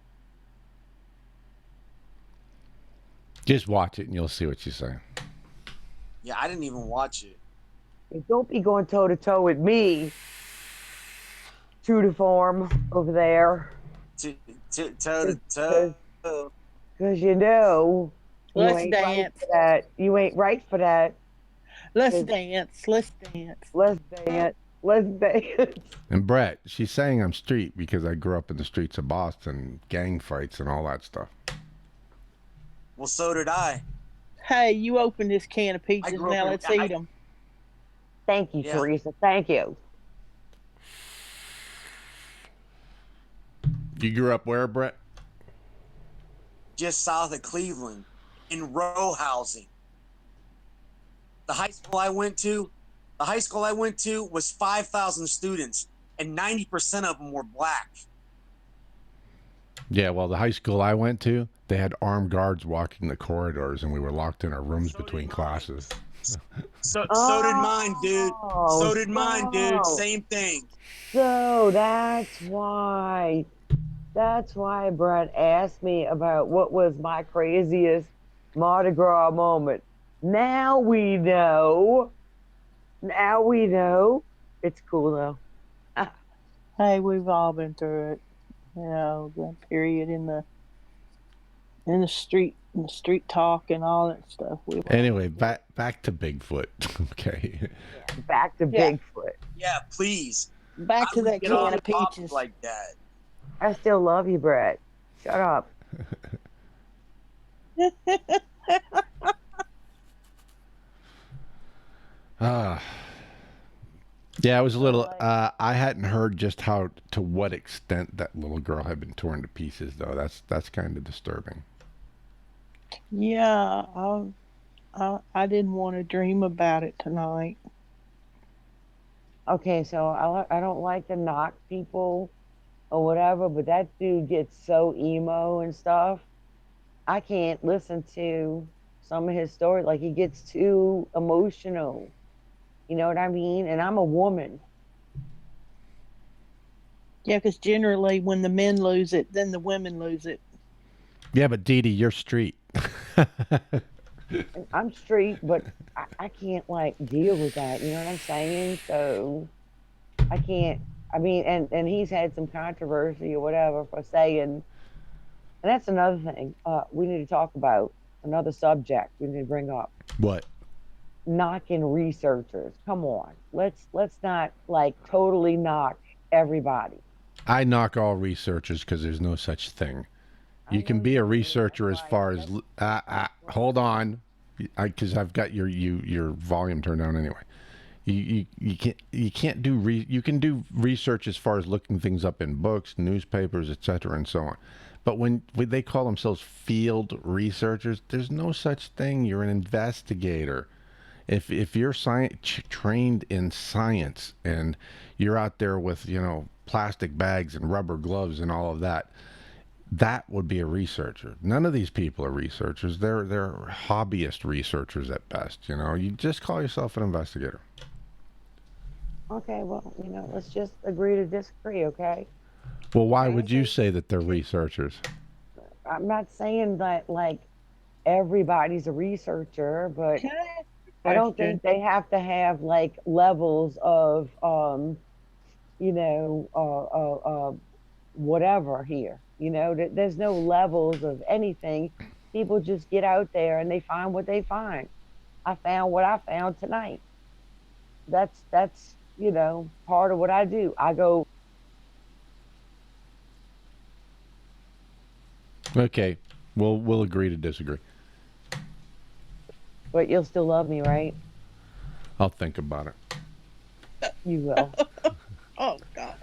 Just watch it and you'll see what she's saying. yeah, I didn't even watch it. Don't be going toe to toe with me, true to form over there. Toe to toe. Because you know, Let's you ain't dance. right for that. You ain't right for that. Let's dance. Let's dance. Let's dance. Let's dance. And Brett, she's saying I'm street because I grew up in the streets of Boston, gang fights and all that stuff. Well, so did I. Hey, you opened this can of peaches. Now let's eat them. Thank you, Teresa. Thank you. You grew up where, Brett? Just south of Cleveland, in row housing. The high school I went to was 5,000 students, and 90% of them were black. Yeah, well, the high school I went to, they had armed guards walking the corridors, and we were locked in our rooms between classes. So did mine, dude. So did mine, dude. Same thing. So that's why Brett asked me about what was my craziest Mardi Gras moment. Now we know. It's cool though. Hey, we've all been through it. You know, the period in the street talk and all that stuff. Anyway, back to Bigfoot. Okay. Back to Bigfoot. Yeah, please. Back to that can of peaches. Like that. I still love you, Brett. Shut up. Yeah, I was a little. I hadn't heard just to what extent that little girl had been torn to pieces, though. That's kind of disturbing. Yeah, I didn't want to dream about it tonight. Okay, so I don't like to knock people or whatever, but that dude gets so emo and stuff. I can't listen to some of his stories. Like, he gets too emotional. You know what I mean? And I'm a woman. Yeah, because generally when the men lose it, then the women lose it. Yeah, but Dee Dee, you're street. I'm street, but I can't, like, deal with that. You know what I'm saying? So I can't. I mean, and he's had some controversy or whatever for saying, and that's another thing we need to talk about, another subject we need to bring up. What? Knocking researchers. Come on. Let's not, like, totally knock everybody. I knock all researchers because there's no such thing. You can be a researcher as far as hold on, because I've got your volume turned down anyway. You can't do you can do research as far as looking things up in books, newspapers, etc., and so on. But when they call themselves field researchers, there's no such thing. You're an investigator. If you're trained in science and you're out there with, plastic bags and rubber gloves and all of that, that would be a researcher. None of these people are researchers. They're hobbyist researchers at best. You just call yourself an investigator. Okay, well, let's just agree to disagree, okay? Well, why would you say that they're researchers? I'm not saying that, like, everybody's a researcher, but I don't think they have to have, like, levels of, whatever here. There's no levels of anything. People just get out there and they find what they find. I found what I found tonight. That's part of what I do. I go. Okay, we'll agree to disagree. But you'll still love me, right? I'll think about it. You will. Oh, God.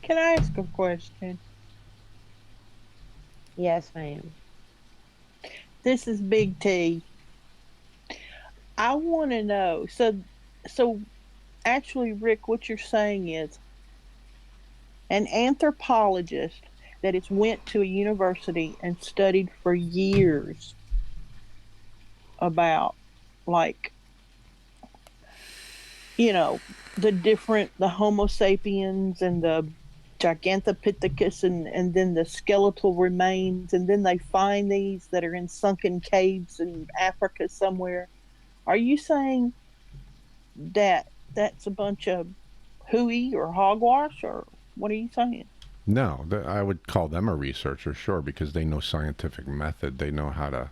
Can I ask a question? Yes, ma'am. This is Big T. I want to know. So actually, Rick, what you're saying is an anthropologist that has went to a university and studied for years about, like, the Homo sapiens and the Gigantopithecus, and then the skeletal remains, and then they find these that are in sunken caves in Africa somewhere. Are you saying that that's a bunch of hooey or hogwash, or what are you saying? No, I would call them a researcher, sure, because they know scientific method. They know how to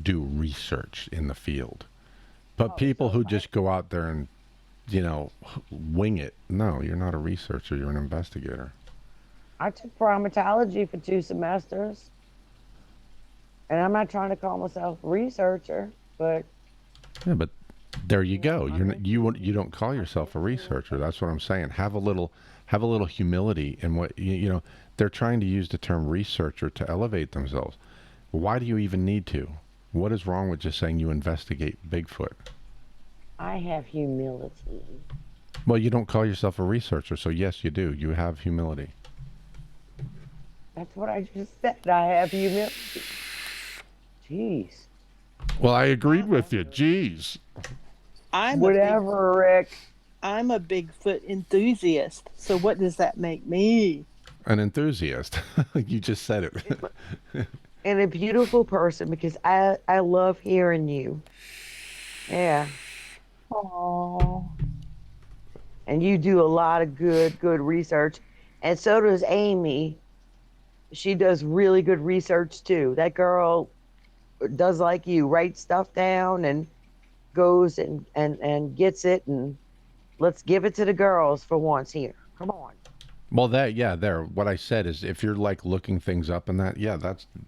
do research in the field. But people who just go out there and, wing it, no, you're not a researcher. You're an investigator. I took primatology for 2 semesters. And I'm not trying to call myself a researcher, but... Yeah, but there you go. You don't call yourself a researcher. That's what I'm saying. Have a little humility in what they're trying to use the term researcher to elevate themselves. Why do you even need to? What is wrong with just saying you investigate Bigfoot? I have humility. Well, you don't call yourself a researcher, so yes, you do. You have humility. That's what I just said. I have humility. Jeez. Well, I agreed with you. Jeez. Rick. I'm a Bigfoot enthusiast. So what does that make me? An enthusiast. You just said it. And a beautiful person, because I love hearing you. Yeah. Aww. And you do a lot of good research. And so does Amy. She does really good research too. That girl does like you, writes stuff down and goes and gets it, and let's give it to the girls for once here. Come on. Well, what I said is, if you're like looking things up and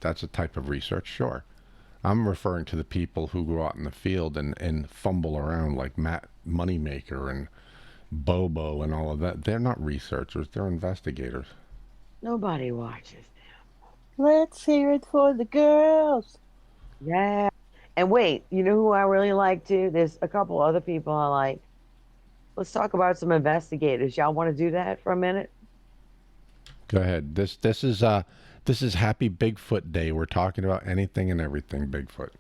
that's a type of research, sure. I'm referring to the people who go out in the field and fumble around like Matt Moneymaker and Bobo and all of that. They're not researchers, they're investigators. Nobody watches them. Let's hear it for the girls. Yeah. And wait, you know who I really like too? There's a couple other people I like. Let's talk about some investigators. Y'all want to do that for a minute? Go ahead. This is Happy Bigfoot Day. We're talking about anything and everything Bigfoot.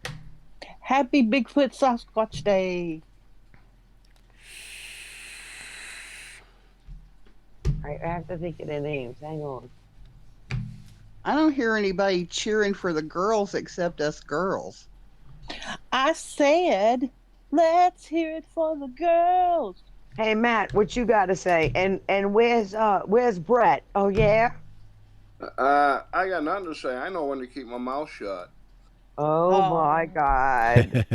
Happy Bigfoot Sasquatch Day. I have to think of their names. Hang on. I don't hear anybody cheering for the girls except us girls. I said, let's hear it for the girls. Hey Matt, what you got to say? And where's Brett? Oh yeah. I got nothing to say. I know when to keep my mouth shut. Oh my God.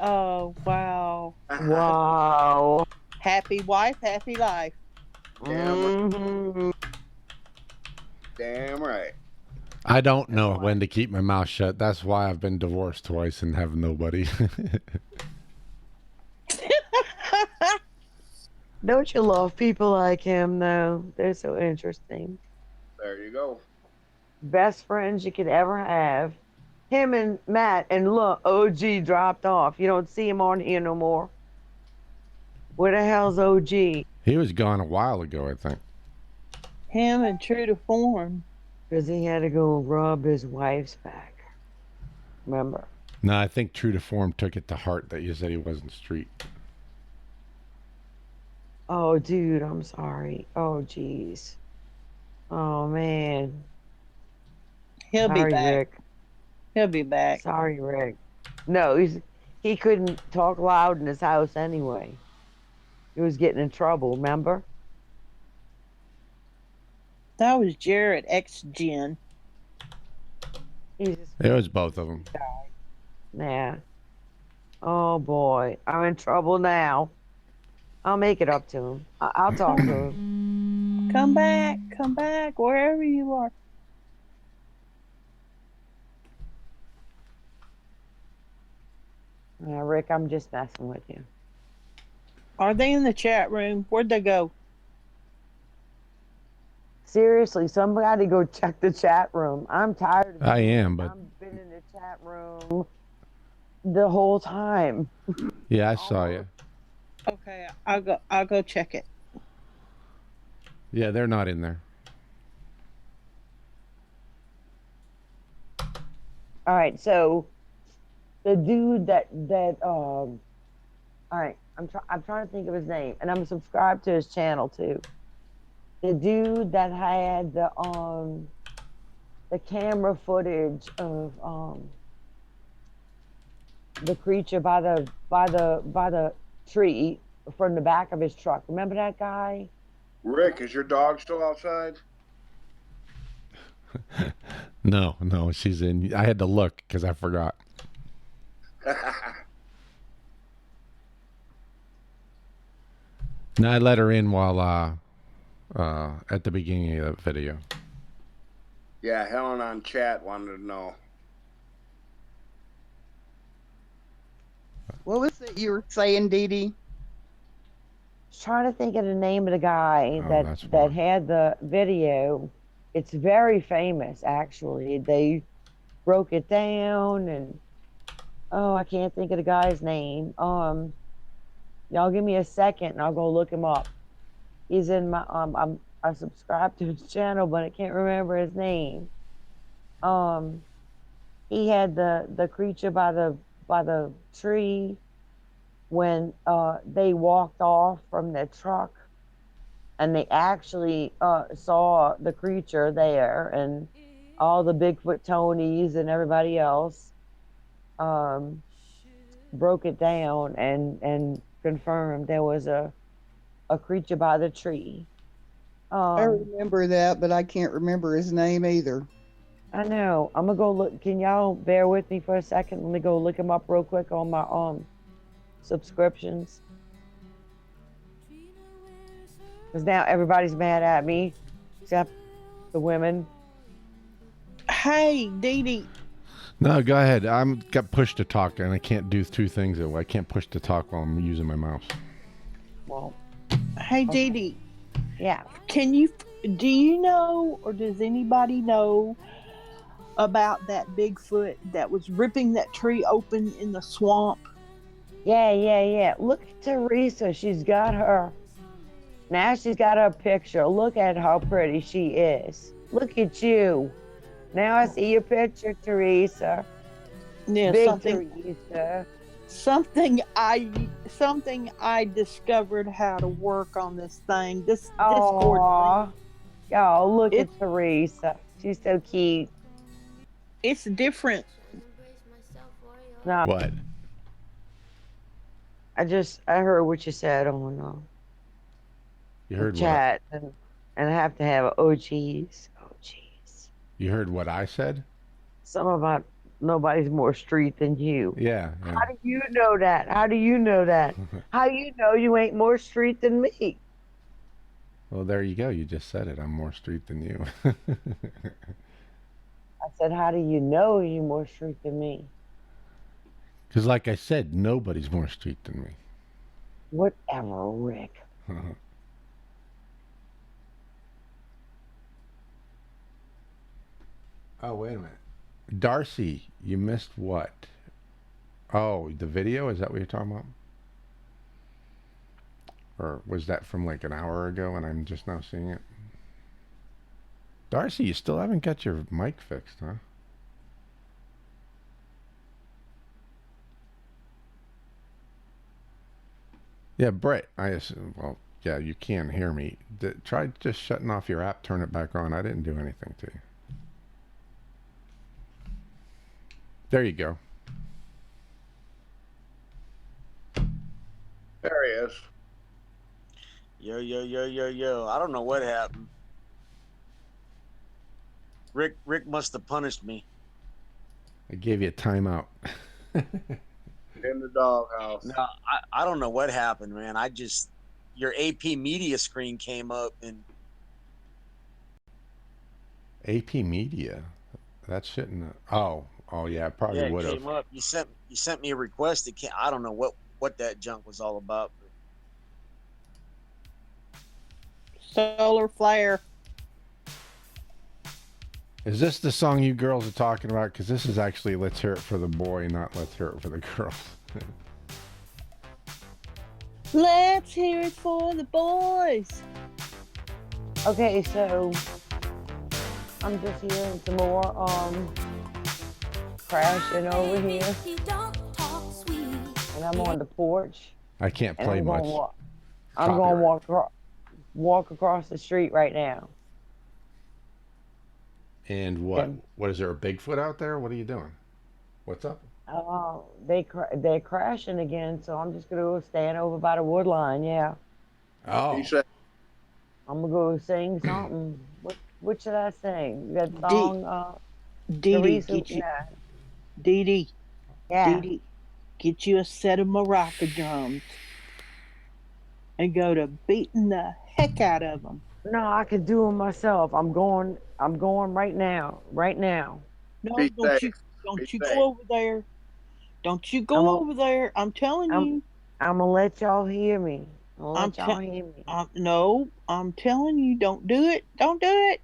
Oh wow. Wow. Happy wife, happy life. Damn right. I don't know when to keep my mouth shut. That's why I've been divorced twice and have nobody. Don't you love people like him, though? They're so interesting. There you go. Best friends you could ever have. Him and Matt, and look, OG dropped off. You don't see him on here no more. Where the hell's OG? He was gone a while ago, I think. Him and true to form. Because he had to go rub his wife's back. Remember? No, I think true to form took it to heart that you said he wasn't street. Oh, dude, I'm sorry. Oh, jeez. Oh, man. He'll sorry, be back. Rick. He'll be back. Sorry, Rick. No, he couldn't talk loud in his house anyway. He was getting in trouble, remember? That was Jared ex-Jen. It was both of them. Yeah. Oh, boy. I'm in trouble now. I'll make it up to him. I'll talk to him. Come back, wherever you are. Rick, I'm just messing with you. Are they in the chat room? Where'd they go? Seriously, somebody go check the chat room. I'm tired of it. I am, but I've been in the chat room the whole time. Yeah, I saw you. Okay, I'll go check it. Yeah, they're not in there. All right, so the dude that all right, I'm trying to think of his name, and I'm subscribed to his channel too. The dude that had the camera footage of the creature by the tree from the back of his truck. Remember that guy? Rick, is your dog still outside? No, she's in. I had to look because I forgot. No, I let her in while at the beginning of the video. Yeah, Helen on chat wanted to know. What was it you were saying, Dee Dee? Trying to think of the name of the guy Oh, that had the video. It's very famous, actually. They broke it down, and I can't think of the guy's name. Y'all give me a second, and I'll go look him up. He's in my I subscribed to his channel, but I can't remember his name. He had the creature by the tree when they walked off from the truck, and they actually saw the creature there, and all the Bigfoot Tonys and everybody else broke it down and confirmed there was a creature by the tree. I remember that, but I can't remember his name either. I know. I'm gonna go look. Can y'all bear with me for a second? Let me go look him up real quick on my subscriptions. Because now everybody's mad at me, except the women. Hey, Dee Dee. No, go ahead. I'm got pushed to talk, and I can't do two things. I can't push to talk while I'm using my mouse. Well, hey, Dee Dee. Yeah. Do you know, or does anybody know about that Bigfoot that was ripping that tree open in the swamp? Yeah. Look at Teresa. She's got her picture. Look at how pretty she is. Look at you. Now I see your picture, Teresa. Yeah, Big Teresa. Something I discovered how to work on this thing. This Discord thing. Y'all, look at Teresa. She's so cute. It's different. No. What? I heard what you said on You heard chat, and I have to have OGs. You heard what I said? Something about nobody's more street than you. Yeah. How do you know that? How do you know that? How do you know you ain't more street than me? Well, there you go. You just said it. I'm more street than you. I said, how do you know you more street than me? Because like I said, nobody's more street than me. Whatever, Rick. Oh, wait a minute. Darcy, you missed what? Oh, the video? Is that what you're talking about? Or was that from like an hour ago and I'm just now seeing it? Darcy, you still haven't got your mic fixed, huh? Yeah, Brett, I assume, well, yeah, you can hear me. Try just shutting off your app, turn it back on. I didn't do anything to you. There you go. There he is. Yo. I don't know what happened. Rick must have punished me. I gave you a timeout. In the doghouse. No, I don't know what happened, man. Your AP Media screen came up and AP Media? That shouldn't have. Oh yeah, it probably would have. It came up. You sent me a request. I don't know what that junk was all about. Solar flare. Is this the song you girls are talking about? Because this is actually Let's Hear It for the Boy, not Let's Hear It for the Girls. Let's hear it for the boys. Okay, so I'm just hearing some more crashing over here. And I'm on the porch. I can't play I'm much. going to walk across the street right now. And what? What is there, a Bigfoot out there? What are you doing? What's up? They're crashing again, so I'm just gonna go stand over by the wood line. Yeah. Oh. I'm gonna go sing something. What should I sing? That song. Teresa. Dee Dee. Yeah. Dee Dee, get you a set of maraca drums and go to beating the heck out of them. No, I can do them myself. I'm going right now. Right now. No, don't you go over there. Don't you go over there. I'm telling you. I'm gonna let y'all hear me. No, I'm telling you, don't do it. Don't do it.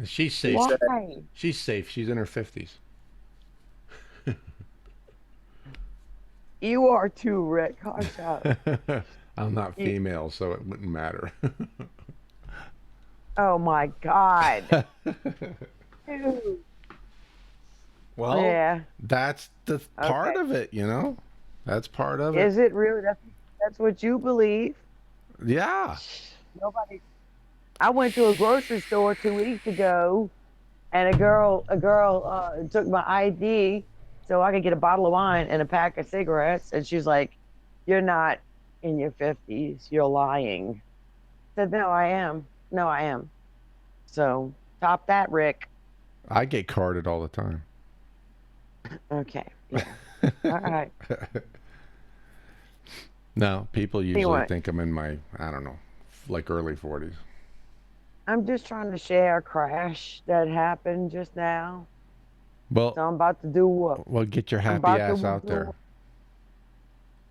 She's safe. Why? She's safe. She's in her 50s. You are too, Rick. Hush up. I'm not female, so it wouldn't matter. Oh my God. Dude. Well, yeah. That's the part of it, you know? That's part of it. Is it really? That's what you believe? Yeah. Nobody. I went to a grocery store 2 weeks ago, and a girl took my ID so I could get a bottle of wine and a pack of cigarettes, and she's like, "You're not in your 50s. You're lying." I said, "No, I am. No, I am." So top that, Rick. I get carded all the time. Okay. Yeah. All right. No, people usually think I'm in my, I don't know, like early 40s. I'm just trying to share a crash that happened just now. Well, so I'm about to do what? Well, get your happy ass out there.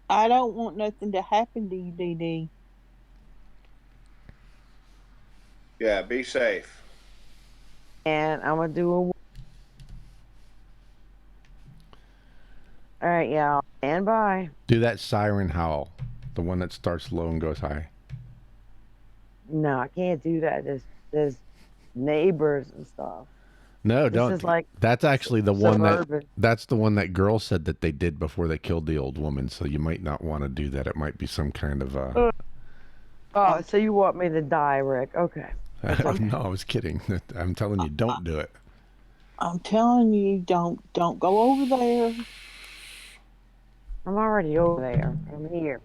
I don't want nothing to happen to you, Dee Dee. Yeah, be safe. And I'm gonna do a. All right, y'all. Stand by. Do that siren howl, the one that starts low and goes high. No, I can't do that. There's neighbors and stuff. No, This don't. is like That's actually the one suburban. that's the one that girl said that they did before they killed the old woman. So you might not want to do that. It might be some kind of. Oh, so you want me to die, Rick? Okay. No, I was kidding. I'm telling you, don't do it. I'm telling you, don't go over there. I'm already over there. I'm here.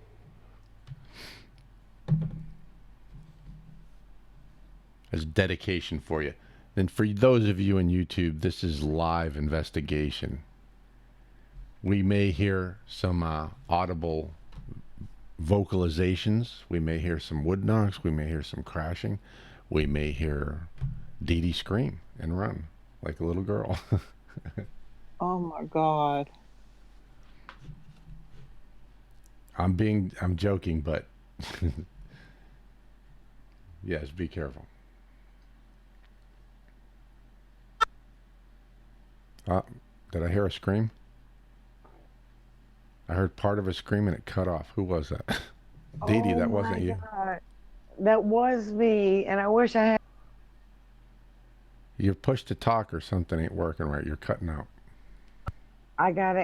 As dedication for you. And for those of you on YouTube, this is live investigation. We may hear some audible vocalizations. We may hear some wood knocks. We may hear some crashing. We may hear Dee Dee scream and run like a little girl. Oh my God. I'm joking, but yes, be careful. Did I hear a scream? I heard part of a scream and it cut off. Who was that? Dee Dee, that wasn't you. God. That was me, and I wish I had. You're pushed to talk or something ain't working right. You're cutting out. I got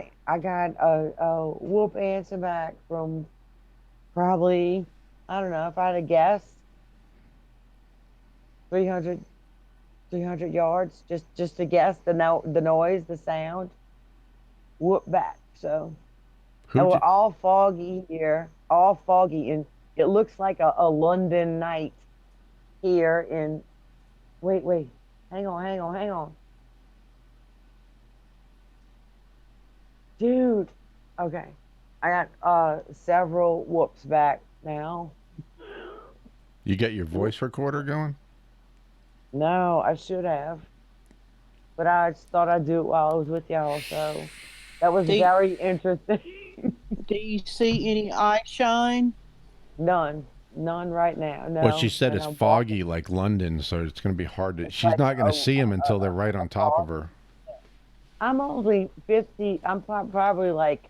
a whoop answer back from probably, I don't know, if I had to guess, 300 yards, just to guess the noise, the sound, whoop back. So we're all foggy here, all foggy, and it looks like a London night here in. Wait, hang on. Dude, okay. I got several whoops back now. You got your voice recorder going? No, I should have. But I just thought I'd do it while I was with y'all, so that was very interesting. Do you see any eye shine? None. none right now. No. What she said And is I'm foggy like London, so it's going to be hard to. She's like not going to see him until they're right on top of her. I'm only 50. I'm probably like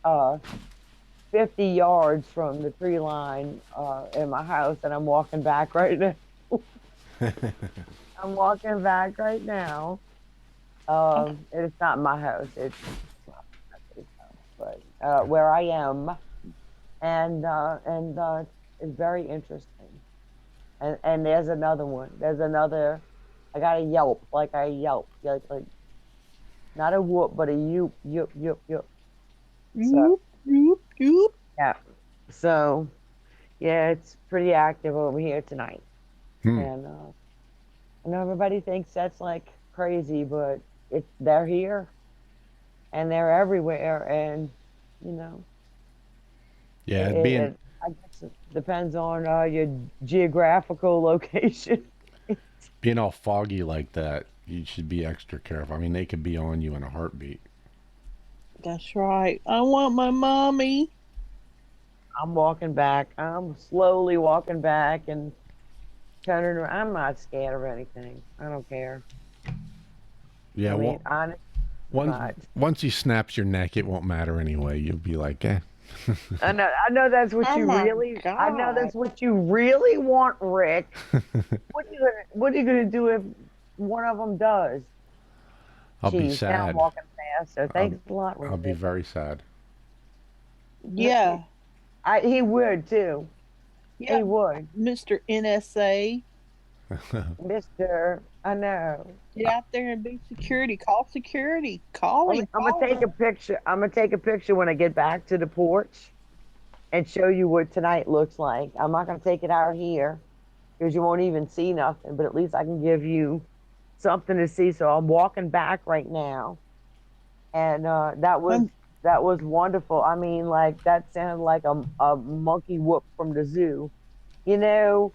50 yards from the tree line in my house, and I'm walking back right now. I'm walking back right now. It's not my house. It's but where I am, and it's very interesting. And there's another one. There's another. I got a yelp, like a yelp, like not a whoop, but a yoop, yoop, yoop, yoop. Yoop, yoop, yoop. Yeah. So, yeah, it's pretty active over here tonight, and I know everybody thinks that's like crazy, but they're here, and they're everywhere, and you know. Yeah, I guess it depends on your geographical location. being all foggy like that, you should be extra careful. I mean, they could be on you in a heartbeat. That's right. I want my mommy. I'm walking back. I'm slowly walking back and turning around. I'm not scared of anything. I don't care. Yeah, I mean, honestly, once he snaps your neck, it won't matter anyway. You'll be like, eh. I know that's what you really. I know that's what you really want, Rick. What are you gonna do if one of them does? I'll be Now sad. I'm walking fast. So thanks a lot, Rick. I'll be very sad. Yeah. He would too. Yeah. He would. Mr. NSA. Mr. I know. Get out there and be security. Call security. Call him. I'm gonna take a picture. I'm gonna take a picture when I get back to the porch and show you what tonight looks like. I'm not gonna take it out here because you won't even see nothing, but at least I can give you something to see. So I'm walking back right now, and that was wonderful. I mean, like that sounded like a monkey whoop from the zoo, you know.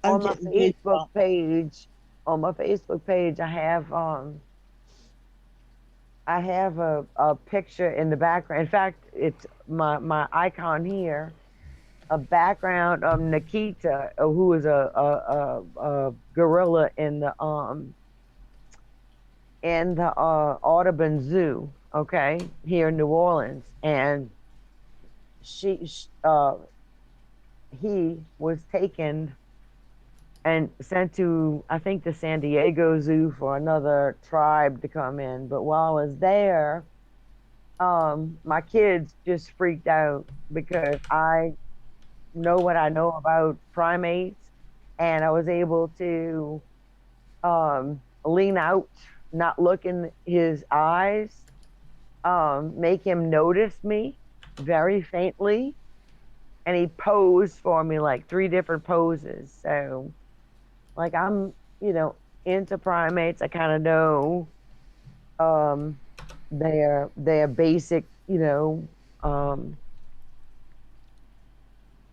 On my Facebook page, I have a picture in the background. In fact, it's my icon here, a background of Nikita, who is a gorilla in the Audubon Zoo, okay, here in New Orleans, and he was taken and sent to, I think, the San Diego Zoo for another tribe to come in. But while I was there, my kids just freaked out because I know what I know about primates, and I was able to lean out, not look in his eyes, make him notice me very faintly, and he posed for me like 3 different poses. So, like, I'm, into primates. I kind of know their basic,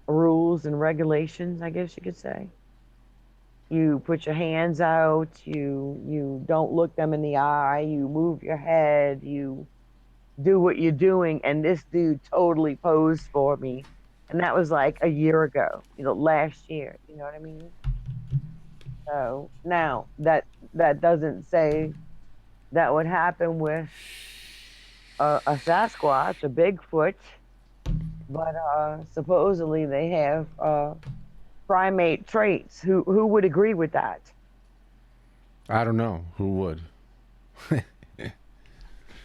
rules and regulations, I guess you could say. You put your hands out, you don't look them in the eye, you move your head, you do what you're doing, and this dude totally posed for me. And that was like a year ago, last year, you know what I mean? So now that doesn't say that would happen with a Sasquatch, a Bigfoot, but supposedly they have primate traits. Who would agree with that? I don't know. Who would?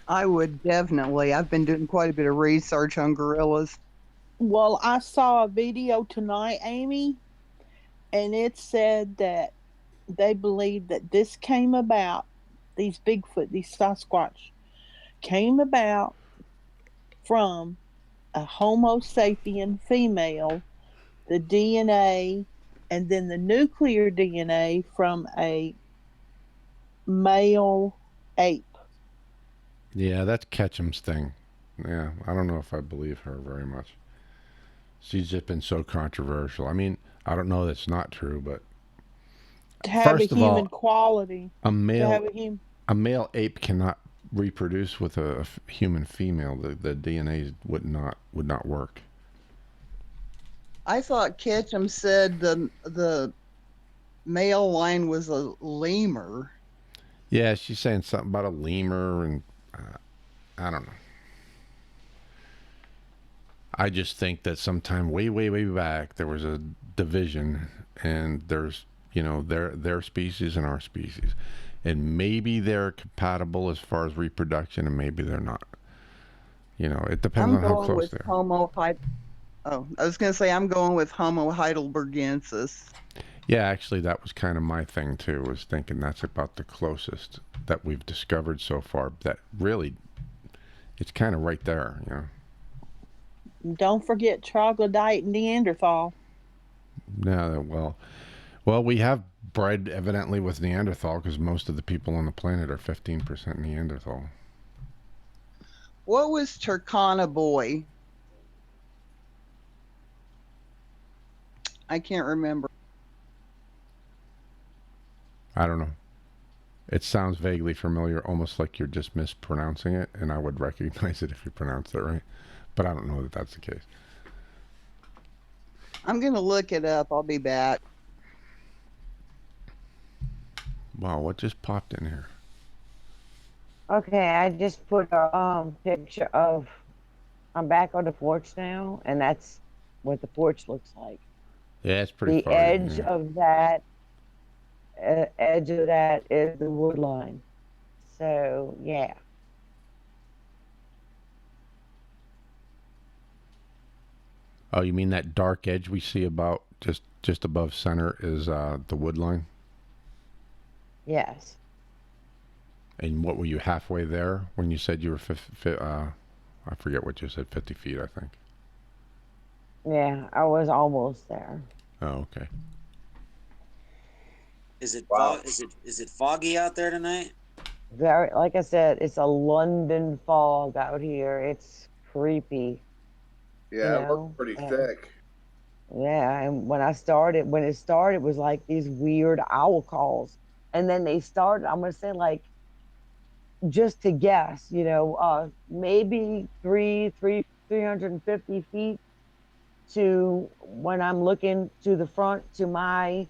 I would definitely. I've been doing quite a bit of research on gorillas. Well, I saw a video tonight, Amy, and it said that they believe that this came about, these Bigfoot, these Sasquatch, came about from a Homo sapien female, the DNA, and then the nuclear DNA from a male ape. Yeah, that's Ketchum's thing. Yeah, I don't know if I believe her very much. She's just been so controversial. I mean, I don't know that's not true, but To have first a of human all, quality. a male To a male ape cannot reproduce with a human female. The DNA would not work. I thought Ketchum said the male line was a lemur. Yeah, she's saying something about a lemur, and I don't know. I just think that sometime way, way, way back there was a division, and there's their species and our species, and maybe they're compatible as far as reproduction, and maybe they're not. It depends on how close they are. Oh, I was going to say I'm going with Homo heidelbergensis. Yeah, actually, that was kind of my thing too. Was thinking that's about the closest that we've discovered so far. That really, it's kind of right there. Don't forget troglodyte and Neanderthal. No, well, we have bred evidently with Neanderthal because most of the people on the planet are 15% Neanderthal. What was Turkana boy? I can't remember. I don't know. It sounds vaguely familiar, almost like you're just mispronouncing it, and I would recognize it if you pronounced it right. But I don't know that that's the case. I'm going to look it up. I'll be back. Wow, what just popped in here? Okay, I just put a picture of. I'm back on the porch now, and that's what the porch looks like. Yeah, it's pretty far. The edge of that is the wood line. So yeah. Oh, you mean that dark edge we see about just above center is the wood line? Yes. And what were you halfway there when you said you were I forget what you said, 50 feet, I think. Yeah, I was almost there. Oh, okay. Is it is it foggy out there tonight? Very, like I said, it's a London fog out here. It's creepy. Yeah, it looked pretty thick. Yeah, and when it started, it was like these weird owl calls. And then they started, I'm going to say like, just to guess, maybe 350 feet to when I'm looking to the front, to my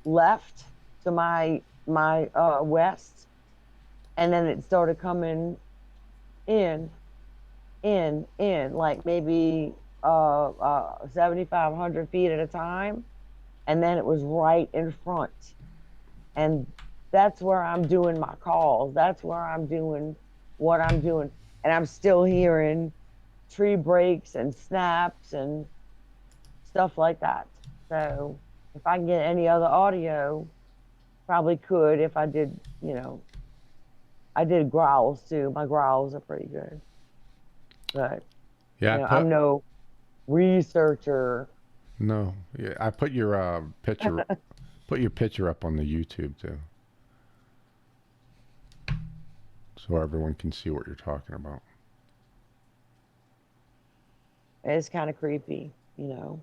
left, to my west. And then it started coming in, like maybe 7,500 feet at a time. And then it was right in front. And that's where I'm doing my calls. That's where I'm doing what I'm doing. And I'm still hearing tree breaks and snaps and stuff like that. So if I can get any other audio, probably could if I did, I did growls too. My growls are pretty good. But yeah, I'm no researcher. No, yeah, I put your picture up on the YouTube too, so everyone can see what you're talking about. It's kind of creepy, and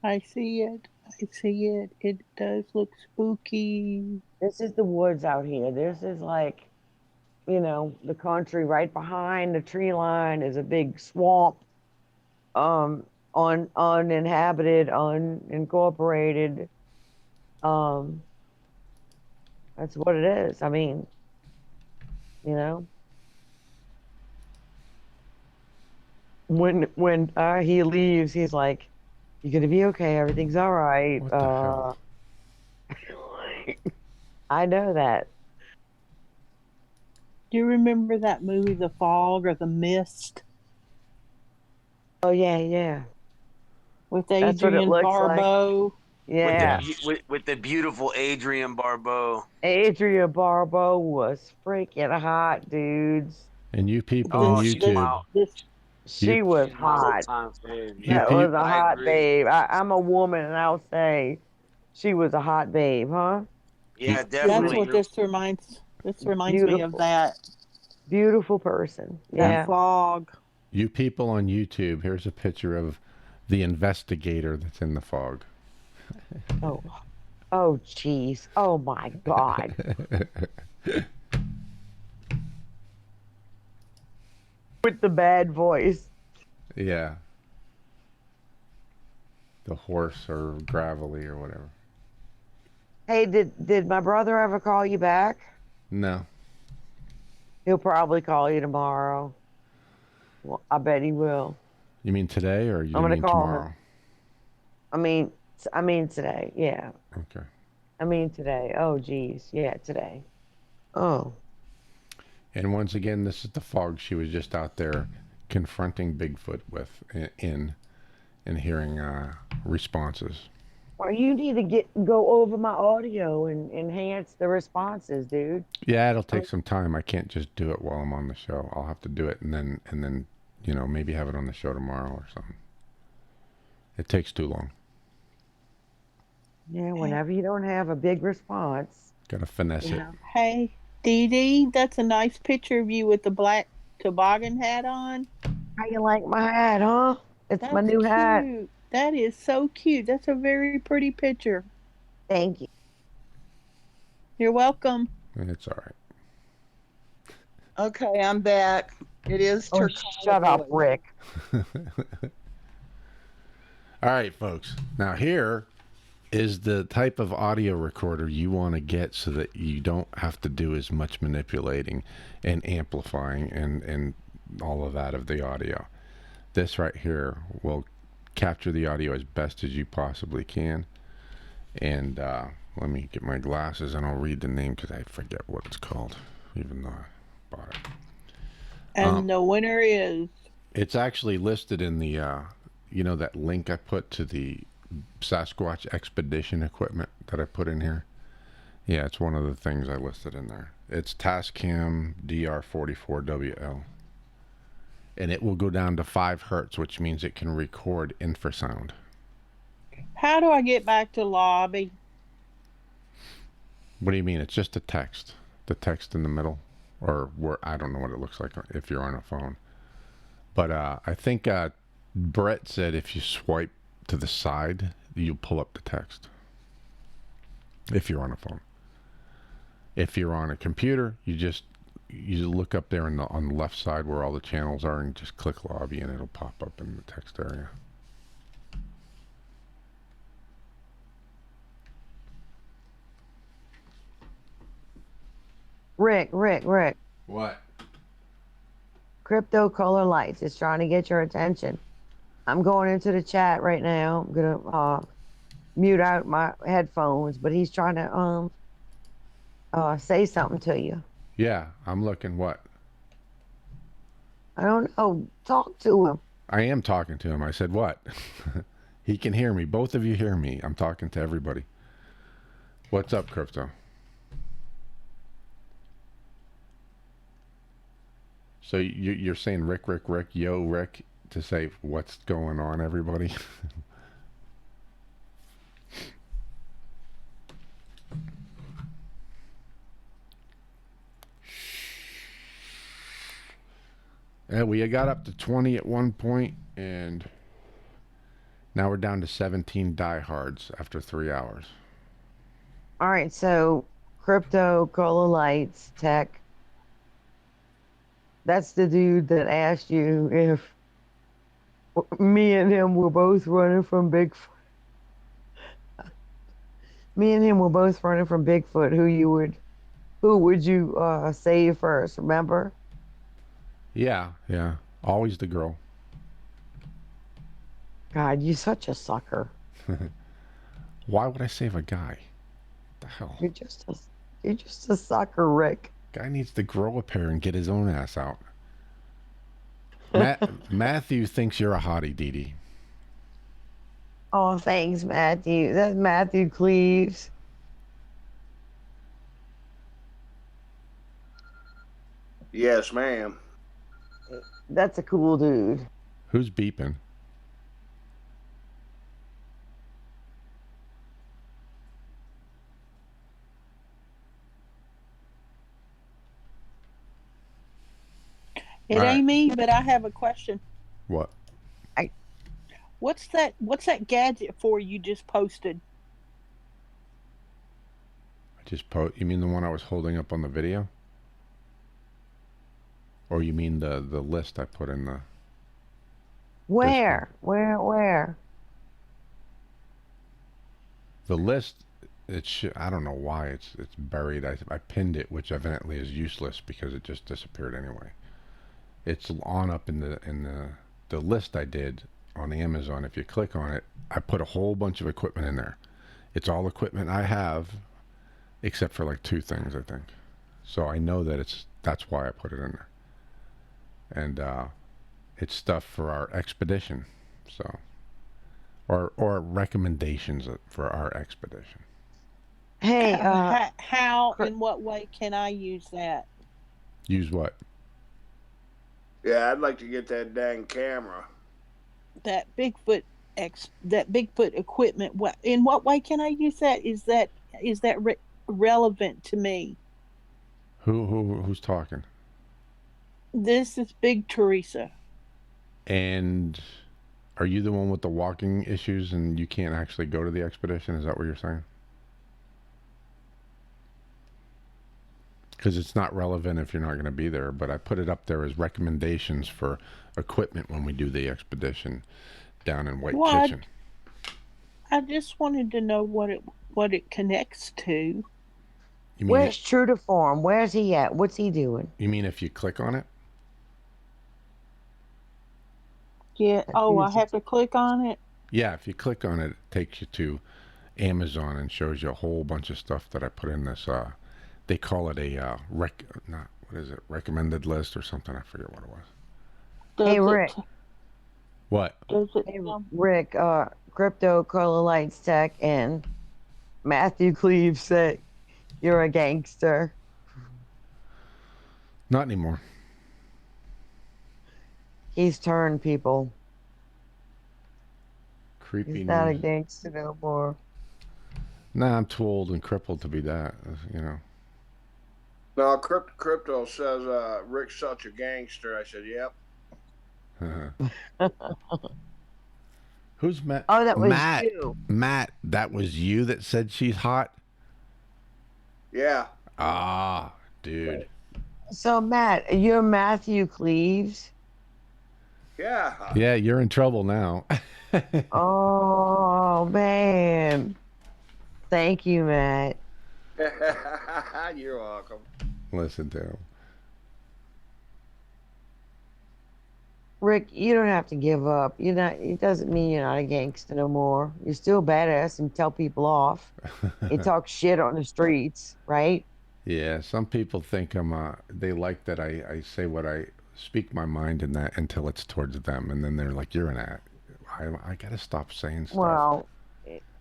I see it. It does look spooky. This is the woods out here. This is like, the country right behind the tree line is a big swamp, uninhabited, unincorporated. That's what it is. I mean, when he leaves, he's like, "You're gonna be okay. Everything's all right." What the hell? I know that. Do you remember that movie, The Fog or The Mist? Oh yeah. With Adrian Barbeau. Like. Yeah. With the beautiful Adrian Barbeau. Adrian Barbeau was freaking hot, dudes. And you people on YouTube. She was hot. That was a hot babe. I'm a woman, and I'll say she was a hot babe, huh? Yeah, definitely. That's what this reminds me of. That beautiful person. That fog. You people on YouTube, here's a picture of the investigator that's in the fog. Oh, jeez. Oh my God. With the bad voice. Yeah. the horse or gravelly or whatever. Hey, did my brother ever call you back? No. He'll probably call you tomorrow. Well, I bet he will. You mean today or you I'm gonna mean call tomorrow? him. I mean today. Yeah. Okay. I mean today. Oh, geez. Yeah, today. Oh. And once again, this is the fog she was just out there confronting Bigfoot with and hearing responses. Well, you need to go over my audio and enhance the responses, dude. Yeah, it'll take some time. I can't just do it while I'm on the show. I'll have to do it and then maybe have it on the show tomorrow or something. It takes too long. Yeah, whenever you don't have a big response. Gotta finesse it. Hey, Dee Dee, that's a nice picture of you with the black toboggan hat on. How you like my hat, huh? It's my new hat. Cute. That is so cute. That's a very pretty picture. Thank you. You're welcome. It's all right. Okay, I'm back. It is Oh, shut up, Rick. All right, folks. Now here is the type of audio recorder you want to get so that you don't have to do as much manipulating and amplifying and all of that of the audio. This right here will capture the audio as best as you possibly can. And let me get my glasses and I'll read the name because I forget what it's called, even though I bought it. And the winner is... It's actually listed in the, that link I put to the Sasquatch expedition equipment that I put in here. Yeah, it's one of the things I listed in there. It's Tascam DR44WL. And it will go down to 5 hertz, which means it can record infrasound. How do I get back to lobby? What do you mean? It's just a text. The text in the middle. Or where I don't know what it looks like if you're on a phone. But I think Brett said if you swipe to the side, you'll pull up the text. If you're on a phone. If you're on a computer, you look up there on the left side where all the channels are and just click lobby and it'll pop up in the text area. Rick. What? Crypto Color Lights is trying to get your attention. I'm going into the chat right now. I'm gonna mute out my headphones, but he's trying to say something to you. Yeah, I'm looking. What? I don't know. Talk to him. I am talking to him. I said what? He can hear me. Both of you hear me. I'm talking to everybody. What's up, Crypto? So you're saying Rick, yo, Rick, to say what's going on, everybody? And we got up to 20 at one point, and now we're down to 17 diehards after 3 hours. All right, so Crypto Color Lights Tech. That's the dude that asked you if me and him were both running from Bigfoot. Me and him were both running from Bigfoot. Who would you save first? Remember? Yeah. Always the girl. God, you're such a sucker. Why would I save a guy? What the hell? You're just a sucker, Rick. Guy needs to grow a pair and get his own ass out. Matthew thinks you're a hottie, Dee Dee. Oh, thanks, Matthew. That's Matthew Cleaves. Yes, ma'am. That's a cool dude. Who's beeping? It ain't me, but I have a question. What? What's that gadget for you just posted? You mean the one I was holding up on the video? Or you mean the list I put in the... Where? The list, I don't know why it's buried. I pinned it, which evidently is useless because it just disappeared anyway. It's on up in the list I did on Amazon. If you click on it, I put a whole bunch of equipment in there. It's all equipment I have, except for like 2 things, I think. So I know that that's why I put it in there. And it's stuff for our expedition, so or recommendations for our expedition. Hey, how in what way can I use that? Use what? Yeah, I'd like to get that dang camera. That Bigfoot equipment. In what way can I use that? Is that relevant to me? Who's talking? This is Big Teresa. And are you the one with the walking issues and you can't actually go to the expedition? Is that what you're saying? Because it's not relevant if you're not going to be there, but I put it up there as recommendations for equipment when we do the expedition down in White Kitchen. I just wanted to know what it connects to. Where's True to Form? Where's he at? What's he doing? You mean if you click on it? Yeah. Oh, I have to click on it? Yeah, if you click on it, it takes you to Amazon and shows you a whole bunch of stuff that I put in this. They call it a recommended list or something. I forget what it was. Hey, Rick. What? Hey, Rick, Crypto, Color Lights Tech, and Matthew Cleave said you're a gangster. Not anymore. He's turned people. Creepy. He's not a gangster no more. Nah, I'm too old and crippled to be that, you know. No, Crypto says Rick's such a gangster. I said, yep. Who's Matt? Oh, that was you. Matt, that was you that said she's hot? Yeah. Ah, dude. So, Matt, you're Matthew Cleaves? Yeah. Yeah, you're in trouble now. Oh, man. Thank you, Matt. You're welcome. Listen to him. Rick, you don't have to give up. It doesn't mean you're not a gangster no more. You're still badass and tell people off. You talk shit on the streets, right? Yeah, some people think they like that I say what I speak my mind in that until it's towards them, and then they're like, "You're an ass." I gotta stop saying stuff. Well,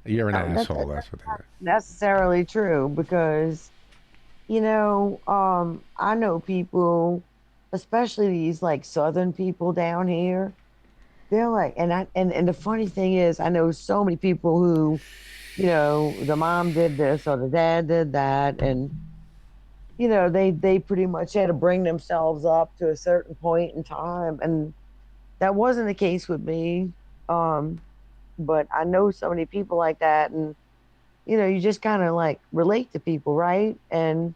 you're an asshole. That's what they not necessarily true because, I know people, especially these like Southern people down here. They're like, and the funny thing is, I know so many people who, the mom did this or the dad did that, and they pretty much had to bring themselves up to a certain point in time, and that wasn't the case with me. But I know so many people like that, and you just kind of like relate to people, right? And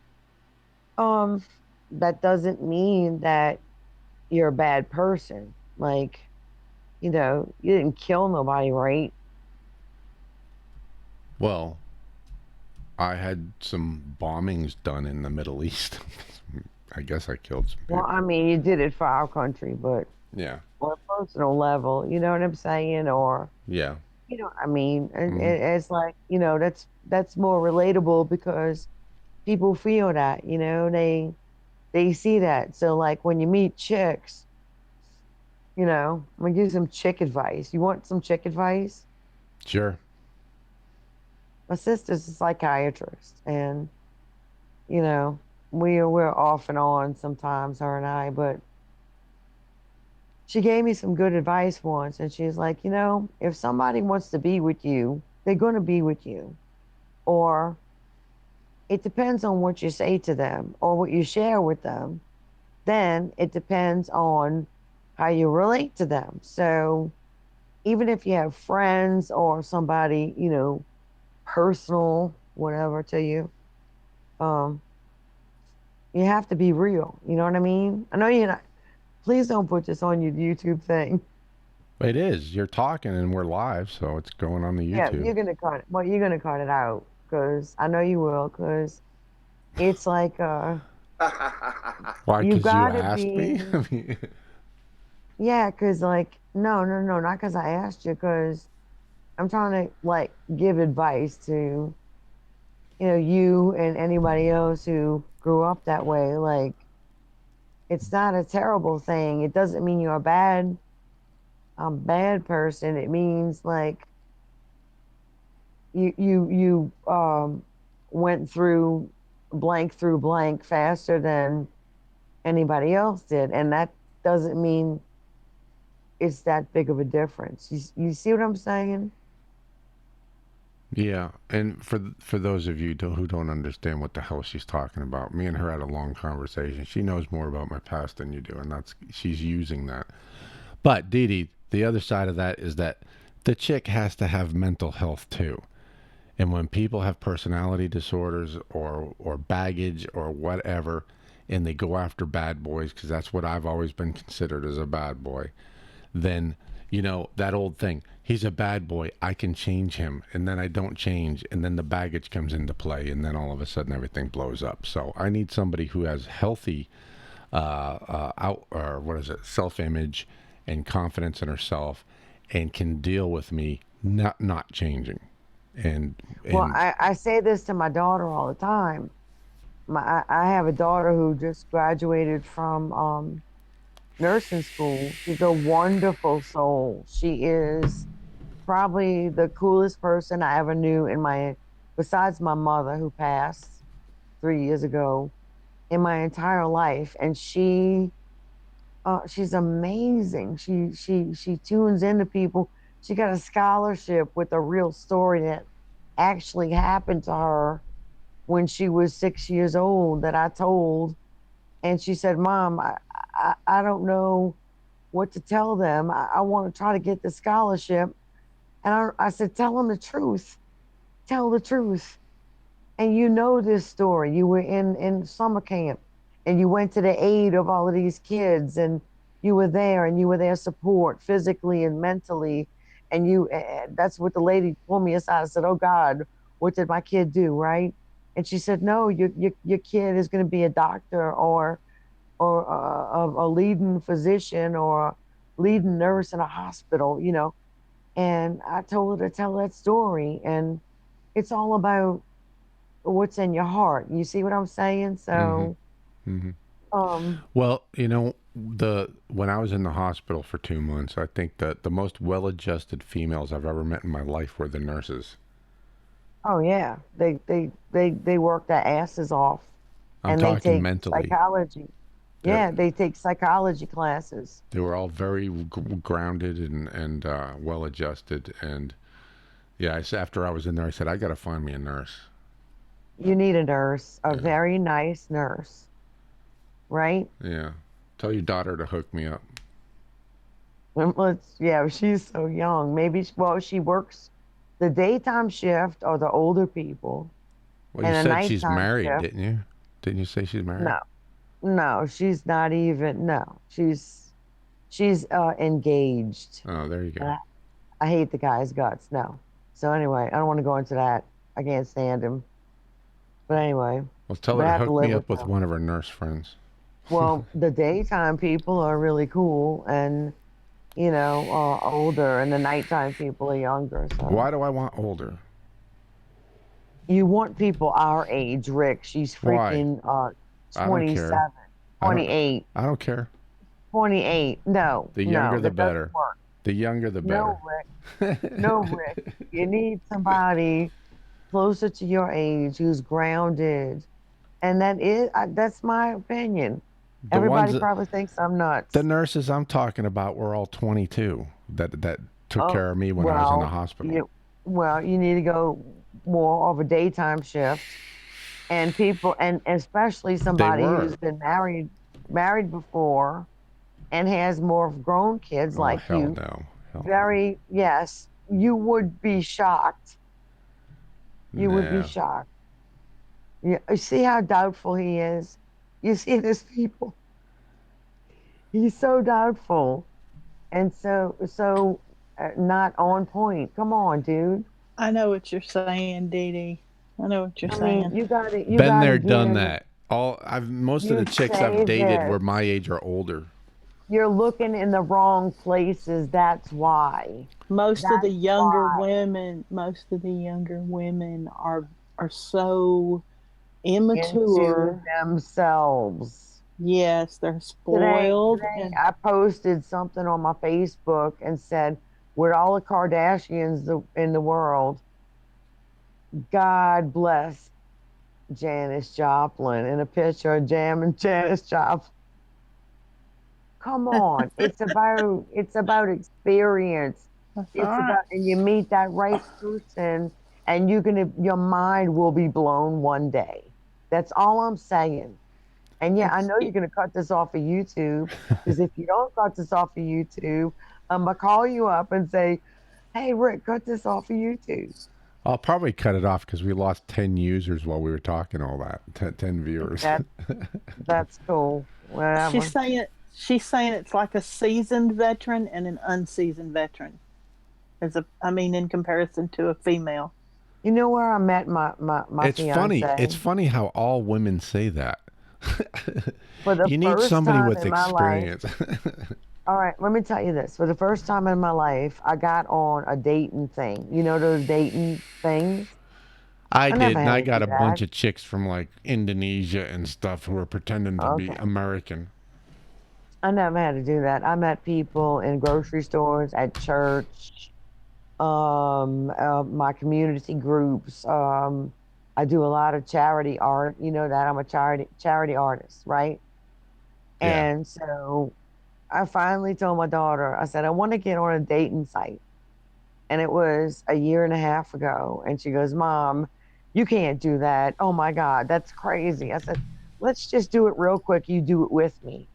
that doesn't mean that you're a bad person. Like, you didn't kill nobody, right? Well, I had some bombings done in the Middle East. I guess I killed some people. Well, I mean, you did it for our country, but yeah, on a personal level, you know what I'm saying? Or yeah, I mean, it's like, that's more relatable because people feel that, they see that. So like when you meet chicks, I'm gonna give you some chick advice. You want some chick advice? Sure. My sister's a psychiatrist, and we're off and on sometimes, her and I, but she gave me some good advice once, and she's like, if somebody wants to be with you, they're going to be with you. Or it depends on what you say to them or what you share with them. Then it depends on how you relate to them. So even if you have friends or somebody, personal, whatever to you, you have to be real. You know what I mean? I know you're not. Please don't put this on your YouTube thing. It is. You're talking and we're live, so it's going on the Yeah, YouTube. you're gonna cut it. Well, you're gonna cut it out because I know you will. Because it's like Why? you Because you gotta asked be. me? I mean, Yeah, because like no, not because I asked you. Because I'm trying to like give advice to you and anybody else who grew up that way. Like it's not a terrible thing. It doesn't mean you're a bad person. It means like you went through blank faster than anybody else did, and that doesn't mean it's that big of a difference. You see what I'm saying? yeah. And for those of you who don't understand what the hell she's talking about, me and her had a long conversation. She knows more about my past than you do, and she's using that. But Dee Dee, the other side of that is that the chick has to have mental health too. And when people have personality disorders or baggage or whatever, and they go after bad boys, because that's what I've always been considered as a bad boy, then, that old thing, he's a bad boy, I can change him, and then I don't change, and then the baggage comes into play, and then all of a sudden everything blows up. So I need somebody who has healthy self-image and confidence in herself, and can deal with me not changing. Well, I say this to my daughter all the time. I have a daughter who just graduated from nursing school. She's a wonderful soul. She is probably the coolest person I ever knew besides my mother who passed 3 years ago, in my entire life. And she's amazing. She tunes into people. She got a scholarship with a real story that actually happened to her when she was 6 years old that I told. And she said, Mom, I don't know what to tell them. I want to try to get the scholarship. And I said, tell them the truth. Tell the truth. And you know this story. You were in summer camp and you went to the aid of all of these kids, and you were there, and you were their support physically and mentally. And that's what the lady pulled me aside and said, oh God, what did my kid do? Right. And she said, no, your kid is going to be a doctor or a leading physician or a leading nurse in a hospital, And I told her to tell that story. And it's all about what's in your heart. You see what I'm saying? So, Mm-hmm. Well, when I was in the hospital for 2 months, I think that the most well-adjusted females I've ever met in my life were the nurses. Oh yeah, they work their asses off, I'm and they talking take mentally. psychology. Yeah, they take psychology classes. They were all very grounded and well-adjusted. And yeah, after I was in there, I said, I got to find me a nurse. You need a nurse, a very nice nurse, right? Yeah. Tell your daughter to hook me up. Yeah, she's so young. Maybe, she works the daytime shift or the older people. Well, you said she's married, shift. didn't you? Didn't you say she's married? No, she's not even. No, she's engaged. Oh, there you go. I hate the guy's guts. No. So anyway, I don't want to go into that. I can't stand him. But anyway. Well, tell her to hook me up with one of her nurse friends. Well, the daytime people are really cool and, older, and the nighttime people are younger. So. Why do I want older? You want people our age, Rick. She's freaking 27, 28. I don't care. 28. No. The younger the better. The younger the better. No, Rick. No, Rick. You need somebody closer to your age who's grounded. And that's my opinion. Everybody probably thinks I'm nuts. The nurses I'm talking about were all 22 that took care of me when I was in the hospital. You need to go more of a daytime shift, and people, and especially somebody who's been married before and has more grown kids like you. No. Yes, you would be shocked. You would be shocked. You see how doubtful he is? You see this people? He's so doubtful. And so not on point. Come on, dude. I know what you're saying, Dee Dee. I know what you're I saying. mean, you gotta Been there, get done in. that. Most of You the chicks say I've dated were this. my age or older. You're looking in the wrong places. That's why. Most of the That's younger why. women, are so Into immature. themselves. Yes, they're Today, spoiled and I posted something on my Facebook and said, with all the Kardashians in the world, God bless Janis Joplin, in a picture of Jam and Janis Joplin. Come on, it's about experience. that's all It's right. about, and you meet that right person, and your mind will be blown one day. That's all I'm saying. And yeah, I It's know you're going to cut this off of YouTube, because if you don't cut this off of YouTube, I'm going to call you up and say, hey, Rick, cut this off of YouTube. I'll probably cut it off because we lost 10 users while we were talking all that. 10 viewers. That's cool. Whatever. She's saying it's like a seasoned veteran and an unseasoned veteran. In comparison to a female. You know where I met my It's fiance? funny. It's funny how all women say that. For the You need first somebody time with in my life. experience. All right, let me tell you this. For the first time in my life, I got on a dating thing. You know those dating things? I did, never and had I to got do a bunch that. of chicks from like Indonesia and stuff who were pretending to be Okay. American. I never had to do that. I met people in grocery stores, at church, my community groups. I do a lot of charity art. You know that I'm a charity artist, right? Yeah. And so I finally told my daughter, I said, I want to get on a dating site. And it was a year and a half ago. And she goes, Mom, you can't do that. Oh my God, that's crazy. I said, let's just do it real quick. You do it with me.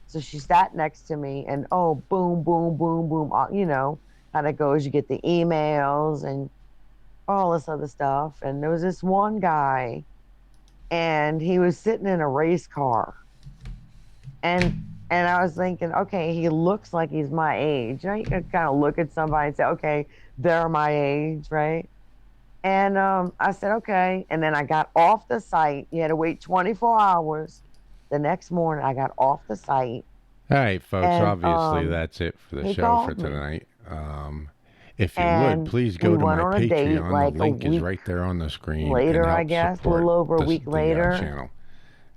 So she sat next to me, and oh, boom, boom, boom, boom. You know how that goes. You get the emails and all this other stuff. And there was this one guy, and he was sitting in a race car. And I was thinking, okay, he looks like he's my age. You know, you can kind of look at somebody and say, okay, they're my age, right? And I said, okay. And then I got off the site. You had to wait 24 hours. The next morning, I got off the site. All right, folks. And, Obviously, that's it for the he show for called me. tonight. If you would, And please we go to went my on a date Patreon. like The a link is week right there on the screen. later, and I help guess, a support little over a this, week the later. channel.